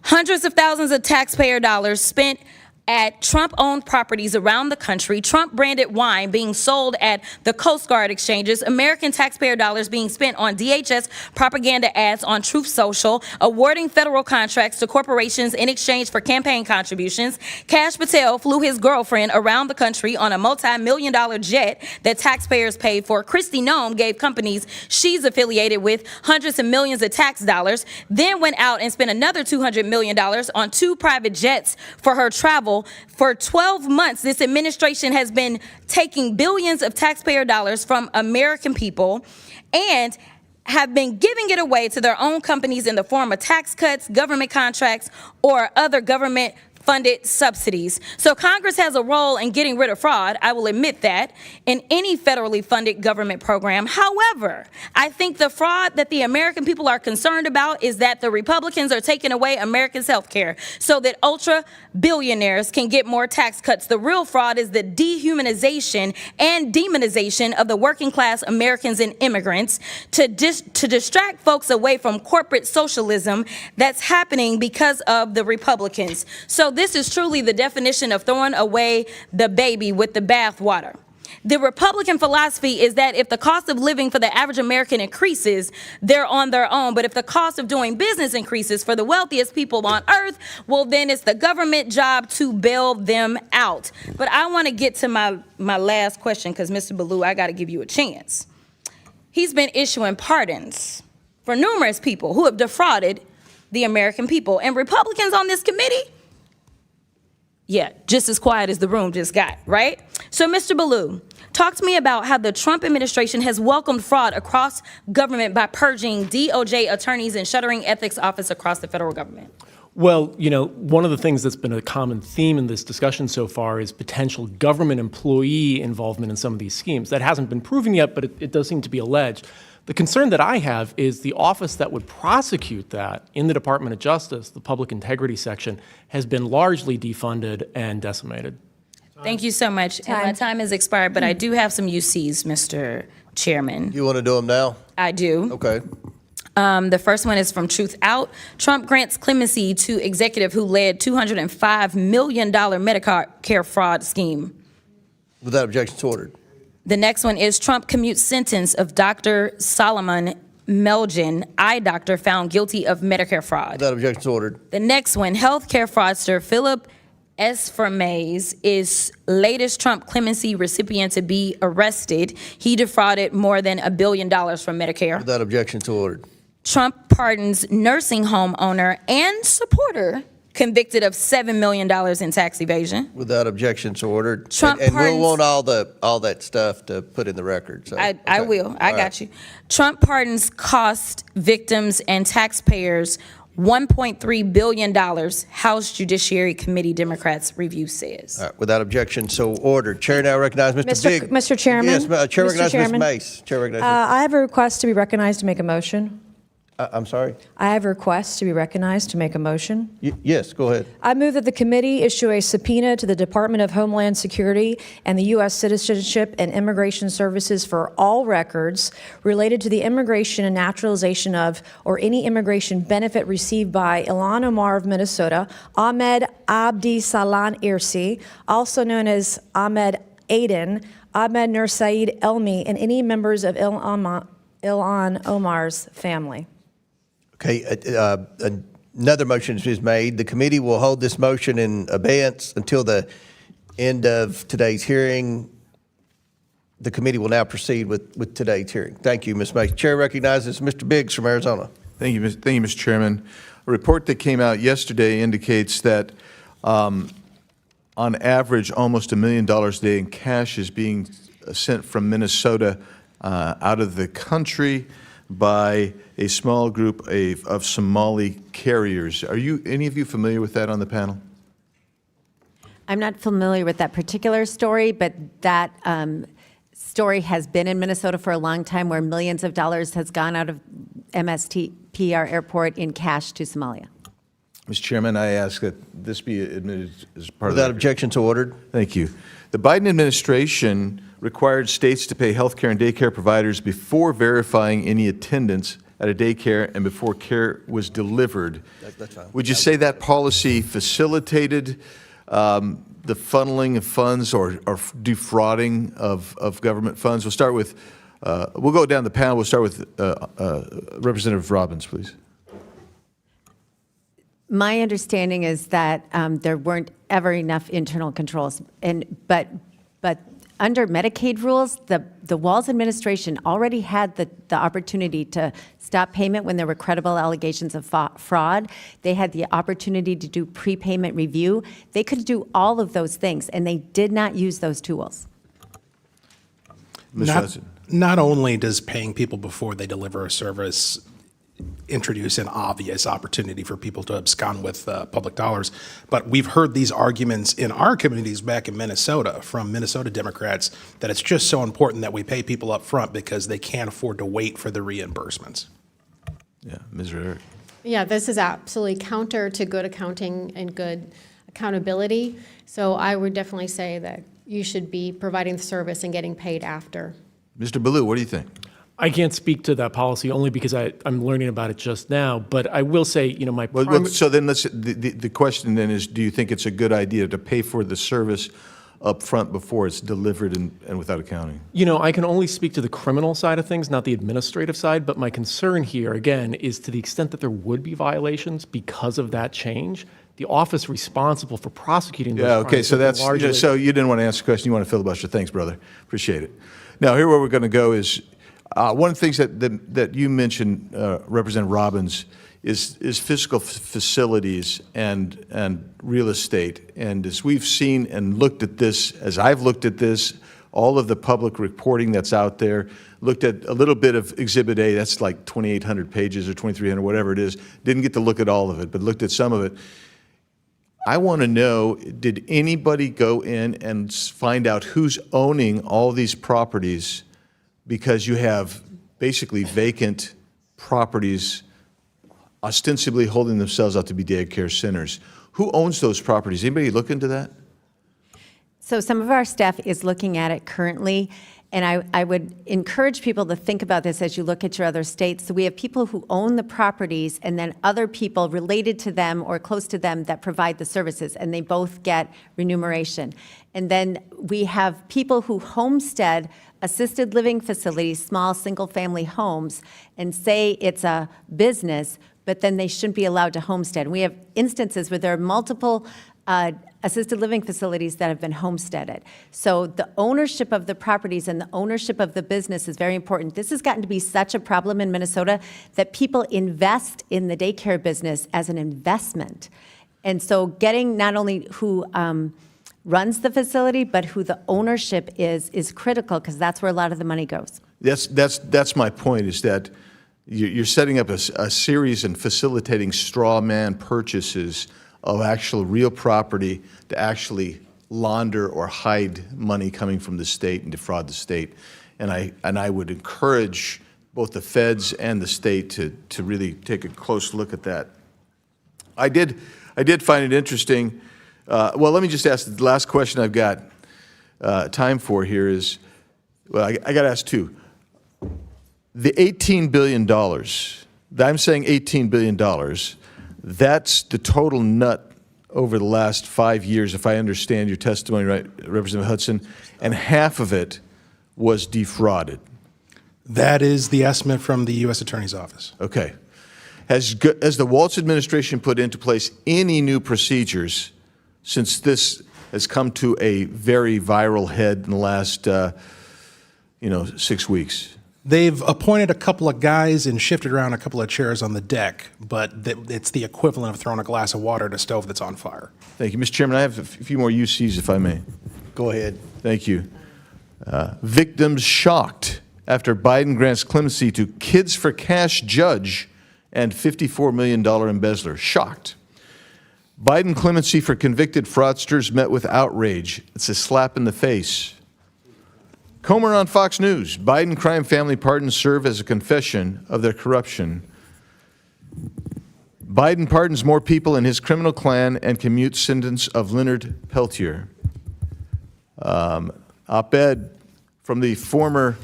Hundreds of thousands of taxpayer dollars spent at Trump-owned properties around the country, Trump-branded wine being sold at the Coast Guard exchanges, American taxpayer dollars being spent on DHS propaganda ads on Truth Social, awarding federal contracts to corporations in exchange for campaign contributions. Kash Patel flew his girlfriend around the country on a multi-million-dollar jet that taxpayers paid for. Kristi Noem gave companies she's affiliated with hundreds of millions of tax dollars, then went out and spent another $200 million on 2 private jets for her travel. For 12 months, this administration has been taking billions of taxpayer dollars from American people and have been giving it away to their own companies in the form of tax cuts, government contracts, or other government funded subsidies. So Congress has a role in getting rid of fraud, I will admit that, in any federally funded government program. However, I think the fraud that the American people are concerned about is that the Republicans are taking away Americans' health care so that ultra billionaires can get more tax cuts. The real fraud is the dehumanization and demonization of the working class Americans and immigrants to distract folks away from corporate socialism that's happening because of the Republicans. So this is truly the definition of throwing away the baby with the bathwater. The Republican philosophy is that if the cost of living for the average American increases, they're on their own. But if the cost of doing business increases for the wealthiest people on earth, well, then it's the government job to bail them out. But I want to get to my last question because, Mr. Ballou, I got to give you a chance. He's been issuing pardons for numerous people who have defrauded the American people. And Republicans on this committee, yeah, just as quiet as the room just got, right? So, Mr. Ballou, talk to me about how the Trump administration has welcomed fraud across government by purging DOJ attorneys and shuttering ethics office across the federal government. Well, one of the things that's been a common theme in this discussion so far is potential government employee involvement in some of these schemes. That hasn't been proven yet, but it does seem to be alleged. The concern that I have is the office that would prosecute that in the Department of Justice, the Public Integrity Section, has been largely defunded and decimated. Thank you so much. And my time has expired, but I do have some UCs, Mr. Chairman. You want to do them now? I do. Okay. The first one is from Truth Out. Trump grants clemency to executive who led $205 million Medicare fraud scheme. Without objection, so ordered. The next one is Trump commutes sentence of Dr. Solomon Melgen, eye doctor, found guilty of Medicare fraud. Without objection, so ordered. The next one, healthcare fraudster Philip Esfermaze is latest Trump clemency recipient to be arrested. He defrauded more than $1 billion from Medicare. Without objection, so ordered. Trump pardons nursing home owner and supporter convicted of $7 million in tax evasion. Without objection, so ordered. Trump and we'll pardons- want all that stuff to put in the record. So, I will. I got you. Trump pardons cost victims and taxpayers $1.3 billion, House Judiciary Committee Democrats review says. All right, without objection, so ordered. Chair now recognizes Mr. Big. Mr. Chairman. Yes, Chair Mr. recognizes Ms. Chairman. Mace. Chair recognizes I have a request to be recognized to make a motion. I'm sorry? I have a request to be recognized to make a motion. Yes, go ahead. I move that the committee issue a subpoena to the Department of Homeland Security and the U.S. Citizenship and Immigration Services for all records related to the immigration and naturalization of or any immigration benefit received by Ilhan Omar of Minnesota, Ahmed Abdi Salan Irsi, also known as Ahmed Aden, Ahmed Nur Saeed Elmi, and any members of Ilhan Omar's family. Okay, another motion is made. The committee will hold this motion in abeyance until the end of today's hearing. The committee will now proceed with today's hearing. Thank you, Ms. Mace. Chair recognizes Mr. Biggs from Arizona. Thank you, Mr. Chairman. A report that came out yesterday indicates that on average, almost $1 million a day in cash is being sent from Minnesota out of the country by a small group of Somali carriers. Are any of you familiar with that on the panel? I'm not familiar with that particular story, but that story has been in Minnesota for a long time, where millions of dollars has gone out of MST PR airport in cash to Somalia. Mr. Chairman, I ask that this be admitted as part of Without objection, so ordered. Thank you. The Biden administration required states to pay health care and daycare providers before verifying any attendance at a daycare and before care was delivered. That's fine. Would you say that policy facilitated the funneling of funds or defrauding of government funds? We'll start with, we'll go down the panel. We'll start with Representative Robbins, please. My understanding is that there weren't ever enough internal controls, but under Medicaid rules, the Walz administration already had the opportunity to stop payment when there were credible allegations of fraud. They had the opportunity to do prepayment review. They could do all of those things, and they did not use those tools. Ms. Hudson. Not only does paying people before they deliver a service introduce an obvious opportunity for people to abscond with public dollars, but we've heard these arguments in our communities back in Minnesota from Minnesota Democrats that it's just so important that we pay people up front because they can't afford to wait for the reimbursements. Yeah, Ms. Rarick. Yeah, this is absolutely counter to good accounting and good accountability. So I would definitely say that you should be providing the service and getting paid after. Mr. Ballou, what do you think? I can't speak to that policy only because I'm learning about it just now. But I will say, my So then the question then is, do you think it's a good idea to pay for the service up front before it's delivered and without accounting? I can only speak to the criminal side of things, not the administrative side. But my concern here, again, is to the extent that there would be violations because of that change, the office responsible for prosecuting those crimes. Okay, so that's, so you didn't want to answer the question, you want to filibuster. Thanks, brother. Appreciate it. Now, here where we're going to go is, one of the things that you mentioned, Representative Robbins, is fiscal facilities and real estate. And as we've seen and looked at this, as I've looked at this, all of the public reporting that's out there, looked at a little bit of Exhibit A, that's like 2,800 pages or 2,300, whatever it is. Didn't get to look at all of it, but looked at some of it. I want to know, did anybody go in and find out who's owning all these properties? Because you have basically vacant properties ostensibly holding themselves out to be daycare centers. Who owns those properties? Anybody look into that? So some of our staff is looking at it currently, and I would encourage people to think about this as you look at your other states. So we have people who own the properties and then other people related to them or close to them that provide the services, and they both get remuneration. And then we have people who homestead assisted living facilities, small single-family homes, and say it's a business, but then they shouldn't be allowed to homestead. We have instances where there are multiple assisted living facilities that have been homesteaded. So the ownership of the properties and the ownership of the business is very important. This has gotten to be such a problem in Minnesota that people invest in the daycare business as an investment. And so getting not only who runs the facility, but who the ownership is critical, because that's where a lot of the money goes. That's my point, is that you're setting up a series and facilitating straw man purchases of actual real property to actually launder or hide money coming from the state and defraud the state. And I would encourage both the feds and the state to really take a close look at that. I did find it interesting. Well, let me just ask the last question I've got time for here is, well, I got to ask two. The $18 billion, I'm saying $18 billion, that's the total nut over the last 5 years, if I understand your testimony right, Representative Hudson, and half of it was defrauded. That is the estimate from the U.S. Attorney's Office. Okay. Has the Walz administration put into place any new procedures since this has come to a very viral head in the last 6 weeks? They've appointed a couple of guys and shifted around a couple of chairs on the deck, but it's the equivalent of throwing a glass of water at a stove that's on fire. Thank you. Mr. Chairman, I have a few more UCs, if I may. Go ahead. Thank you. Victims shocked after Biden grants clemency to Kids for Cash judge and $54 million embezzler. Shocked. Biden clemency for convicted fraudsters met with outrage. It's a slap in the face. Comer on Fox News. Biden crime family pardons serve as a confession of their corruption. Biden pardons more people in his criminal clan and commutes sentence of Leonard Peltier. Op-ed from the former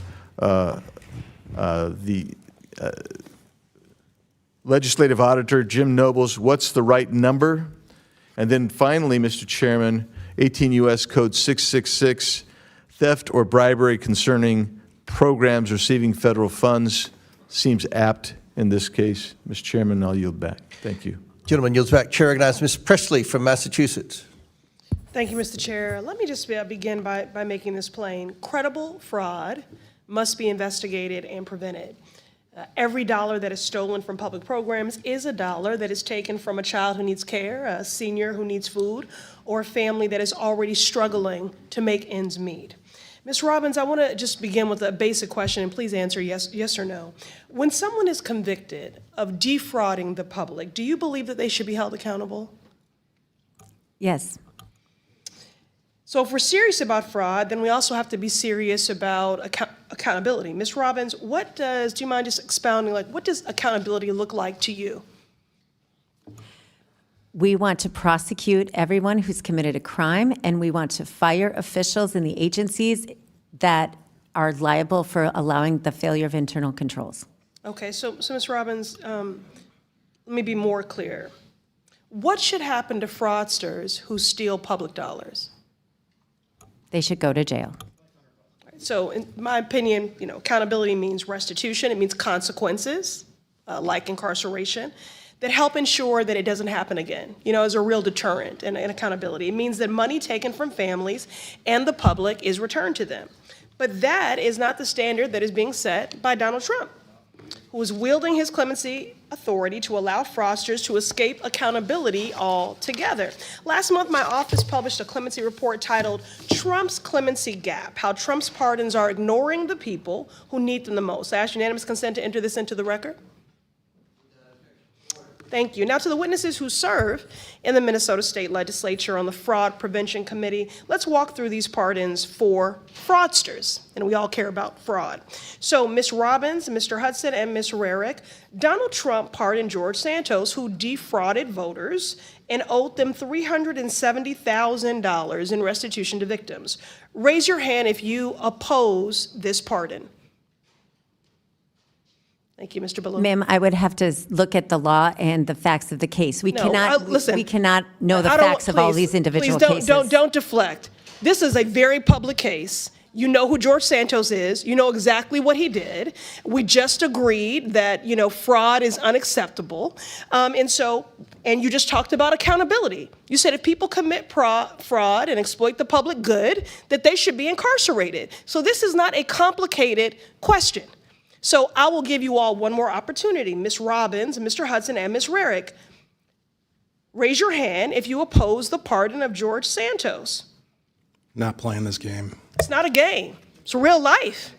legislative auditor, Jim Nobles, what's the right number? And then finally, Mr. Chairman, 18 U.S. Code 666, theft or bribery concerning programs receiving federal funds seems apt in this case. Mr. Chairman, I'll yield back. Thank you. Gentleman yields back. Chair recognizes Ms. Presley from Massachusetts. Thank you, Mr. Chair. Let me just begin by making this plain. Credible fraud must be investigated and prevented. Every dollar that is stolen from public programs is a dollar that is taken from a child who needs care, a senior who needs food, or a family that is already struggling to make ends meet. Ms. Robbins, I want to just begin with a basic question, and please answer yes or no. When someone is convicted of defrauding the public, do you believe that they should be held accountable? Yes. So if we're serious about fraud, then we also have to be serious about accountability. Ms. Robbins, do you mind just expounding, what does accountability look like to you? We want to prosecute everyone who's committed a crime, and we want to fire officials in the agencies that are liable for allowing the failure of internal controls. Okay, so Ms. Robbins, let me be more clear. What should happen to fraudsters who steal public dollars? They should go to jail. So in my opinion, accountability means restitution. It means consequences, like incarceration, that help ensure that it doesn't happen again, as a real deterrent and accountability. It means that money taken from families and the public is returned to them. But that is not the standard that is being set by Donald Trump, who is wielding his clemency authority to allow fraudsters to escape accountability altogether. Last month, my office published a clemency report titled Trump's Clemency Gap, How Trump's Pardons Are Ignoring the People Who Need Them the Most. I ask unanimous consent to enter this into the record. Thank you. Now to the witnesses who serve in the Minnesota State Legislature on the Fraud Prevention Committee, let's walk through these pardons for fraudsters, and we all care about fraud. So Ms. Robbins, Mr. Hudson, and Ms. Rarick, Donald Trump pardoned George Santos, who defrauded voters and owed them $370,000 in restitution to victims. Raise your hand if you oppose this pardon. Thank you, Mr. Ballou. Ma'am, I would have to look at the law and the facts of the case. We cannot know the facts of all these individual cases. Don't deflect. This is a very public case. You know who George Santos is. You know exactly what he did. We just agreed that, fraud is unacceptable. And you just talked about accountability. You said if people commit fraud and exploit the public good, that they should be incarcerated. So this is not a complicated question. So I will give you all one more opportunity. Ms. Robbins, Mr. Hudson, and Ms. Rarick, raise your hand if you oppose the pardon of George Santos. Not playing this game. It's not a game. It's real life.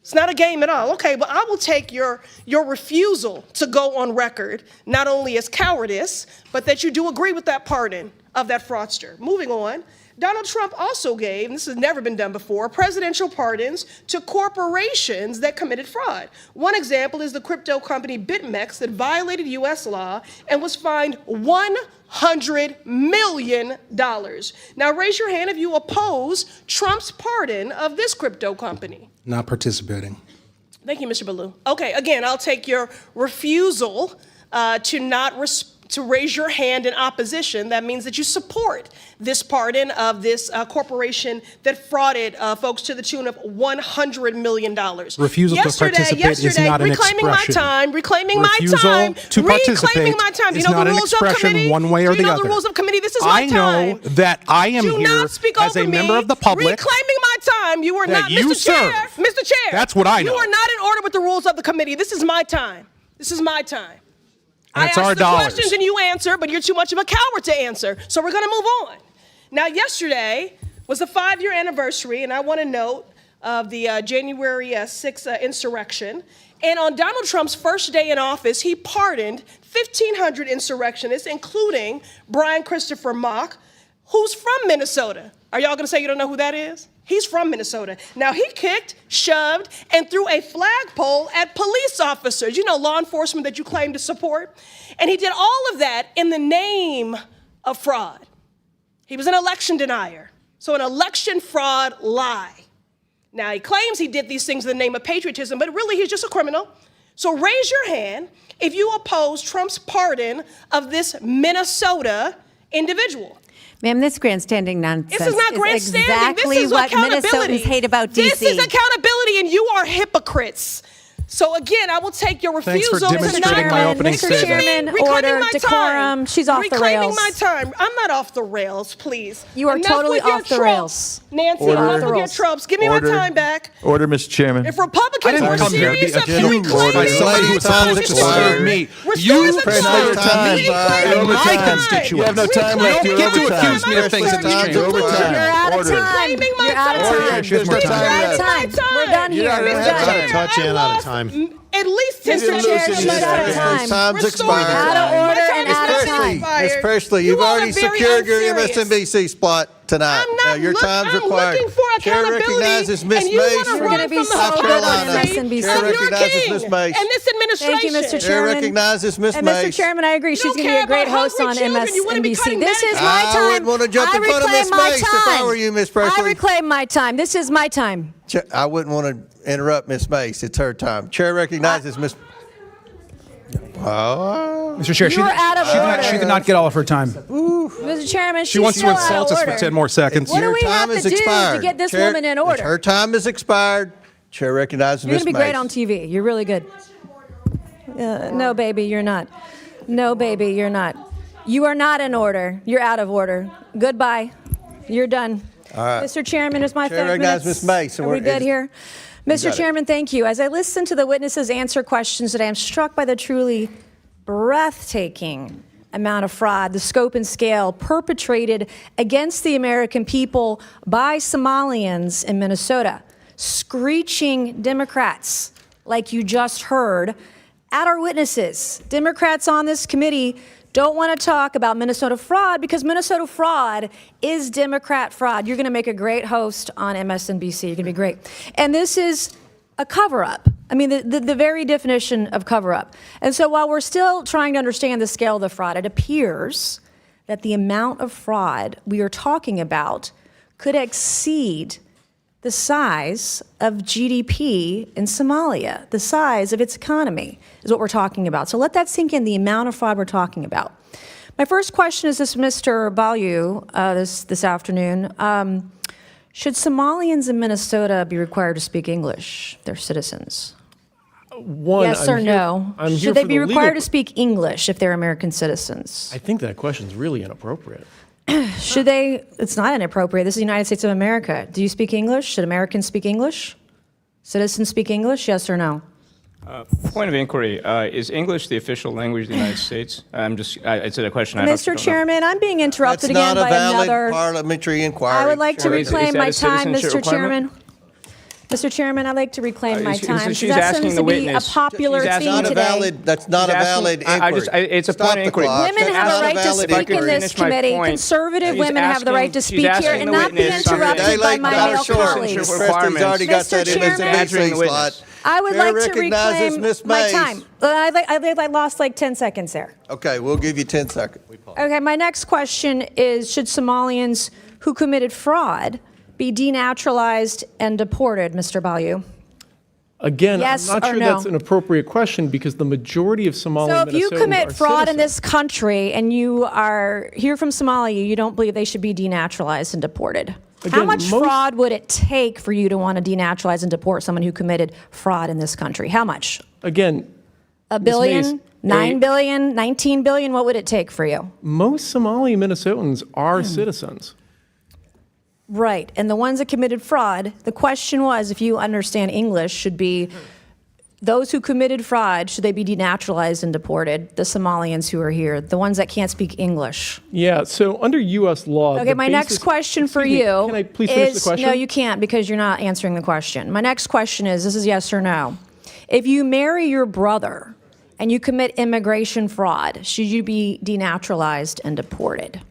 It's not a game at all. Okay, but I will take your refusal to go on record, not only as cowardice, but that you do agree with that pardon of that fraudster. Moving on. Donald Trump also gave, and this has never been done before, presidential pardons to corporations that committed fraud. One example is the crypto company BitMEX that violated U.S. law and was fined $100 million. Now raise your hand if you oppose Trump's pardon of this crypto company. Not participating. Thank you, Mr. Ballou. Okay, again, I'll take your refusal to raise your hand in opposition. That means that you support this pardon of this corporation that frauded folks to the tune of $100 million. Refusal to participate is not an expression. Reclaiming my time. To participate is not an expression one way or the other. Do you know the rules of committee? This is my time. I know that I am here as a member of the public. Reclaiming my time. You are not, Mr. Chair. Mr. Chair. That's what I know. You are not in order with the rules of the committee. This is my time. This is my time. I ask the questions and you answer, but you're too much of a coward to answer. So we're going to move on. Now, yesterday was the 5-year anniversary, and I want to note of the January 6th insurrection. And on Donald Trump's first day in office, he pardoned 1,500 insurrectionists, including Brian Christopher Mock, who's from Minnesota. Are y'all going to say you don't know who that is? He's from Minnesota. Now, he kicked, shoved, and threw a flagpole at police officers, law enforcement that you claim to support. And he did all of that in the name of fraud. He was an election denier. So an election fraud lie. Now, he claims he did these things in the name of patriotism, but really he's just a criminal. So raise your hand if you oppose Trump's pardon of this Minnesota individual. Ma'am, this grandstanding nonsense this is not grandstanding. Exactly this is what accountability. Minnesotans hate about D.C. This is accountability, and you are hypocrites. So again, I will take your Thanks for refusal to demonstrating not my opening Mr. statement. Chairman, Reclaiming order, my decorum. time. She's off the Reclaiming rails. my time. I'm not off the rails, please. You are Enough totally with your off the tropes. rails. Nancy, Order. enough Off the with your rails. tropes. Give me Order. my time back. Order, Mr. Chairman. If Republicans didn't were come here to be serious about accused reclaiming by somebody who my was supposed to time, serve me. restore You the press time. your time Reclaiming and my time. constituents. You have no time Reclaiming left. You You're don't get to overtime. accuse me of things in this You're chamber. overtime. You're out of Order. time. Reclaiming my You're out of time. time. There's no There's time time We're out of left. time. We're done here. You're out of We're time. done. Touch in, out of time. At least 10 Mr. seconds. Chair, losing she's his out of time. time. Time's Restore the expired. Out of time. order My time and is out of not time. expired. Ms. Presley, You you've all are already very secured your unserious. MSNBC spot tonight. I'm not Now, your look- time's I'm required. looking for Chair accountability, recognizes Ms. and you Mace wanna from You're gonna be from the so South good on Carolina. MSNBC. Chair I'm your recognizes king Ms. Mace. and this administration. Thank you, Mr. Chair Chairman. recognizes Ms. And Mace. Mr. Chairman, I agree. You She's don't going to be care a great about host on hungry children. You wanna be MSNBC. cutting This is Medicaid. my I time. wouldn't want to jump I in front of reclaim Ms. my Mace if I time. were you, Ms. I Presley. reclaim my time. This is my time. I wouldn't want to interrupt Ms. Mace. It's her time. Chair recognizes Ms. Oh. Mr. Chair, You're out of order. she did not get all of her time. Mr. Chairman, She wants to insult us for 10 more seconds. What do Your we have time to has do to expired. get this Chair- woman in order? Her time has expired. Chair recognizes You're Ms. going to Mace. be great on TV. You're really good. No, baby, you're not. No, baby, you're not. You are not in order. You're out of order. Goodbye. You're done. All right. Mr. Chairman, it's my Chair 5 recognizes minutes. Ms. Mace, and Are we we're- good here? Mr. got it. Chairman, thank you. As I listen to the witnesses answer questions today, I'm struck by the truly breathtaking amount of fraud, the scope and scale perpetrated against the American people by Somalians in Minnesota, screeching Democrats, like you just heard, at our witnesses. Democrats on this committee don't want to talk about Minnesota fraud because Minnesota fraud is Democrat fraud. You're going to make a great host on MSNBC. You're going to be great. And this is a cover-up. I mean, the very definition of cover-up. And so while we're still trying to understand the scale of the fraud, it appears that the amount of fraud we are talking about could exceed the size of GDP in Somalia, the size of its economy is what we're talking about. So let that sink in, the amount of fraud we're talking about. My first question is this, Mr. Balyu, this afternoon. Should Somalians in Minnesota be required to speak English, their citizens? Yes or no? Should they be required to speak English if they're American citizens? I think that question's really inappropriate. Should they? It's not inappropriate. This is the United States of America. Do you speak English? Should Americans speak English? Citizens speak English? Yes or no? Point of inquiry: is English the official language of the United States? It's a question. Mr. Chairman, I'm being interrupted again by That's not a another. valid parliamentary inquiry. I would like to reclaim my is that a time, citizenship Mr. Chairman. requirement? Mr. Chairman, I'd like to reclaim my time. she's that asking seems the to be a witness. popular She's asking theme the today. That's not a valid inquiry. It's a Stop point of the inquiry. clock. Women That's have not a right to valid speak in inquiry. this committee. Conservative She's women have the right to asking- speak she's here asking and the not be witness on interrupted by my male colleagues. Presley's already got that Mr. Chairman, MSNBC slot. I would Chair like to recognizes reclaim Ms. my Mays. time. I lost like 10 seconds there. Okay, we'll give you 10 seconds. Okay, my next question is, should Somalians who committed fraud be denaturalized and deported, Mr. Balyu? Again, Yes I'm not or sure no? that's an appropriate question because the majority of Somali So if you Minnesotans commit are fraud in citizens. this country and you are here from Somalia, you don't believe they should be denaturalized and deported. How Again, much most- fraud would it take for you to want to denaturalize and deport someone who committed fraud in this country? How much? Again, A Ms. billion? Mays, 9 billion? 19 billion? What would it take for you? most Somali Minnesotans are citizens. Right. And the ones that committed fraud, the question was, if you understand English, should be those who committed fraud, should they be denaturalized and deported? The Somalians who are here, the ones that can't speak English. Yeah, so under U.S. law. Okay, the my next basis- question for Excuse me, you Can I please finish is, the question? no, you can't because you're not answering the question. My next question is, this is yes or no. If you marry your brother and you commit immigration fraud, should you be denaturalized and deported?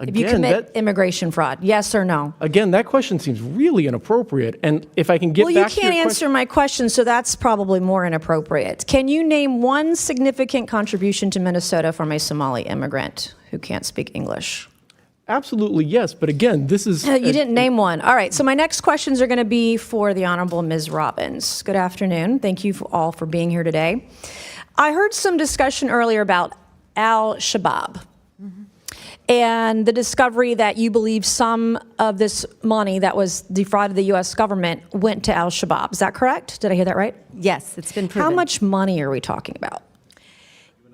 If you Again, commit that- immigration fraud, yes or no? Again, that question seems really inappropriate. And if I can get Well, back you to can't your answer my question, so that's probably more inappropriate. Can you name one significant contribution to Minnesota from a Somali immigrant who can't speak English? Absolutely, yes. But again, this is. You didn't name one. All right, so my next questions are going to be for the Honorable Ms. Robbins. Good afternoon. Thank you all for being here today. I heard some discussion earlier about al-Shabaab. and the discovery that you believe some of this money that was defrauded the U.S. government went to al-Shabaab. Is that correct? Did I hear that right? Yes, it's been proven. How much money are we talking about?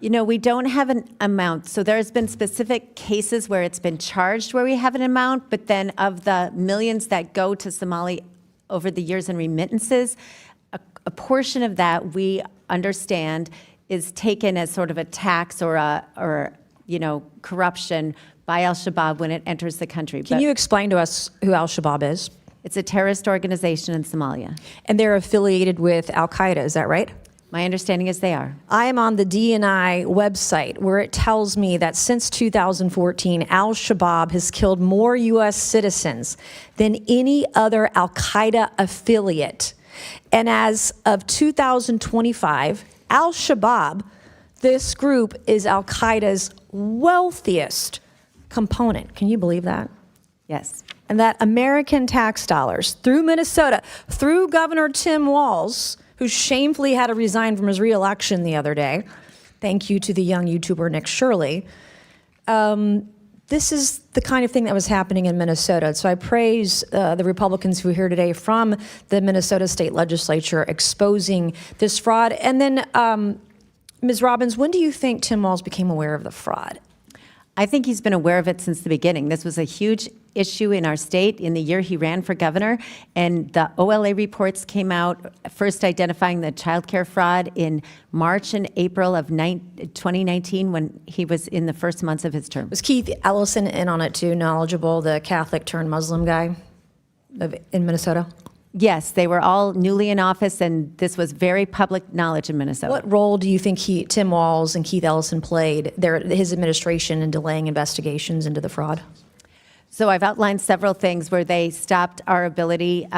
You know, we don't have an amount. So there's been specific cases where it's been charged where we have an amount, but then of the millions that go to Somali over the years in remittances, a portion of that we understand is taken as sort of a tax or corruption by al-Shabaab when it enters the country. Can you explain to us who al-Shabaab is? It's a terrorist organization in Somalia. And they're affiliated with al-Qaeda, is that right? My understanding is they are. I am on the DNI website where it tells me that since 2014, al-Shabaab has killed more U.S. citizens than any other al-Qaeda affiliate. And as of 2025, al-Shabaab, this group, is al-Qaeda's wealthiest component. Can you believe that? Yes. And that American tax dollars through Minnesota, through Governor Tim Walz, who shamefully had to resign from his reelection the other day. Thank you to the young YouTuber Nick Shirley. This is the kind of thing that was happening in Minnesota. So I praise the Republicans who are here today from the Minnesota State Legislature exposing this fraud. And then, Ms. Robbins, when do you think Tim Walz became aware of the fraud? I think he's been aware of it since the beginning. This was a huge issue in our state in the year he ran for governor, and the OLA reports came out, first identifying the child care fraud in March and April of 2019 when he was in the first months of his term. Was Keith Ellison in on it too, knowledgeable, the Catholic turned Muslim guy in Minnesota? Yes, they were all newly in office, and this was very public knowledge in Minnesota. What role do you think Tim Walz and Keith Ellison played, his administration, in delaying investigations into the fraud? So I've outlined several things where they stopped our ability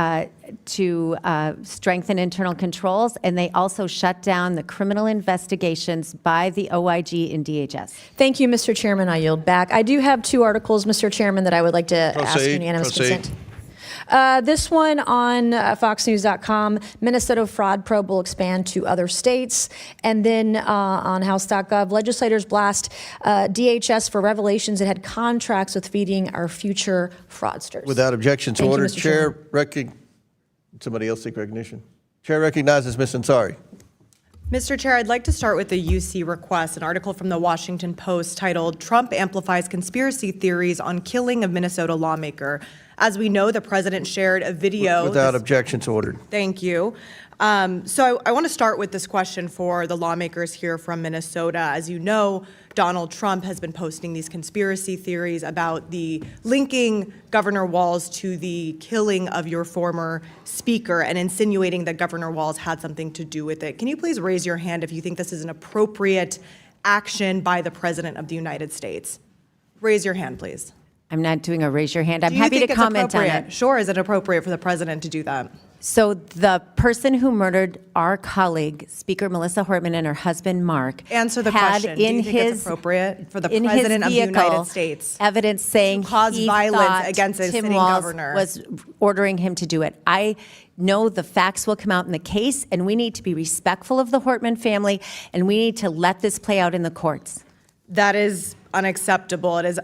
to strengthen internal controls, and they also shut down the criminal investigations by the OIG and DHS. Thank you, Mr. Chairman. I yield back. I do have two articles, Mr. Chairman, that I would like to ask unanimous consent. This one on foxnews.com, Minnesota fraud probe will expand to other states. And then on house.gov, legislators blast DHS for revelations it had contracts with feeding our future fraudsters. Without objection, so Thank you, ordered. Mr. Chair, somebody else seek recognition. Chair recognizes Ms. Ansari. Mr. Chair, I'd like to start with the UC request, an article from the Washington Post titled, "Trump Amplifies Conspiracy Theories on Killing of Minnesota Lawmaker." As we know, the president shared a video. Without objection, so ordered. Thank you. So I want to start with this question for the lawmakers here from Minnesota. As you know, Donald Trump has been posting these conspiracy theories about the linking Governor Walz to the killing of your former speaker and insinuating that Governor Walz had something to do with it. Can you please raise your hand if you think this is an appropriate action by the President of the United States? Raise your hand, please. I'm not doing a raise your hand. I'm happy to comment on it. Sure, is it appropriate for the president to do that? So the person who murdered our colleague, Speaker Melissa Hortman, and her husband, Mark, answer the had question. Do you think it's appropriate for the president of the United States evidence saying to cause he violence thought against a Tim sitting Walz governor was ordering him to do it? I know the facts will come out in the case, and we need to be respectful of the Hortman family, and we need to let this play out in the courts. That is unacceptable. It is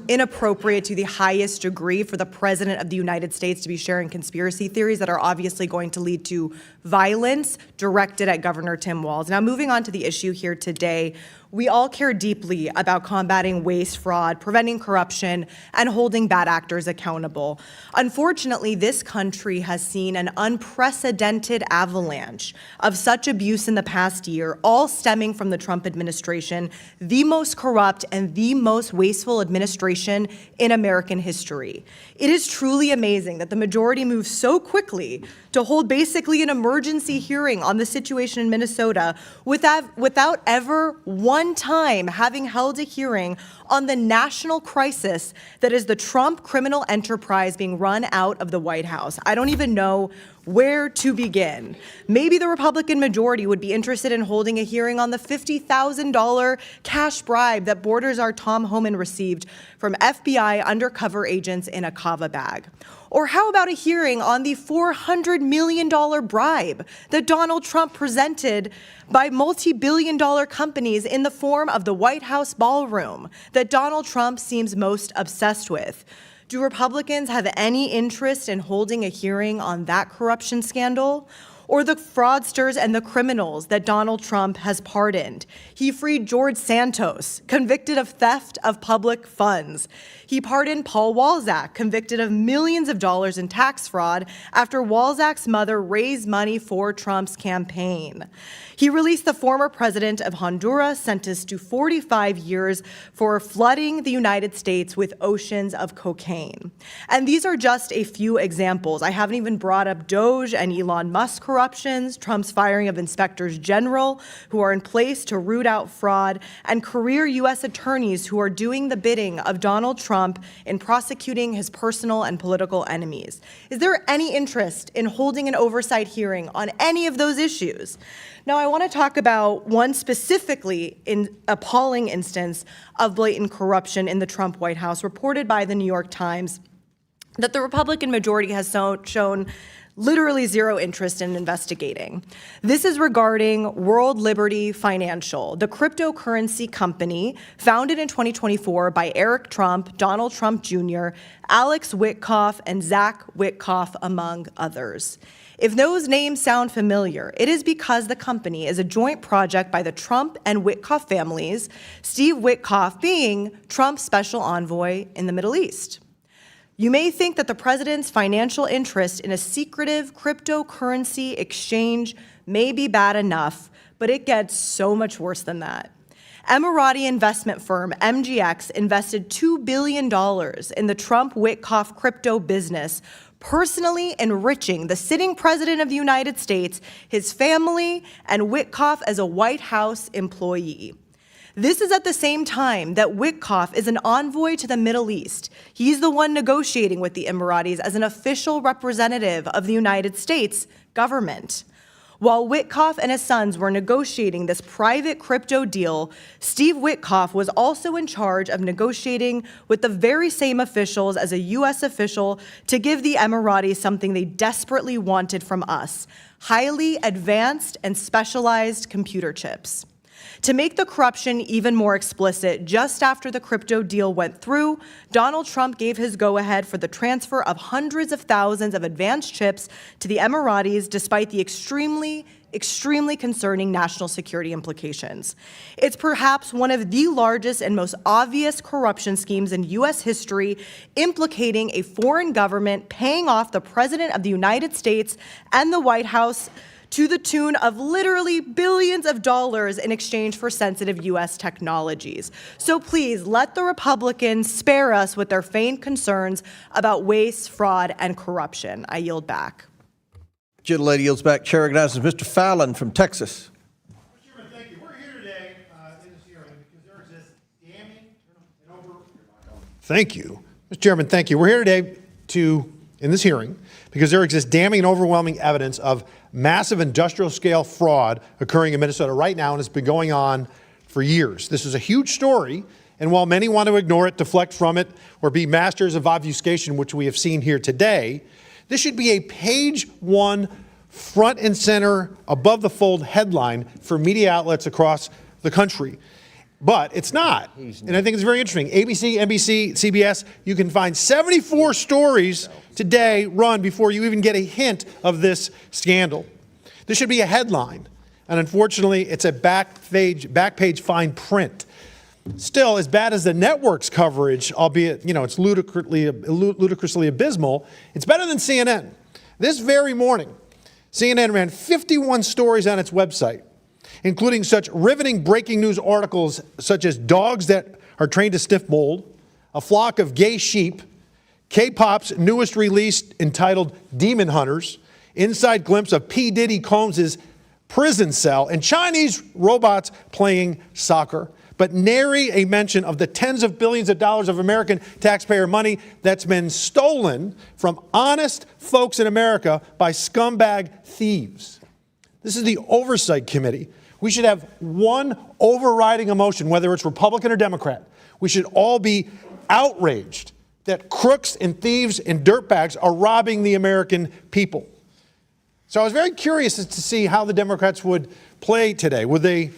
inappropriate to the highest degree for the President of the United States to be sharing conspiracy theories that are obviously going to lead to violence directed at Governor Tim Walz. Now, moving on to the issue here today, we all care deeply about combating waste, fraud, preventing corruption, and holding bad actors accountable. Unfortunately, this country has seen an unprecedented avalanche of such abuse in the past year, all stemming from the Trump administration, the most corrupt and the most wasteful administration in American history. It is truly amazing that the majority moved so quickly to hold basically an emergency hearing on the situation in Minnesota without ever one time having held a hearing on the national crisis that is the Trump criminal enterprise being run out of the White House. I don't even know Where to begin? Maybe the Republican majority would be interested in holding a hearing on the $50,000 cash bribe that Borders Czar Tom Homan received from FBI undercover agents in a kava bag. Or how about a hearing on the $400 million bribe that Donald Trump presented by multi-billion-dollar companies in the form of the White House ballroom that Donald Trump seems most obsessed with? Do Republicans have any interest in holding a hearing on that corruption scandal? Or the fraudsters and the criminals that Donald Trump has pardoned? He freed George Santos, convicted of theft of public funds. He pardoned Paul Walzak, convicted of millions of dollars in tax fraud after Walzak's mother raised money for Trump's campaign. He released the former president of Honduras, sentenced to 45 years for flooding the United States with oceans of cocaine. And these are just a few examples. I haven't even brought up Doge and Elon Musk corruptions, Trump's firing of inspectors general who are in place to root out fraud, and career U.S. attorneys who are doing the bidding of Donald Trump in prosecuting his personal and political enemies. Is there any interest in holding an oversight hearing on any of those issues? Now, I want to talk about one specifically appalling instance of blatant corruption in the Trump White House, reported by the New York Times, that the Republican majority has shown literally zero interest in investigating. This is regarding World Liberty Financial, the cryptocurrency company founded in 2024 by Eric Trump, Donald Trump Jr., Alex Witkoff, and Zach Witkoff, among others. If those names sound familiar, it is because the company is a joint project by the Trump and Witkoff families, Steve Witkoff being Trump's special envoy in the Middle East. You may think that the president's financial interest in a secretive cryptocurrency exchange may be bad enough, but it gets so much worse than that. Emirati investment firm MGX invested $2 billion in the Trump-Witkoff crypto business, personally enriching the sitting president of the United States, his family, and Witkoff as a White House employee. This is at the same time that Witkoff is an envoy to the Middle East. He's the one negotiating with the Emiratis as an official representative of the United States government. While Witkoff and his sons were negotiating this private crypto deal, Steve Witkoff was also in charge of negotiating with the very same officials as a U.S. official to give the Emiratis something they desperately wanted from us: highly advanced and specialized computer chips. To make the corruption even more explicit, just after the crypto deal went through, Donald Trump gave his go-ahead for the transfer of hundreds of thousands of advanced chips to the Emiratis, despite the extremely concerning national security implications. It's perhaps one of the largest and most obvious corruption schemes in U.S. history, implicating a foreign government paying off the President of the United States and the White House to the tune of literally billions of dollars in exchange for sensitive U.S. technologies. So please let the Republicans spare us with their feigned concerns about waste, fraud, and corruption. I yield back. Gentlelady yields back. Chair recognizes Mr. Fallon from Texas. Mr. Chairman, thank you. We're here today in this hearing because there exists damning and Thank you. Mr. Chairman, thank you. We're here today in this hearing because there exists damning and overwhelming evidence of massive industrial-scale fraud occurring in Minnesota right now, and it's been going on for years. This is a huge story, and while many want to ignore it, deflect from it, or be masters of obfuscation, which we have seen here today, this should be a page one, front and center, above-the-fold headline for media outlets across the country. But it's not, and I think it's very interesting. ABC, NBC, CBS, you can find 74 stories today run before you even get a hint of this scandal. This should be a headline, and unfortunately, it's a back page fine print. Still, as bad as the network's coverage, albeit it's ludicrously abysmal, it's better than CNN. This very morning, CNN ran 51 stories on its website, including such riveting breaking news articles such as dogs that are trained to sniff mold, a flock of gay sheep, K-pop's newest release entitled Demon Hunters, inside glimpse of P. Diddy Combs' prison cell, and Chinese robots playing soccer. but nary a mention of the tens of billions of dollars of American taxpayer money that's been stolen from honest folks in America by scumbag thieves. This is the Oversight Committee. We should have one overriding emotion, whether it's Republican or Democrat. We should all be outraged that crooks and thieves and dirtbags are robbing the American people. So I was very curious as to see how the Democrats would play today. Would they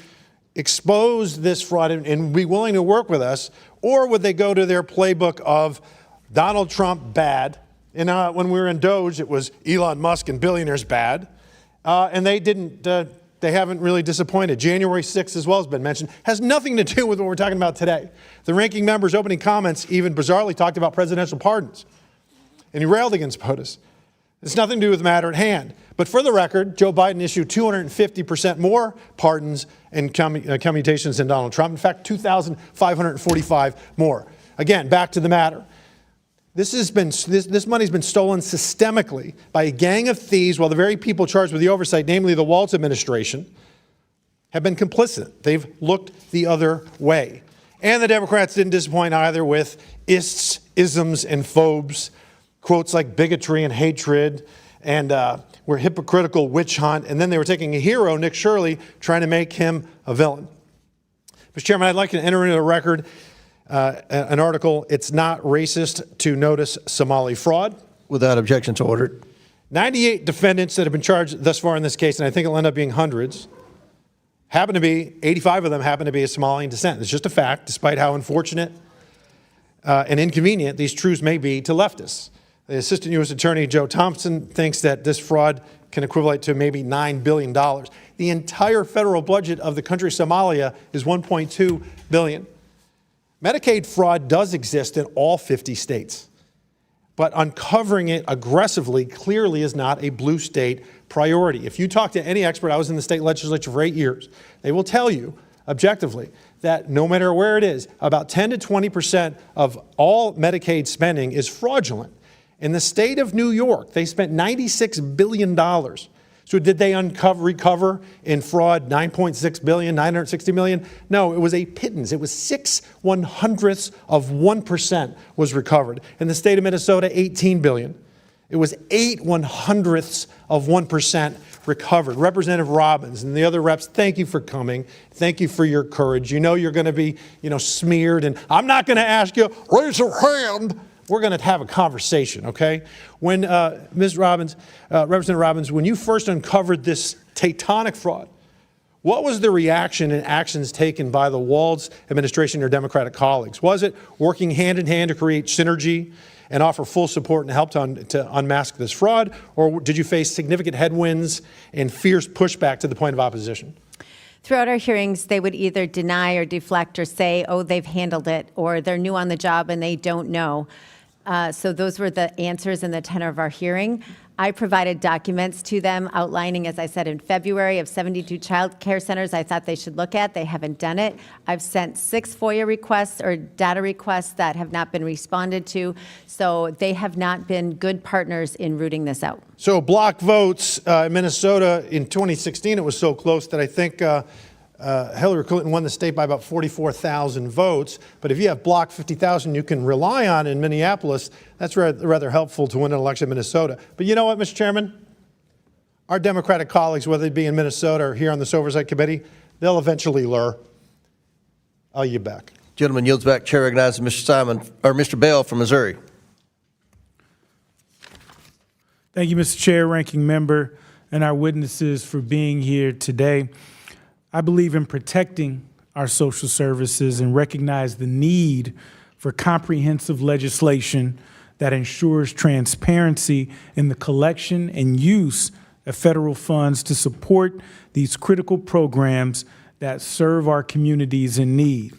expose this fraud and be willing to work with us, or would they go to their playbook of Donald Trump bad? And when we were in Doge, it was Elon Musk and billionaires bad. And they haven't really disappointed. January 6th, as well, has been mentioned, has nothing to do with what we're talking about today. The ranking member's opening comments even bizarrely talked about presidential pardons, and he railed against POTUS. It's nothing to do with the matter at hand. But for the record, Joe Biden issued 250% more pardons and commutations than Donald Trump. In fact, 2,545 more. Again, back to the matter. This money's been stolen systemically by a gang of thieves, while the very people charged with the oversight, namely the Walz administration, have been complicit. They've looked the other way. And the Democrats didn't disappoint either with ists, isms, and phobes, quotes like bigotry and hatred, and we're hypocritical witch hunt. And then they were taking a hero, Nick Shirley, trying to make him a villain. Mr. Chairman, I'd like to enter into the record an article, "It's Not Racist to Notice Somali Fraud." Without objection, so ordered. 98 defendants that have been charged thus far in this case, and I think it'll end up being hundreds, 85 of them happen to be of Somalian descent. It's just a fact, despite how unfortunate and inconvenient these truths may be to leftists. The Assistant U.S. Attorney Joe Thompson thinks that this fraud can equivalent to maybe $9 billion. The entire federal budget of the country Somalia is $1.2 billion. Medicaid fraud does exist in all 50 states, but uncovering it aggressively clearly is not a blue state priority. If you talk to any expert, I was in the state legislature for 8 years, they will tell you objectively that no matter where it is, about 10 to 20% of all Medicaid spending is fraudulent. In the state of New York, they spent $96 billion. So did they recover in fraud $9.6 billion, $960 million? No, it was a pittance. It was 0.06% was recovered. In the state of Minnesota, $18 billion. It was 0.08% recovered. Representative Robbins and the other reps, thank you for coming. Thank you for your courage. You know you're going to be, smeared, and I'm not going to ask you, raise your hand. We're going to have a conversation, okay? When Ms. Robbins, Representative Robbins, when you first uncovered this tectonic fraud, what was the reaction and actions taken by the Walz administration and your Democratic colleagues? Was it working hand in hand to create synergy and offer full support and help to unmask this fraud, or did you face significant headwinds and fierce pushback to the point of opposition? Throughout our hearings, they would either deny or deflect or say, oh, they've handled it, or they're new on the job and they don't know. So those were the answers in the tenor of our hearing. I provided documents to them outlining, as I said, in February, of 72 child care centers I thought they should look at. They haven't done it. I've sent 6 FOIA requests or data requests that have not been responded to. So they have not been good partners in rooting this out. So block votes in Minnesota in 2016, it was so close that I think Hillary Clinton won the state by about 44,000 votes. But if you have block 50,000 you can rely on in Minneapolis, that's rather helpful to win an election in Minnesota. But you know what, Mr. Chairman? Our Democratic colleagues, whether they be in Minnesota or here on this Oversight Committee, they'll eventually lure. I'll yield back. Gentleman yields back. Chair recognizes Mr. Bell from Missouri. Thank you, Mr. Chair, Ranking Member, and our witnesses for being here today. I believe in protecting our social services and recognize the need for comprehensive legislation that ensures transparency in the collection and use of federal funds to support these critical programs that serve our communities in need.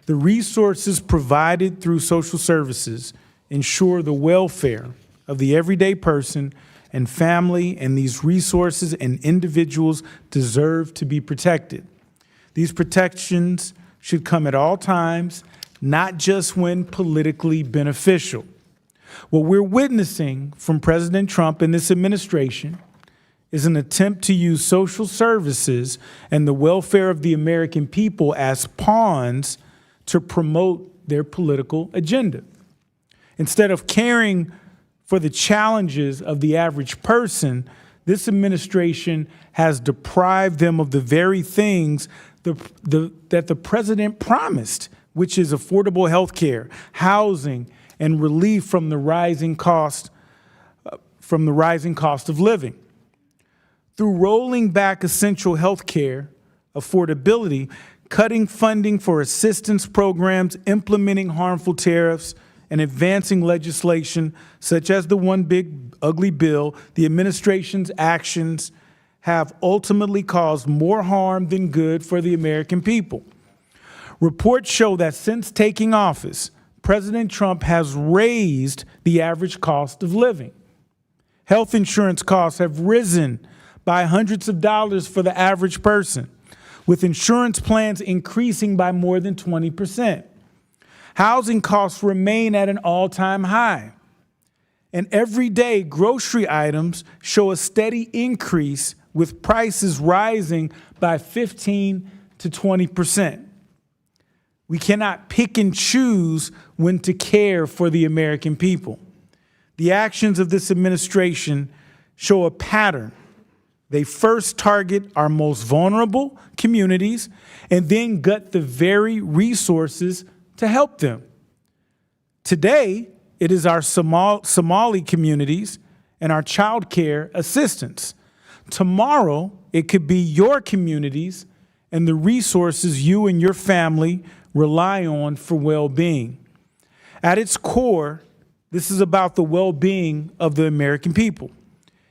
The resources provided through social services ensure the welfare of the everyday person and family, and these resources and individuals deserve to be protected. These protections should come at all times, not just when politically beneficial. What we're witnessing from President Trump and this administration is an attempt to use social services and the welfare of the American people as pawns to promote their political agenda. Instead of caring for the challenges of the average person, this administration has deprived them of the very things that the president promised, which is affordable health care, housing, and relief from the rising cost of living. Through rolling back essential health care affordability, cutting funding for assistance programs, implementing harmful tariffs, and advancing legislation such as the One Big Ugly Bill, the administration's actions have ultimately caused more harm than good for the American people. Reports show that since taking office, President Trump has raised the average cost of living. Health insurance costs have risen by hundreds of dollars for the average person, with insurance plans increasing by more than 20%. Housing costs remain at an all-time high. And everyday grocery items show a steady increase, with prices rising by 15 to 20%. We cannot pick and choose when to care for the American people. The actions of this administration show a pattern. They first target our most vulnerable communities and then gut the very resources to help them. Today, it is our Somali communities and our child care assistance. Tomorrow, it could be your communities and the resources you and your family rely on for well-being. At its core, this is about the well-being of the American people.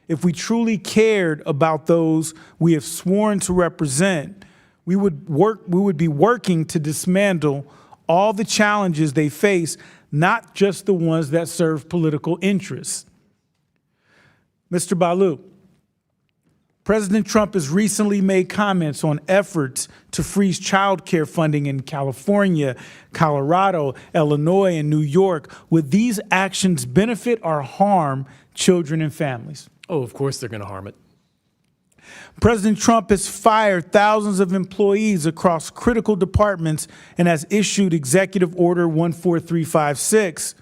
If we truly cared about those we have sworn to represent, we would be working to dismantle all the challenges they face, not just the ones that serve political interests. Mr. Balu, President Trump has recently made comments on efforts to freeze child care funding in California, Colorado, Illinois, and New York. Would these actions benefit or harm children and families? Oh, of course they're going to harm it. President Trump has fired thousands of employees across critical departments and has issued Executive Order 14356,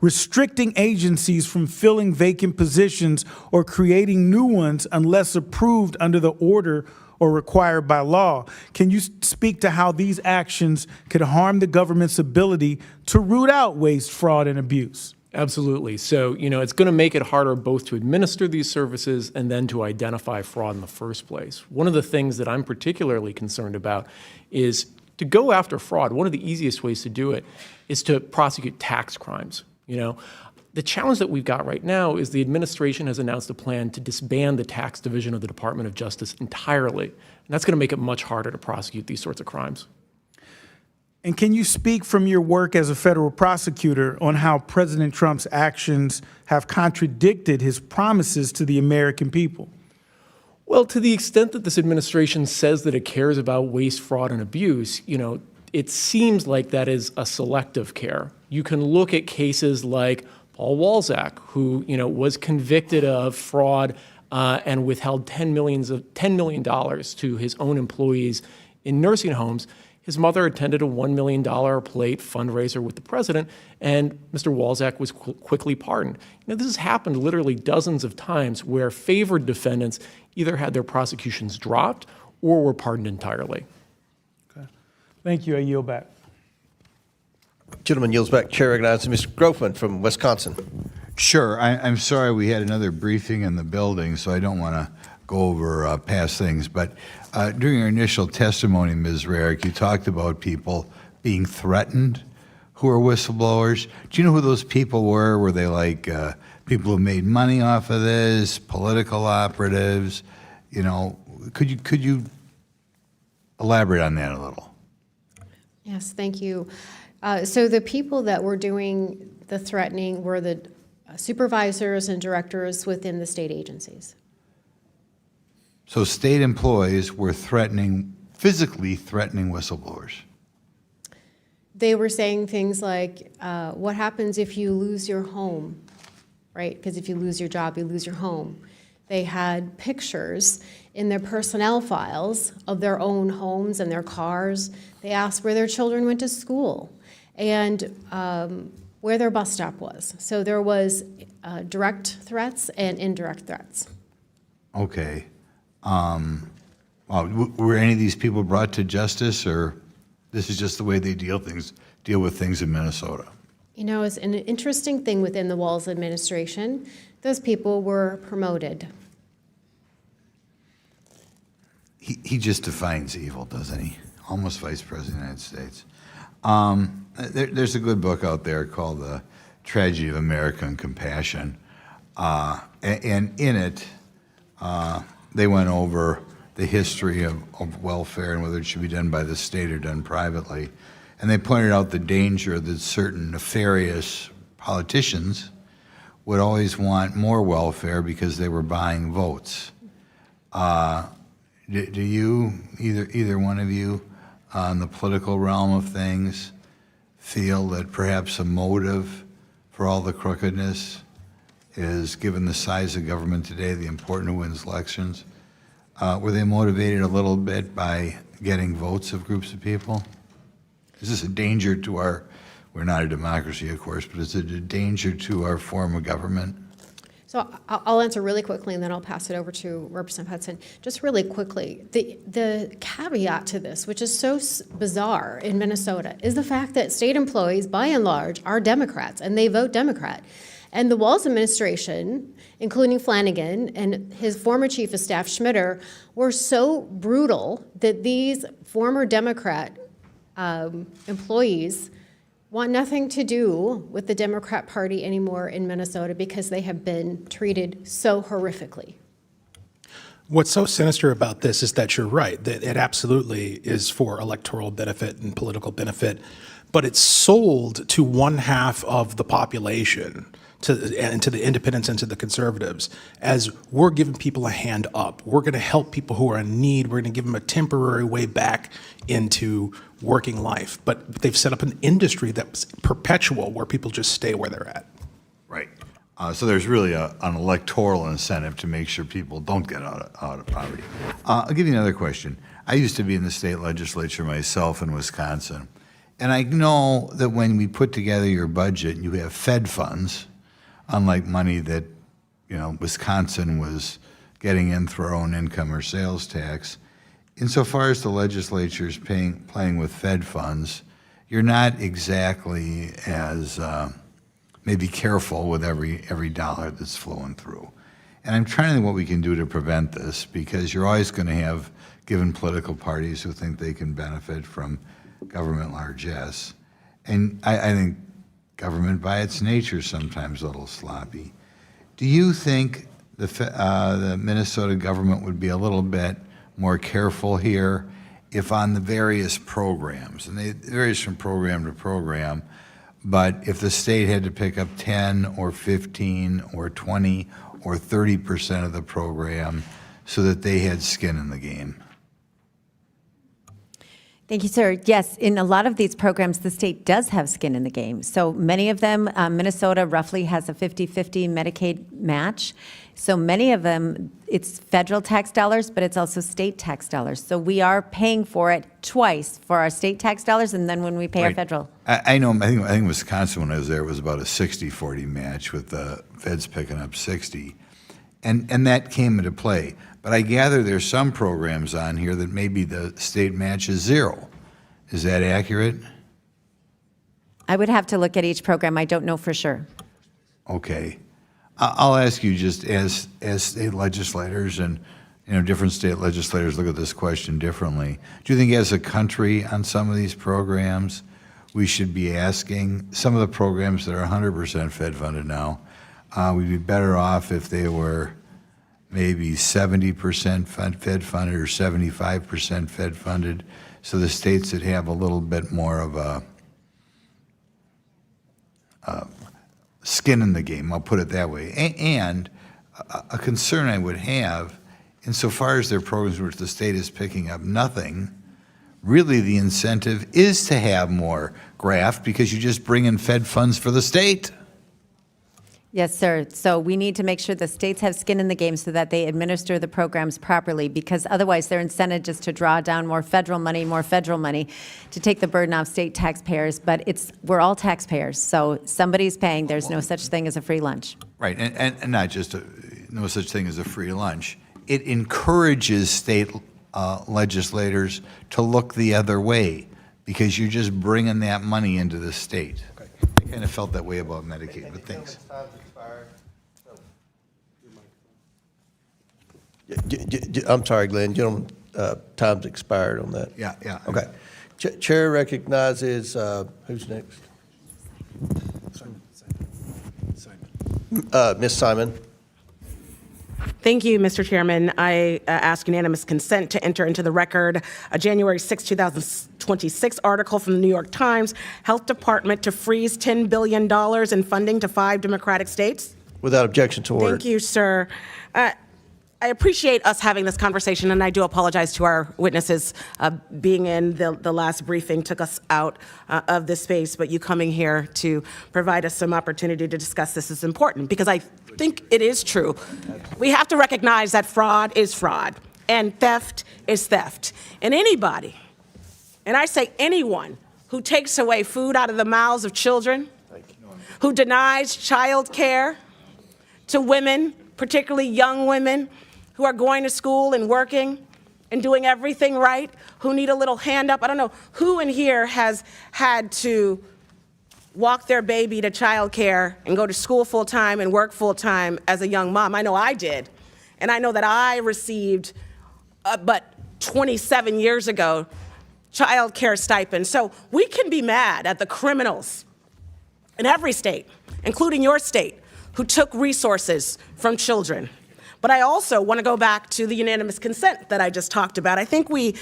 restricting agencies from filling vacant positions or creating new ones unless approved under the order or required by law. Can you speak to how these actions could harm the government's ability to root out waste, fraud, and abuse? Absolutely. So, it's going to make it harder both to administer these services and then to identify fraud in the first place. One of the things that I'm particularly concerned about is to go after fraud. One of the easiest ways to do it is to prosecute tax crimes. The challenge that we've got right now is the administration has announced a plan to disband the tax division of the Department of Justice entirely. And that's going to make it much harder to prosecute these sorts of crimes. And can you speak from your work as a federal prosecutor on how President Trump's actions have contradicted his promises to the American people? Well, to the extent that this administration says that it cares about waste, fraud, and abuse, it seems like that is a selective care. You can look at cases like Paul Walzak, who was convicted of fraud and withheld $10 million to his own employees in nursing homes. His mother attended a $1 million plate fundraiser with the president, and Mr. Walzak was quickly pardoned. This has happened literally dozens of times where favored defendants either had their prosecutions dropped or were pardoned entirely. Okay. Thank you. I yield back. Gentleman yields back. Chair recognizes Mr. Grofman from Wisconsin. Sure. I'm sorry we had another briefing in the building, so I don't want to go over past things. But during your initial testimony, Ms. Rarick, you talked about people being threatened who are whistleblowers. Do you know who those people were? Were they like people who made money off of this, political operatives? Could you elaborate on that a little? Yes, thank you. So the people that were doing the threatening were the supervisors and directors within the state agencies. So state employees were physically threatening whistleblowers. They were saying things like, what happens if you lose your home, right? Because if you lose your job, you lose your home. They had pictures in their personnel files of their own homes and their cars. They asked where their children went to school and where their bus stop was. So there was direct threats and indirect threats. Okay. Were any of these people brought to justice, or this is just the way they deal with things in Minnesota? You know, it's an interesting thing within the Walz administration. Those people were promoted. He just defines evil, doesn't he? Almost Vice President of the United States. There's a good book out there called The Tragedy of American Compassion. And in it, they went over the history of welfare and whether it should be done by the state or done privately. And they pointed out the danger that certain nefarious politicians would always want more welfare because they were buying votes. Do you, either one of you, in the political realm of things, feel that perhaps a motive for all the crookedness is, given the size of government today, the important who wins elections? Were they motivated a little bit by getting votes of groups of people? Is this a danger to we're not a democracy, of course, but is it a danger to our form of government? So I'll answer really quickly, and then I'll pass it over to Representative Hudson. Just really quickly, the caveat to this, which is so bizarre in Minnesota, is the fact that state employees, by and large, are Democrats, and they vote Democrat. And the Walz administration, including Flanagan and his former chief of staff, Schmitter, were so brutal that these former Democrat employees want nothing to do with the Democrat Party anymore in Minnesota because they have been treated so horrifically. What's so sinister about this is that you're right, that it absolutely is for electoral benefit and political benefit, but it's sold to one half of the population, and to the independents and to the conservatives, as we're giving people a hand up. We're going to help people who are in need. We're going to give them a temporary way back into working life. But they've set up an industry that's perpetual, where people just stay where they're at. Right. So there's really an electoral incentive to make sure people don't get out of poverty. I'll give you another question. I used to be in the state legislature myself in Wisconsin, and I know that when we put together your budget, you have Fed funds, unlike money that, Wisconsin was getting in through our own income or sales tax. Insofar as the legislature is playing with Fed funds, you're not exactly as maybe careful with every dollar that's flowing through. And I'm trying to think what we can do to prevent this, because you're always going to have given political parties who think they can benefit from government largesse. And I think government by its nature is sometimes a little sloppy. Do you think the Minnesota government would be a little bit more careful here if on the various programs, and they varies from program to program, but if the state had to pick up 10 or 15 or 20 or 30% of the program so that they had skin in the game? Thank you, sir. Yes, in a lot of these programs, the state does have skin in the game. So many of them, Minnesota roughly has a 50-50 Medicaid match. So many of them, it's federal tax dollars, but it's also state tax dollars. So we are paying for it twice, for our state tax dollars and then when we pay our federal. I know, I think Wisconsin, when I was there, was about a 60-40 match with the feds picking up 60. And that came into play. But I gather there's some programs on here that maybe the state match is zero. Is that accurate? I would have to look at each program. I don't know for sure. Okay. I'll ask you, just as state legislators, and different state legislators look at this question differently. Do you think as a country on some of these programs, we should be asking some of the programs that are 100% Fed funded now, we'd be better off if they were maybe 70% Fed funded or 75% Fed funded, so the states that have a little bit more of a skin in the game, I'll put it that way. And a concern I would have, insofar as there are programs which the state is picking up nothing, really the incentive is to have more graft because you just bring in Fed funds for the state. Yes, sir. So we need to make sure the states have skin in the game so that they administer the programs properly, because otherwise their incentive just to draw down more federal money to take the burden off state taxpayers. But we're all taxpayers, so somebody's paying. There's no such thing as a free lunch. Right, and not just no such thing as a free lunch. It encourages state legislators to look the other way because you're just bringing that money into the state. I kind of felt that way about Medicaid, but thanks. I'm sorry, Glenn, gentlemen, time's expired on that. Yeah. Okay. Chair recognizes, who's next? Ms. Simon. Thank you, Mr. Chairman. I ask unanimous consent to enter into the record a January 6, 2026 article from the New York Times, Health Department to freeze $10 billion in funding to 5 Democratic states. Without objection to order. Thank you, sir. I appreciate us having this conversation, and I do apologize to our witnesses. Being in the last briefing took us out of this space, but you coming here to provide us some opportunity to discuss this is important, because I think it is true. We have to recognize that fraud is fraud, and theft is theft. And anybody, and I say anyone, who takes away food out of the mouths of children, who denies child care to women, particularly young women, who are going to school and working and doing everything right, who need a little hand up. I don't know who in here has had to walk their baby to childcare and go to school full time and work full time as a young mom. I know I did. And I know that I received, but 27 years ago, child care stipends. So we can be mad at the criminals in every state, including your state, who took resources from children. But I also want to go back to the unanimous consent that I just talked about. I think we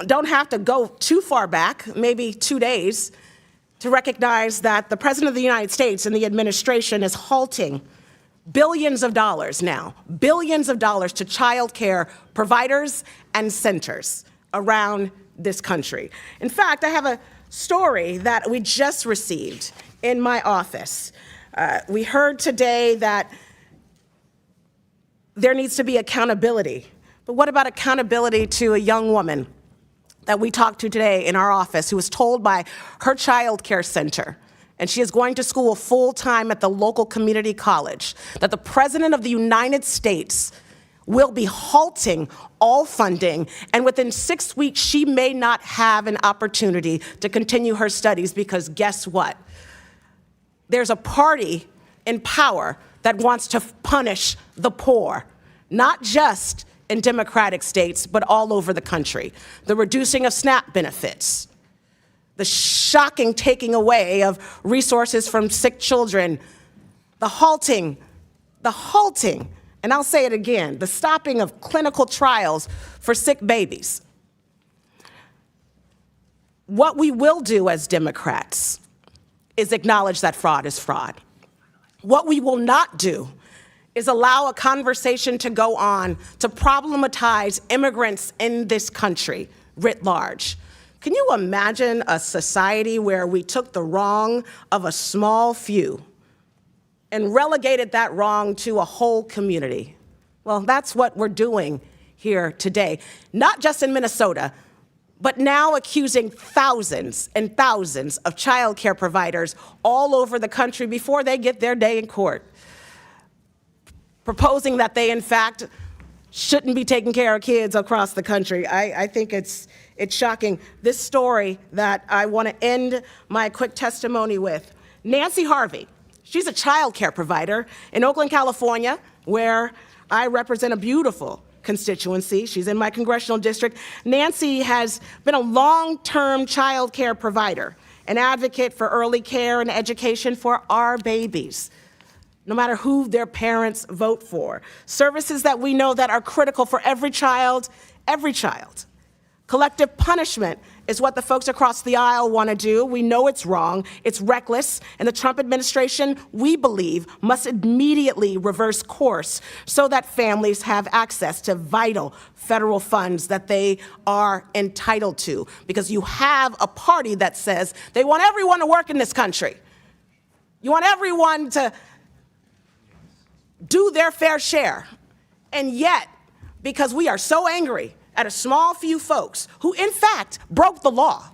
don't have to go too far back, maybe 2 days, to recognize that the President of the United States and the administration is halting billions of dollars now, billions of dollars to child care providers and centers around this country. In fact, I have a story that we just received in my office. We heard today that there needs to be accountability. But what about accountability to a young woman that we talked to today in our office who was told by her child care center, and she is going to school full time at the local community college, that the President of the United States will be halting all funding, and within 6 weeks, she may not have an opportunity to continue her studies because guess what? There's a party in power that wants to punish the poor, not just in Democratic states, but all over the country. The reducing of SNAP benefits, the shocking taking away of resources from sick children, the halting, and I'll say it again, the stopping of clinical trials for sick babies. What we will do as Democrats is acknowledge that fraud is fraud. What we will not do is allow a conversation to go on to problematize immigrants in this country writ large. Can you imagine a society where we took the wrong of a small few and relegated that wrong to a whole community? Well, that's what we're doing here today, not just in Minnesota, but now accusing thousands and thousands of child care providers all over the country before they get their day in court, proposing that they, in fact, shouldn't be taking care of kids across the country. I think it's shocking. This story that I want to end my quick testimony with, Nancy Harvey, she's a child care provider in Oakland, California, where I represent a beautiful constituency. She's in my congressional district. Nancy has been a long-term child care provider, an advocate for early care and education for our babies, no matter who their parents vote for. Services that we know that are critical for every child, every child. Collective punishment is what the folks across the aisle want to do. We know it's wrong, it's reckless, and the Trump administration, we believe, must immediately reverse course so that families have access to vital federal funds that they are entitled to. Because you have a party that says they want everyone to work in this country. You want everyone to do their fair share. And yet, because we are so angry at a small few folks who, in fact, broke the law,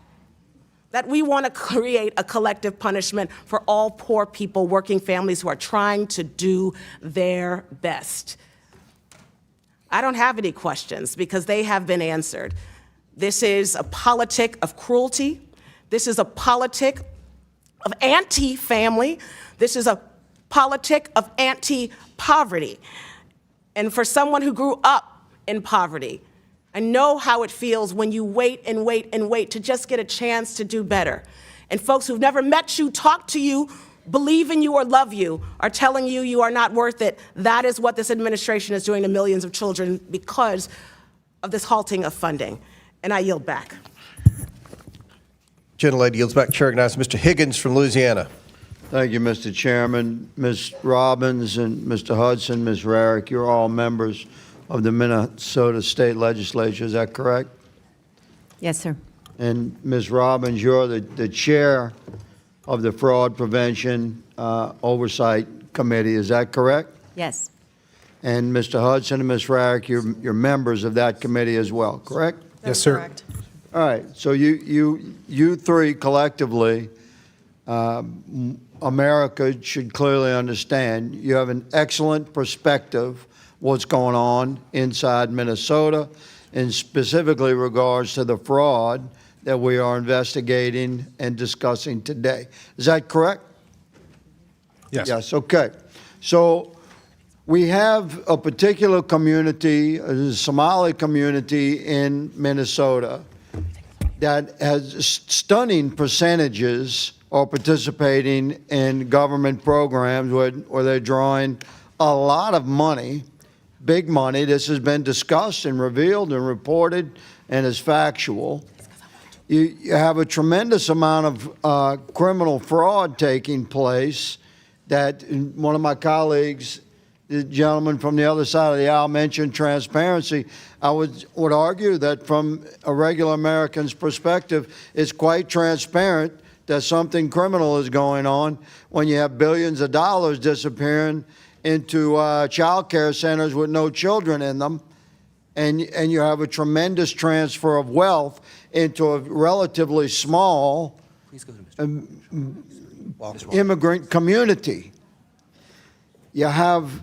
that we want to create a collective punishment for all poor people, working families who are trying to do their best. I don't have any questions because they have been answered. This is a politic of cruelty. This is a politic of anti-family. This is a politic of anti-poverty. And for someone who grew up in poverty, I know how it feels when you wait and wait and wait to just get a chance to do better. And folks who've never met you, talk to you, believe in you or love you, are telling you you are not worth it. That is what this administration is doing to millions of children because of this halting of funding. And I yield back. Gentlelady yields back. Chair recognizes Mr. Higgins from Louisiana. Thank you, Mr. Chairman. Ms. Robbins and Mr. Hudson, Ms. Rarick, you're all members of the Minnesota State Legislature, is that correct? Yes, sir. And Ms. Robbins, you're the chair of the Fraud Prevention Oversight Committee, is that correct? Yes. And Mr. Hudson and Ms. Rarick, you're members of that committee as well, correct? Yes, sir. Correct. All right, so you three collectively, America should clearly understand you have an excellent perspective what's going on inside Minnesota, in specifically regards to the fraud that we are investigating and discussing today. Is that correct? Yes. Yes, okay. So we have a particular community, a Somali community in Minnesota that has stunning percentages are participating in government programs where they're drawing a lot of money, big money. This has been discussed and revealed and reported and is factual. You have a tremendous amount of criminal fraud taking place that one of my colleagues, the gentleman from the other side of the aisle, mentioned transparency. I would argue that from a regular American's perspective, it's quite transparent that something criminal is going on when you have billions of dollars disappearing into child care centers with no children in them, and you have a tremendous transfer of wealth into a relatively small immigrant community. You have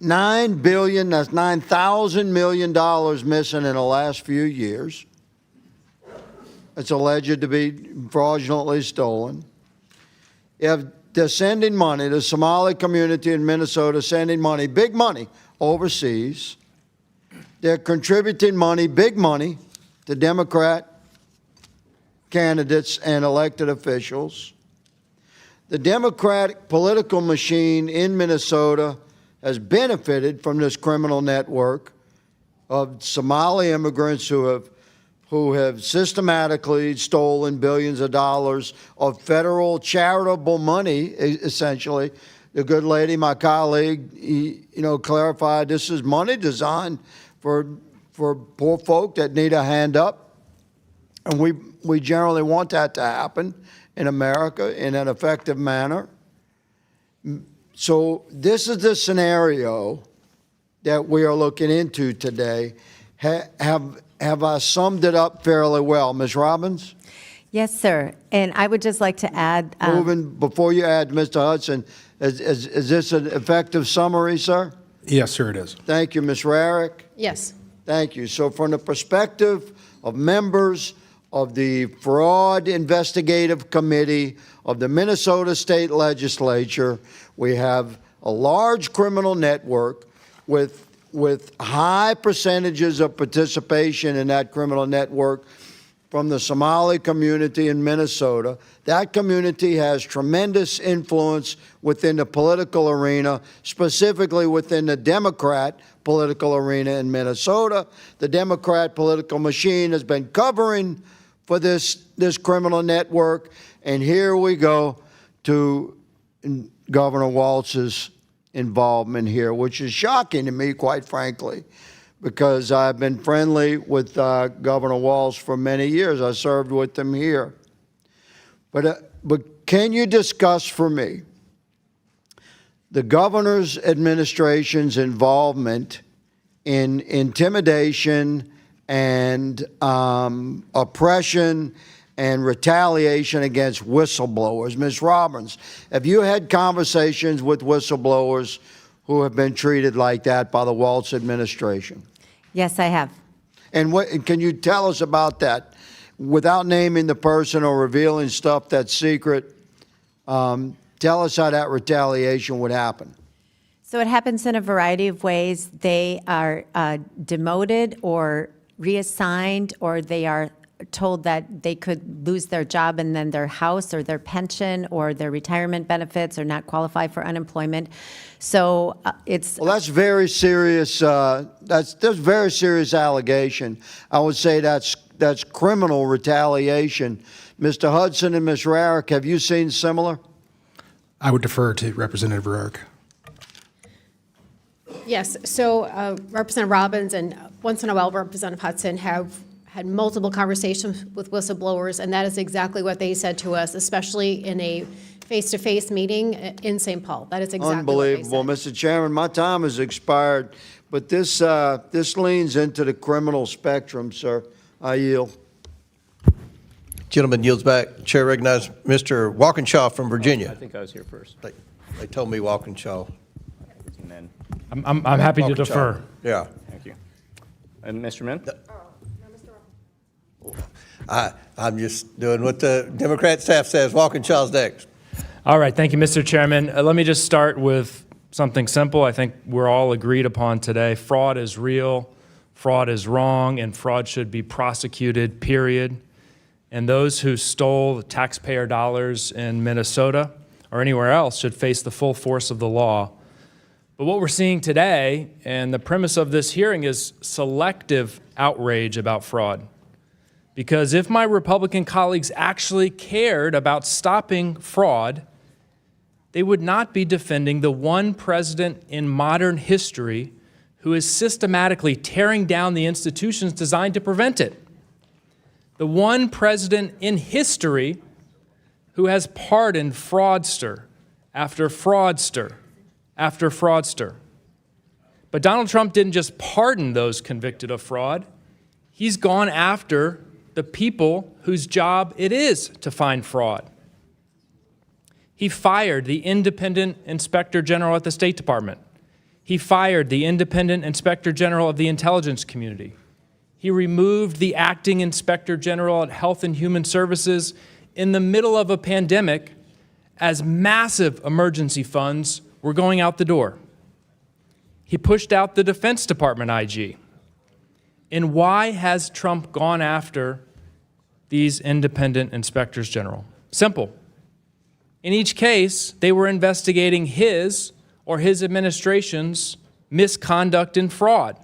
$9 billion, that's $9,000 million missing in the last few years. It's alleged to be fraudulently stolen. They're sending money, the Somali community in Minnesota sending money, big money, overseas. They're contributing money, big money, to Democrat candidates and elected officials. The Democratic political machine in Minnesota has benefited from this criminal network of Somali immigrants who have systematically stolen billions of dollars of federal charitable money, essentially. The good lady, my colleague, clarified this is money designed for poor folk that need a hand up. And we generally want that to happen in America in an effective manner. So this is the scenario that we are looking into today. Have I summed it up fairly well, Ms. Robbins? Yes, sir. And I would just like to add. Before you add, Mr. Hudson, is this an effective summary, sir? Yes, sir, it is. Thank you, Ms. Rarick. Yes. Thank you. So from the perspective of members of the Fraud Investigative Committee of the Minnesota State Legislature, we have a large criminal network with high percentages of participation in that criminal network from the Somali community in Minnesota. That community has tremendous influence within the political arena, specifically within the Democrat political arena in Minnesota. The Democrat political machine has been covering for this criminal network, and here we go to Governor Walz's involvement here, which is shocking to me, quite frankly, because I've been friendly with Governor Walz for many years. I served with him here. But can you discuss for me the governor's administration's involvement in intimidation and oppression and retaliation against whistleblowers. Ms. Robbins, have you had conversations with whistleblowers who have been treated like that by the Walz administration? Yes, I have. And what can you tell us about that without naming the person or revealing stuff that's secret? Tell us how that retaliation would happen. So it happens in a variety of ways. They are demoted or reassigned, or they are told that they could lose their job and then their house or their pension or their retirement benefits or not qualify for unemployment. So it's... Well, that's very serious. That's very serious allegation. I would say that's criminal retaliation. Mr. Hudson and Ms. Rarick, have you seen similar? I would defer to Representative Rarick. Yes, so Representative Robbins and once in a while Representative Hudson have had multiple conversations with whistleblowers, and that is exactly what they said to us, especially in a face-to-face meeting in St. Paul. That is exactly Unbelievable. what they said. Mr. Chairman, my time has expired, but this leans into the criminal spectrum, sir. I yield. Gentleman yields back. Chair recognizes Mr. Walkinshaw from Virginia. I think I was here first. They told me Walkinshaw. And then, I'm happy to Walkinshaw. defer. Yeah. thank you. And Mr. Min? I'm just doing what the Democrat staff says. Walkinshaw's next. All right, thank you, Mr. Chairman. Let me just start with something simple. I think we're all agreed upon today. Fraud is real, fraud is wrong, and fraud should be prosecuted, period. And those who stole taxpayer dollars in Minnesota or anywhere else should face the full force of the law. But what we're seeing today, and the premise of this hearing, is selective outrage about fraud. Because if my Republican colleagues actually cared about stopping fraud, they would not be defending the one president in modern history who is systematically tearing down the institutions designed to prevent it. The one president in history who has pardoned fraudster after fraudster after fraudster. But Donald Trump didn't just pardon those convicted of fraud. He's gone after the people whose job it is to find fraud. He fired the independent inspector general at the State Department. He fired the independent inspector general of the intelligence community. He removed the acting inspector general at Health and Human Services in the middle of a pandemic as massive emergency funds were going out the door. He pushed out the Defense Department IG. And why has Trump gone after these independent inspectors general? Simple. In each case, they were investigating his or his administration's misconduct and fraud.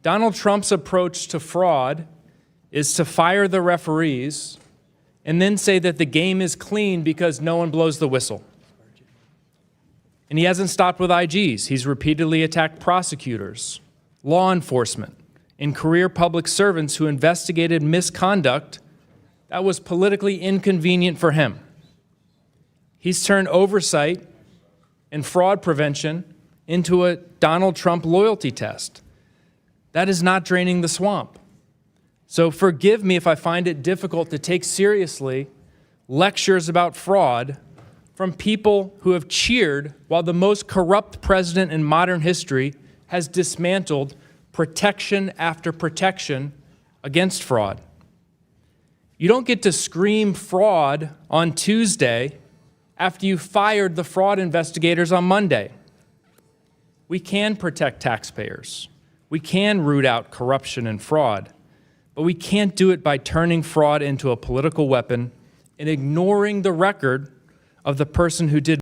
Donald Trump's approach to fraud is to fire the referees and then say that the game is clean because no one blows the whistle. And he hasn't stopped with IGs. He's repeatedly attacked prosecutors, law enforcement, and career public servants who investigated misconduct that was politically inconvenient for him. He's turned oversight and fraud prevention into a Donald Trump loyalty test. That is not draining the swamp. So forgive me if I find it difficult to take seriously lectures about fraud from people who have cheered while the most corrupt president in modern history has dismantled protection after protection against fraud. You don't get to scream fraud on Tuesday after you fired the fraud investigators on Monday. We can protect taxpayers. We can root out corruption and fraud, but we can't do it by turning fraud into a political weapon and ignoring the record of the person who did